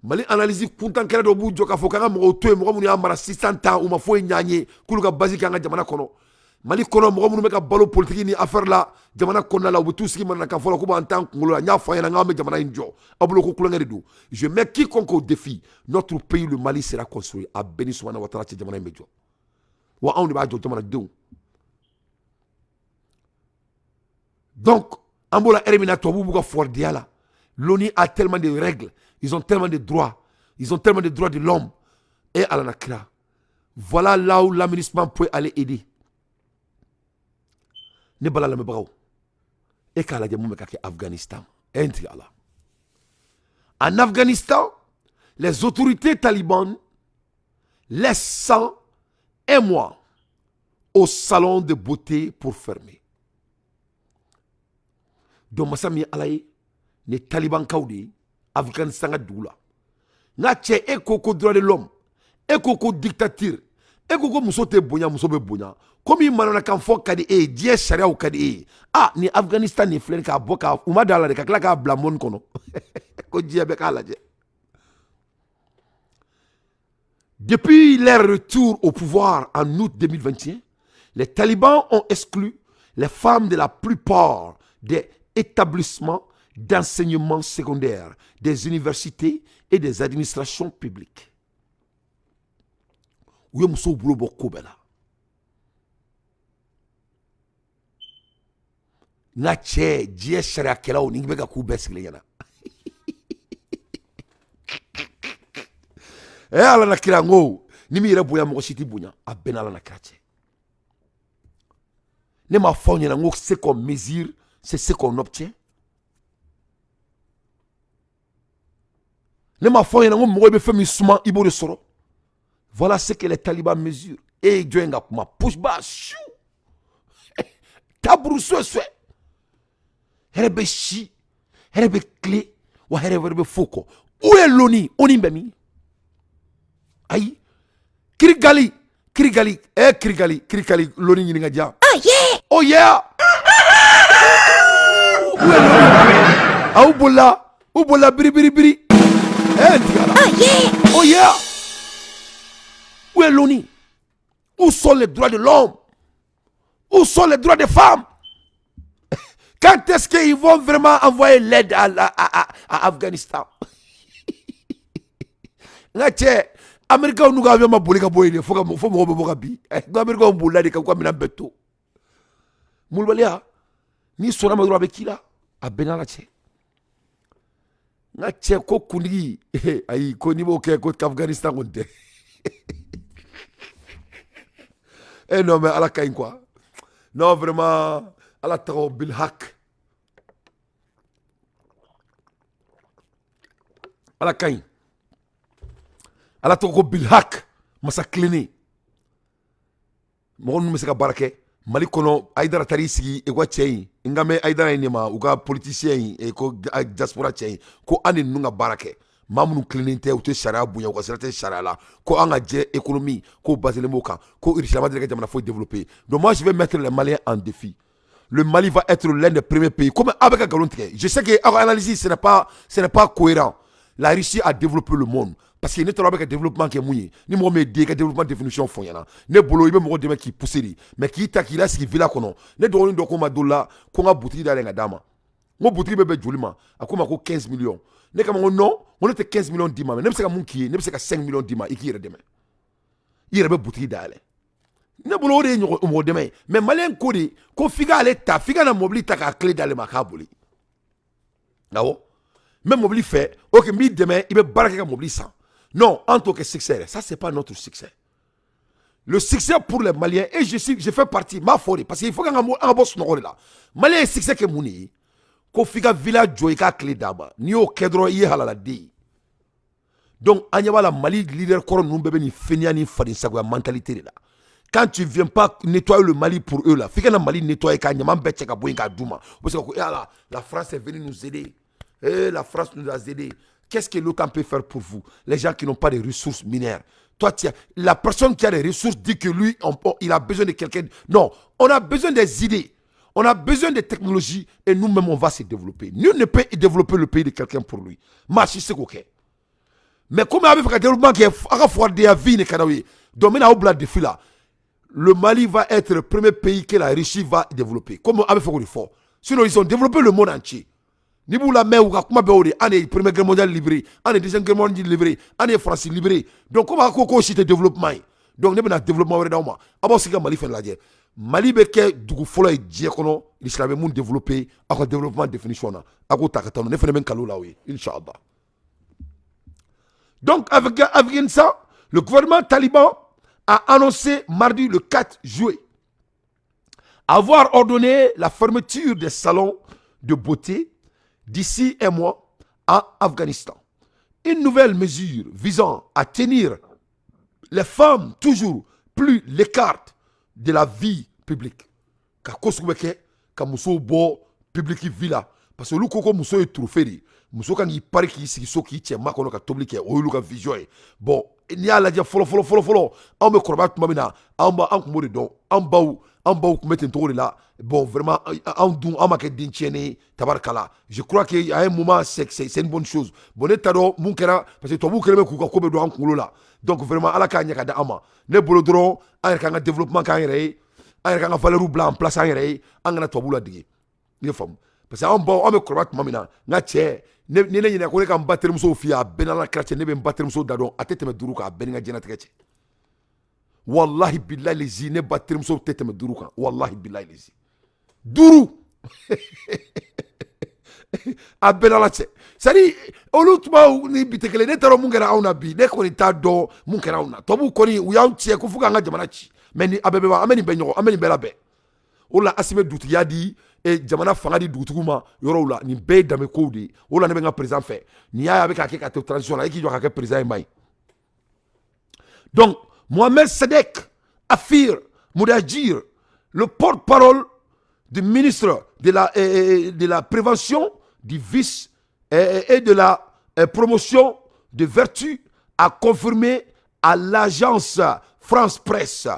Mali analyse content kela do bu joka fo ka mo to mo muni amara 600 ans ou ma fo nyanye kuluka basique nga jamana kono Mali kono mo muni meka balo politique ni affaire la jamana kono la bu tout ce qui man ka fo ko en tant ngolo nya fa yana nga me jamana injo abulo ko kulanga do je mets quiconque au défi notre pays le Mali sera construit à Béni Soumana Ouattara ci jamana mejo wa on ba jo jamana do donc Ambola Ermina Tobubuga Fordiala. L'ONU a tellement de règles, ils ont tellement de droits, ils ont tellement de droits de l'homme. Et à la Nakra. Voilà là où l'aménagement peut aller aider. Ne bala la mebrao. Et qu'à la diamou Afghanistan. En Afghanistan, les autorités talibanes laissent 101 mois au salon de beauté pour fermer. Donc masami alaye ne taliban kaudi Afghanistan doula nga che ekoko droit de l'homme ekoko dictature ekoko musote bonya musobe bonya komi manana kan fo kadi die sharia o kadi ni Afghanistan ni flen ka boka umadala de ka kla ka blamon kono ko diabe kala je. Depuis leur retour au pouvoir en août 2021, les talibans ont exclu les femmes de la plupart des établissements d'enseignement secondaire, des universités et des administrations publiques. Où est-ce que vous avez na che die sharia kela oni bega ku besle yana ala na kirango ni mi rebo ya mo siti bunya abenala na krache ne ma fonya na ngo c'est comme mesure. C'est ce qu'on obtient. Voilà ce que les talibans mesurent. Et Dieu n'a pas push bas. Tabrousseux fait. Herbe chi. Herbe clé. Ou herbe foko. Où est l'ONI? On y bemi. Aïe. Krigali. Krigali. Krigali. Krigali. L'ONI n'y a pas. Oh yeah. Oh yeah. Oubola biri. Oh yeah. Où est l'ONU? Où sont les droits de l'homme? Où sont les droits des femmes? Quand est-ce qu'ils vont vraiment envoyer l'aide à Afghanistan? Américains nous avons ma boulika boy, faut me remorabi. Américains ont boulé de quoi mina beto. Moulbalia, ni sona ma droit avec qui là? A Benalache. Na che ko kundi ay ko ni bo ke ko Afghanistan onte. Eh non, mais à la caïn quoi. Non, vraiment, à la taro bilhak. À la caïn. À la taro bilhak. Massa cléné. Mon monsieur Barake. Mali kono Aïdara tari sigi e ko cey ngame Aïdara ni ma uga politicien e ko diaspora cey ko ani nunga barake mamunu clininte ou te sharia bunya ko serate sharia la ko anga je économie ko basé le moka ko irishama de jamana faut développer. Donc moi je vais mettre les Maliens en défi. Le Mali va être l'un des premiers pays comme avec Galonté. Je sais que analyse ce n'est pas cohérent. La Russie a développé le monde. Parce que nous avons un développement qui est mouillé. Nous avons un développement de définition. Nous avons un développement qui est poussé. Mais qui est là, qui vit là. Nous avons un développement qui est boutique dans les dames. Nous boutique est joliment. Nous avons 15 millions. Nous avons non, on a 15 millions de dimas. Nous avons 5 millions de dimas. Il y a demain. Il y a boutique dans les. Nous avons demain. Mais malin kodi, ko figa ale ta, figa na mobili ta ka clé dans le makaboli. D'accord? Même mobili fait, ok, mi demain, il va barrer mobili sans. Non, en tant que succès, ça c'est pas notre succès. Le succès pour les Maliens, et je fais partie, ma folie, parce qu'il faut qu'on bosse là. Malien succès que mouni, qu'on figa village joïka clé d'aba, ni au kedro yé halala di. Donc, anyaba la Mali leader koron nous bébé ni fenia ni fadin sagwa mentalité là. Quand tu viens pas nettoyer le Mali pour eux là, figa na Mali nettoyer quand nyama mbetche ka boinga douma. Parce que la France est venue nous aider. La France nous a aidés. Qu'est-ce que l'OTAN peut faire pour vous? Les gens qui n'ont pas de ressources minières. Toi, la personne qui a des ressources dit que lui, il a besoin de quelqu'un. Non, on a besoin des idées. On a besoin de technologies et nous-mêmes, on va se développer. Nul ne peut développer le pays de quelqu'un pour lui. Marchi, c'est OK. Mais comme avec un développement qui est à la fois de vie, donc maintenant, le Mali va être le premier pays que la Russie va développer. Comme avec un fort. Sinon, ils ont développé le monde entier. Ni vous la main ou comment béori, année première guerre mondiale livrée, année deuxième guerre mondiale livrée, année France livrée. Donc comment qu'on cite développement? Donc nous avons développement au Rédama. Avant c'est que Mali fait la guerre. Mali beke du follow diakono, l'islam monde développé, avec développement définition na. Ako takatano, ne fait même kalola oui, inchallah. Donc avec ça, le gouvernement taliban a annoncé mardi le 4 juillet avoir ordonné la fermeture des salons de beauté d'ici un mois en Afghanistan. Une nouvelle mesure visant à tenir les femmes toujours plus l'écart de la vie publique. Ka kosubeke ka muso bo public villa parce que lu koko muso est trophée. Muso kan yi pari ki sigi so ki tchema kono ka toblike o lu ka vision. Bon, il y a la dia folo on me korba tuma mina on ba an kumori don an baw kumete ntori là. Bon, vraiment, je crois qu'il y a un moment, c'est une bonne chose. Bon, parce que toi, vous avez là. Donc, vraiment, à la cagne, ne bolodron, un développement, un valeur blanc en place, un toboula de. Parce que on me croit, mamina, nache, ne ko ka battre muso fia benala kratche ne be battre muso dadon atete me duruka beninga jena tkeche. Wallahi billahi lezi ne battre muso tete me duruka. Wallahi billahi lezi. Duru a benalache sari olutuma ni bitekele ne taro mungera auna bi ne ko ni tado mungera auna tobu ko ni uyantie ko fuga nga jamana chi meni abebe ba ameni benyo ameni belabe ola asime dutu yadi e jamana fanga di dutuguma yoro la ni be dame ko di ola ne benga président fait ni ya avec ka transition la ki jo ka président mai. Donc Mohamed Sadek Afir Moudajir, le porte-parole du ministre de la prévention, du vice et de la promotion de vertu, a confirmé à l'agence France Presse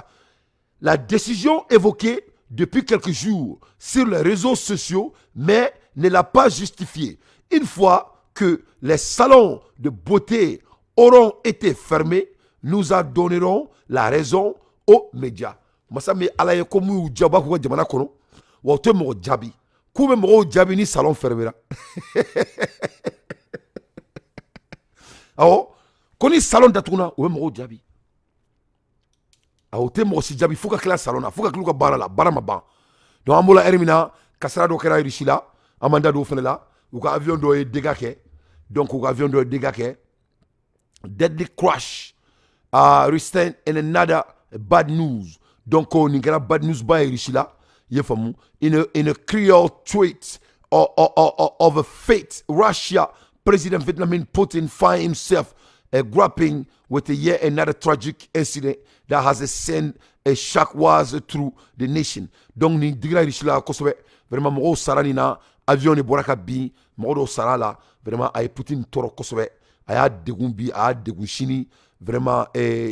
la décision évoquée depuis quelques jours sur les réseaux sociaux, mais ne l'a pas justifiée. Une fois que les salons de beauté auront été fermés, nous en donnerons la raison aux médias. Masami alaye komu jaba ko jamana kono wa to mo jabi ku be mo jabi ni salon fermera awo koni salon datuna o mo jabi awo te mo si jabi fuka kala salon na fuka kluka bara la bara maba donc amola ermina kasara do kera irishila amanda do fenela ou ka avion do e dégâts donc ou avion do dégâts deadly crash recent in another bad news. donc ni kɛra bad news ba ye Russie la i ye faamu in a clear tweet of a fate Russia President Vladimir Putin find himself grappling with yet another tragic incident that has sent a shockwaves through the nation. Donc ni digira Russie la kosɛbɛ vraiment mɔgɔw sara nin na avion de bɔra ka bin mɔgɔ dɔw sara la vraiment a ye Putin tɔɔrɔ kosɛbɛ a y'a degun bi a y'a degun sini vraiment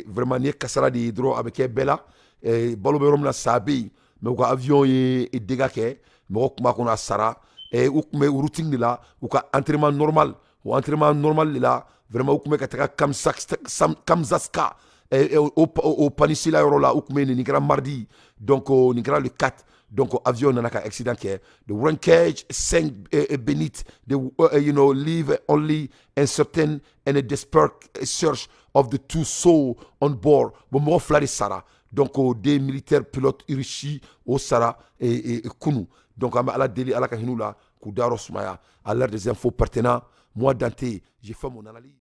vraiment ni ye kasara de ye dɔrɔn a bɛ kɛ bɛɛ la balo bɛ yɔrɔ min na sa bɛ yen mais u ka avion ye dégâts kɛ mɔgɔ tun b'a kɔnɔ a sara u tun bɛ routing de la u ka entraînement normal o entraînement normal de la vraiment u tun bɛ ka taga Kamzaska au Panisila yɔrɔ la u tun bɛ nin kɛra mardi donc nin kɛra le 4 donc avion nana ka accident kɛ the wreckage sank beneath the leave only uncertain and a desperate search of the two souls on board bon mɔgɔ fila de sara donc des militaires pilotes Russie au sara kunu donc an bɛ ala deli ala ka hinɛ u la k'u dayɔrɔ sumaya à l'heure des infos pertinents moi Dante j'ai fait mon analyse